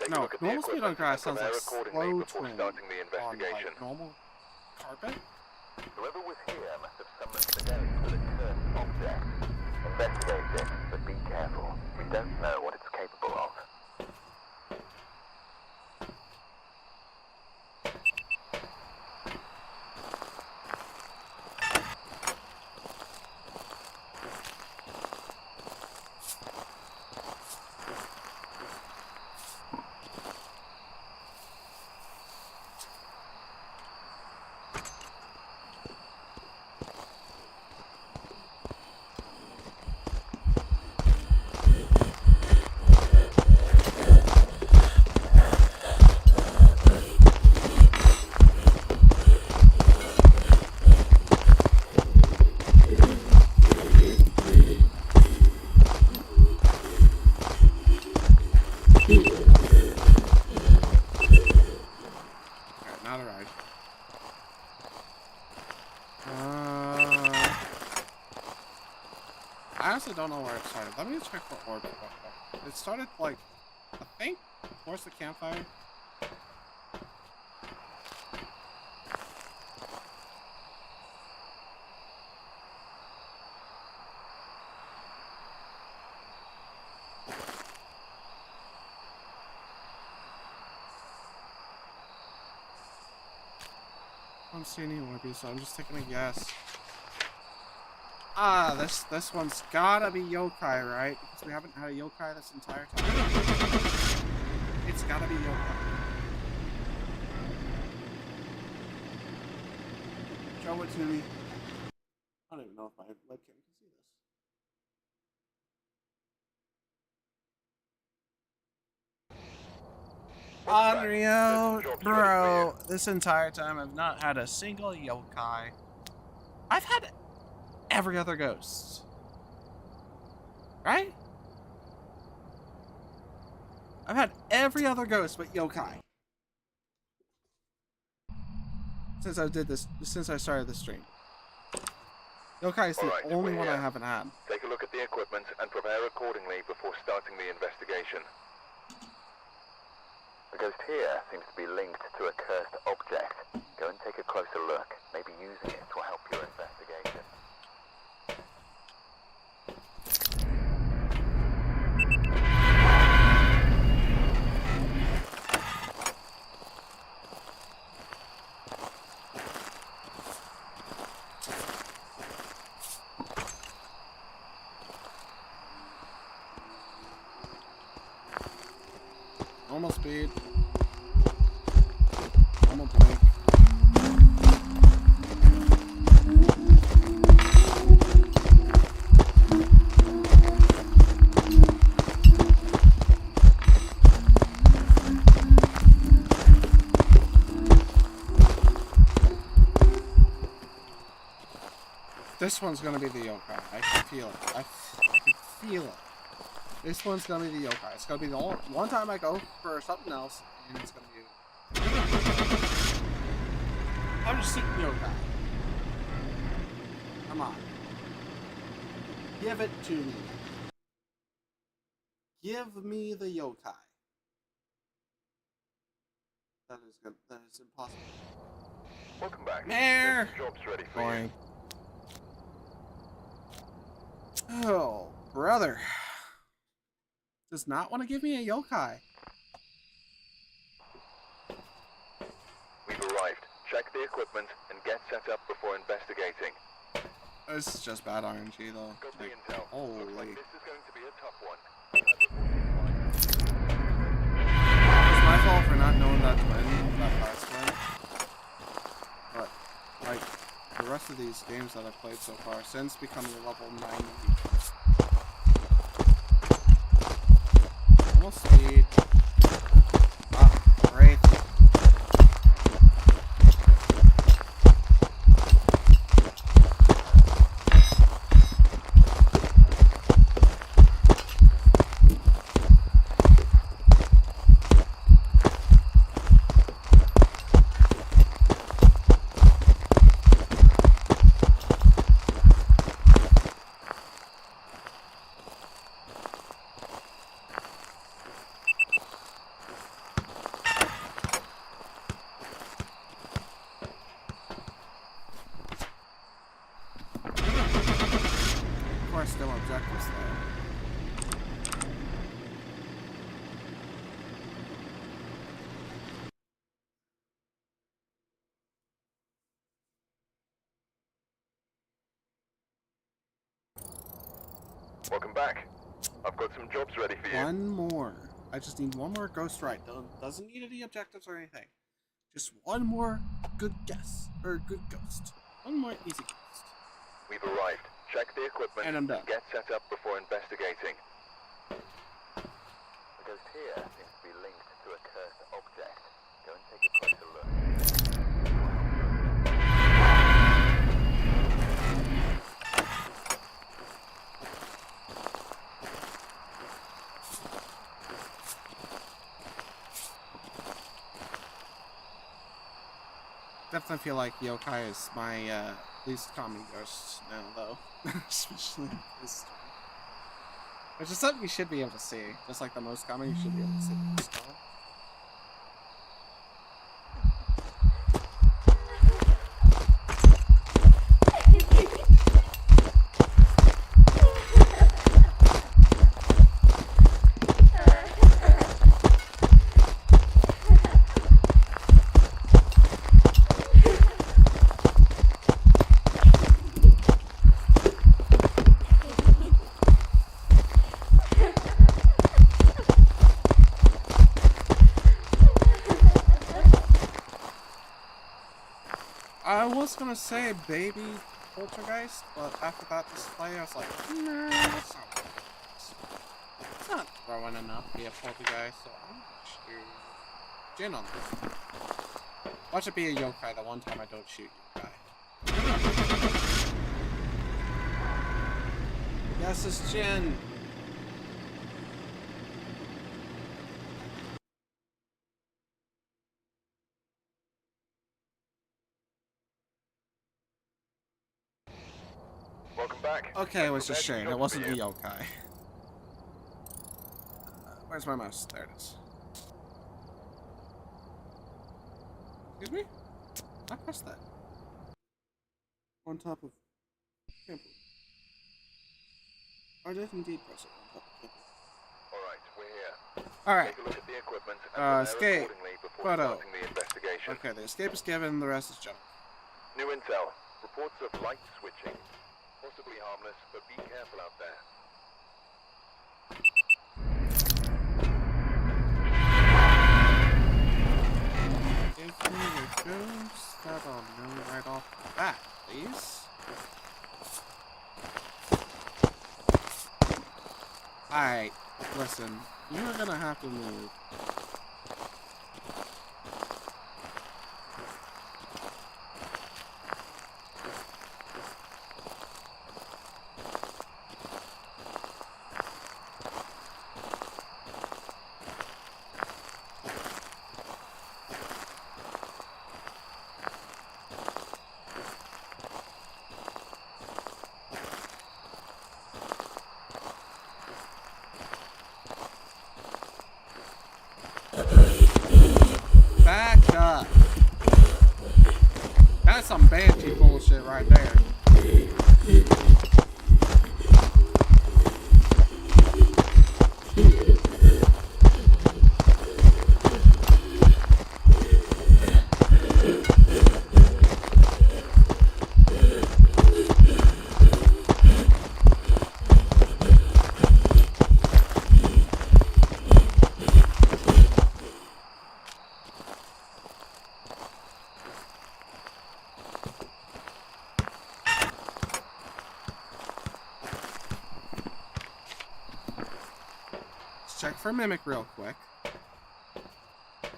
Take a No, look at the normal speed on equipment grass and sounds like prepare accordingly slow before twin starting the on investigation. like normal carpet. Whoever was here must have summoned the ghost with a cursed object. Investigate it, but be careful. We don't know what it's capable of. Not a ride. I honestly don't know where it started. Let me check for orb. It started like, I think, towards the campfire. I don't see any Orbeez, so I'm just taking a guess. Ah, this one's gotta be yokai, right? Because we haven't had a yokai this entire time. It's gotta be yokai. Show it to me. I don't even know if my webcam can see this. Unreal, bro. This entire time I've not had a single yokai. I've had every other ghost. Right? I've had every other ghost but yokai. Since I started this stream. Yokai is the only one I haven't had. Take a look at the equipment and prepare accordingly before starting the investigation. The ghost here seems to be linked to a cursed object. Go and take a closer look. Maybe using it will help your investigation. Normal speed. Normal blink. This one's gonna be the yokai. I can feel it. I can feel it. This one's gonna be the yokai. It's gonna be the only one time I go for something else, and it's gonna be. I'm just seeking yokai. Come on. Give it to me. Give me the yokai. That is good. That is impossible. Welcome back. Mayor! Job's ready for you. Oh, brother. Does not want to give me a yokai. We've arrived. Check the equipment and get set up before investigating. This is just bad RNG though. Got the Like, intel. holy. Looks like this is going to be a tough one. It's my fault for not knowing that last twin. But, like, the rest of these games that I've played so far, since becoming level 90. Normal speed. Ah, great. Still objectives though. Welcome back. I've got some jobs ready for you. One more. I just need one more ghost right. Doesn't need any objectives or anything. Just one more good guess or good ghost. One more easy ghost. We've arrived. Check the equipment And I'm done. get set up before investigating. The ghost here seems to be linked to a cursed object. Go and take a closer look. Definitely feel like yokai is my least common ghost now, though. Especially this story. Which is something you should be able to see. Just like the most common, you should be able to see the most common. I was gonna say baby poltergeist, but after that display, I was like, nah, that's not poltergeist. It's not throwing enough to be a poltergeist, so I'm gonna shoot Jin on this. Watch it be a yokai the one time I don't shoot yokai. Yes, it's Jin. Welcome back. Okay, it was just Shane. It wasn't a yokai. Where's my mouse? There it is. Excuse me? I pressed that. On top of Camp Woodwind. I did indeed press it on top of Camp Woodwind. Alright, we're here. Alright. Take a look at the equipment and Escape. before Photo. starting the investigation. Okay, the escape is given, the rest is junk. New intel. Reports of light switching. Possibly harmless, but be careful out there. Give me your ghost that I'll know right off the bat, please. Alright, listen, you're gonna have to move. Back up. That's some banshee bullshit right there. Check for mimic real quick. I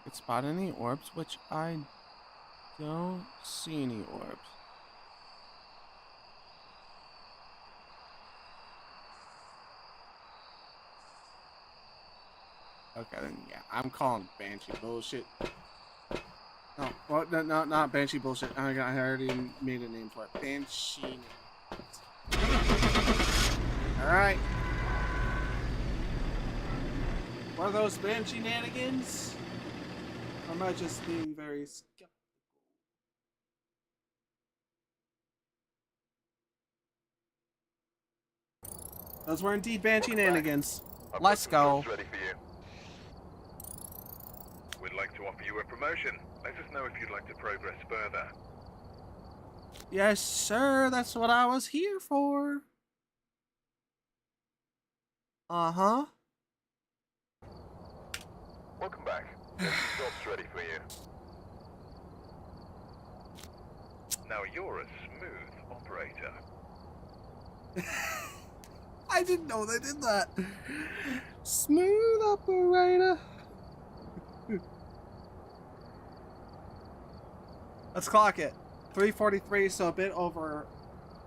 could spot any orbs, which I don't see any orbs. Okay, then yeah, I'm calling banshee bullshit. No, well, no, not banshee bullshit. I already made a name for it. Banshee. Alright. What are those banshee shenanigans? Or am I just being very skeptical? Those were indeed banshee shenanigans. Let's go. Ready for you. We'd like to offer you a promotion. Let us know if you'd like to progress further. Yes, sir. That's what I was here for. Uh-huh. Welcome back. There's some jobs ready for you. Now you're a smooth operator. I didn't know they did that. Smooth operator. Let's clock it. 3:43, so a bit over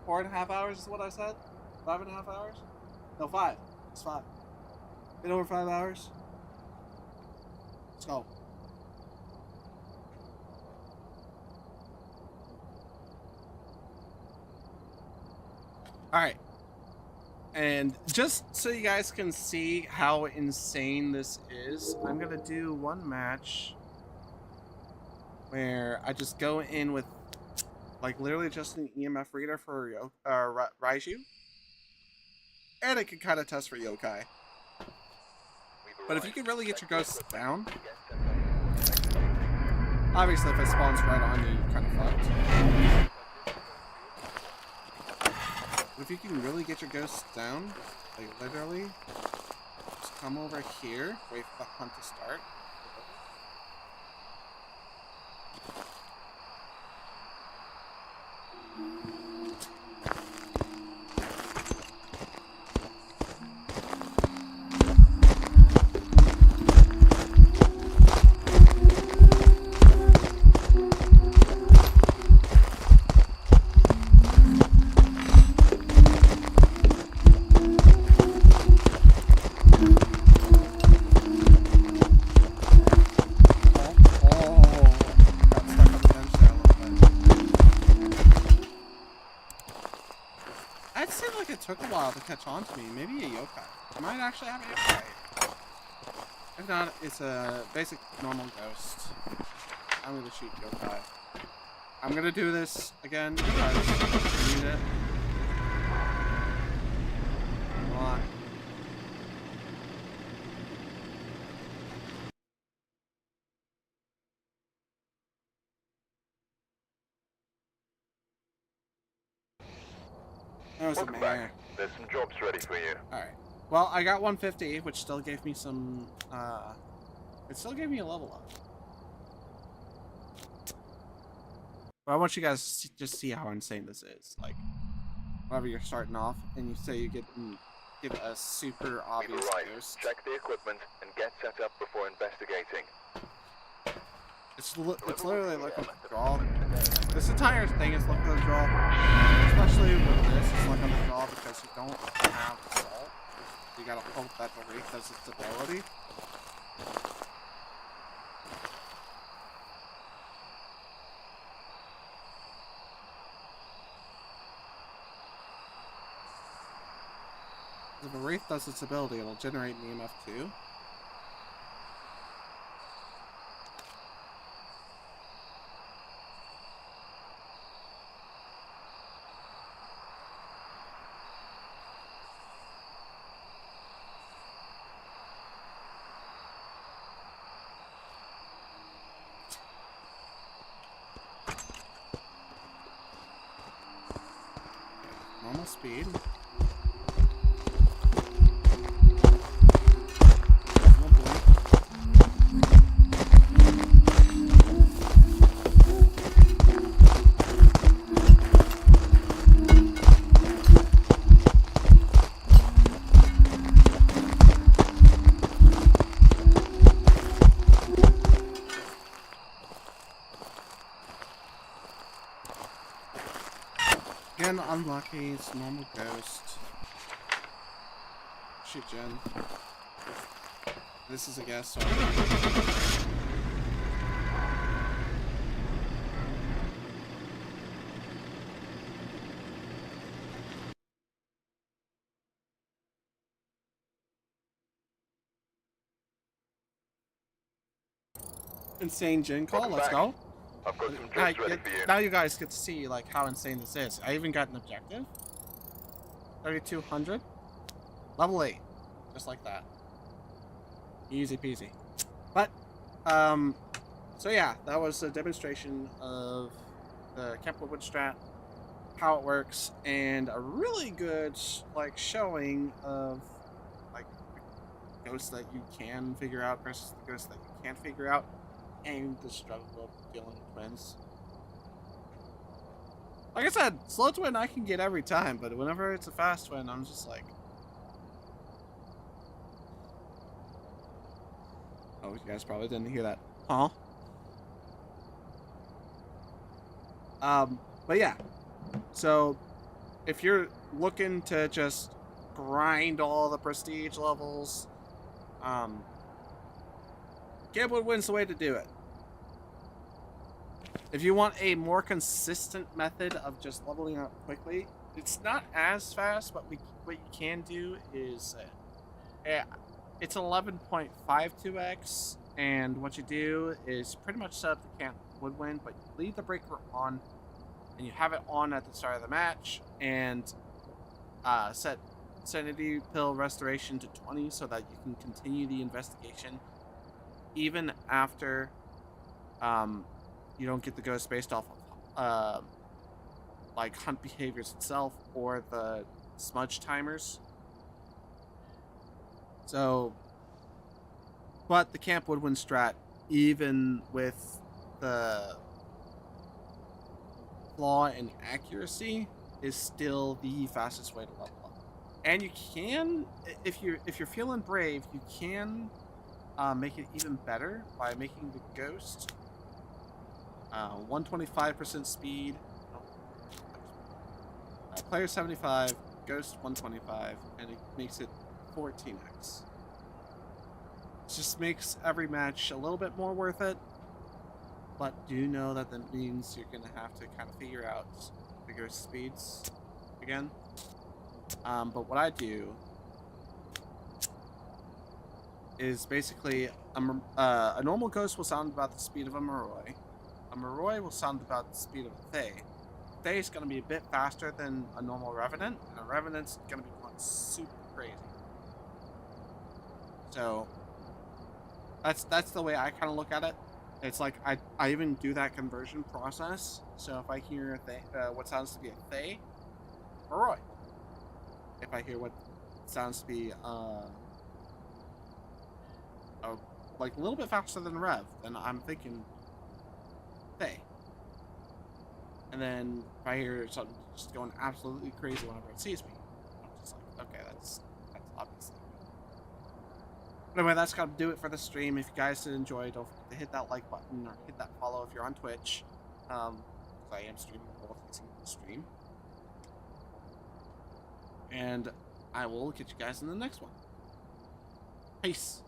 4.5 hours is what I said? 5.5 hours? No, 5. It's 5. Bit over 5 hours. Let's go. Alright. And just so you guys can see how insane this is, I'm gonna do one match where I just go in with like literally just an EMF reader for Raiju. And it can kind of test for yokai. But if you can really get your ghosts down, obviously if it spawns right on you, you're kind of fucked. But if you can really get your ghosts down, like literally, just come over here, wait for the hunt to start. Took a while to catch on to me. Maybe a yokai. I might actually have a yokai. If not, it's a basic normal ghost. I'm gonna shoot yokai. I'm gonna do this again because I need it. Come on. That was a man. There's some jobs ready for you. Alright. Well, I got 150, which still gave me some, it still gave me a level up. But I want you guys to just see how insane this is. Like, whenever you're starting off, and you say you get a super obvious ghost. Check the equipment and get set up before investigating. It's literally like a draw. This entire thing is like a draw. Especially with this, it's like on the draw because you don't have salt. You gotta hope that the Wraith does its ability. If the Wraith does its ability, it'll generate an EMF too. Normal speed. Again, unlucky, it's normal ghost. Shoot Jen. This is a guess, so insane Jin call, let's go. I've got some jobs ready for you. Now you guys get to see like how insane this is. I even got an objective. 3,200. Level 8. Just like that. Easy peasy. But, so yeah, that was a demonstration of the Camp Woodwind Strat, how it works, and a really good, like, showing of, like, the ghosts that you can figure out versus the ghosts that you can't figure out, and the struggle of dealing with twins. Like I said, slow twin I can get every time, but whenever it's a fast twin, I'm just like... Oh, you guys probably didn't hear that. Huh? But yeah. So, if you're looking to just grind all the prestige levels, Camp Woodwind's the way to do it. If you want a more consistent method of just leveling up quickly, it's not as fast, but what you can do is, it's 11.52x, and what you do is pretty much set up the Camp Woodwind, but you leave the breaker on, and you have it on at the start of the match, and set Sanity Pill Restoration to 20 so that you can continue the investigation even after you don't get the ghost based off of like hunt behaviors itself or the smudge timers. So, but the Camp Woodwind Strat, even with the flaw in accuracy is still the fastest way to level up. And you can, if you're feeling brave, you can make it even better by making the ghost 125% speed. Player 75, ghost 125, and it makes it 14x. It just makes every match a little bit more worth it, but do know that that means you're gonna have to kind of figure out the ghost speeds again. But what I do is basically a normal ghost will sound about the speed of a Moroi. A Moroi will sound about the speed of a Thay. Thay is going to be a bit faster than a normal Revenant, and a Revenant's going to be going super crazy. So that's the way I kind of look at it. It's like I even do that conversion process. So if I hear what sounds to be a Thay, Moroi. If I hear what sounds to be like a little bit faster than Rev, then I'm thinking Thay. And then if I hear something just going absolutely crazy whenever it sees me, I'm just like, okay, that's obviously. But anyway, that's gonna do it for the stream. If you guys did enjoy, don't forget to hit that like button or hit that follow if you're on Twitch. I am streaming both using the stream. And I will catch you guys in the next one. Peace.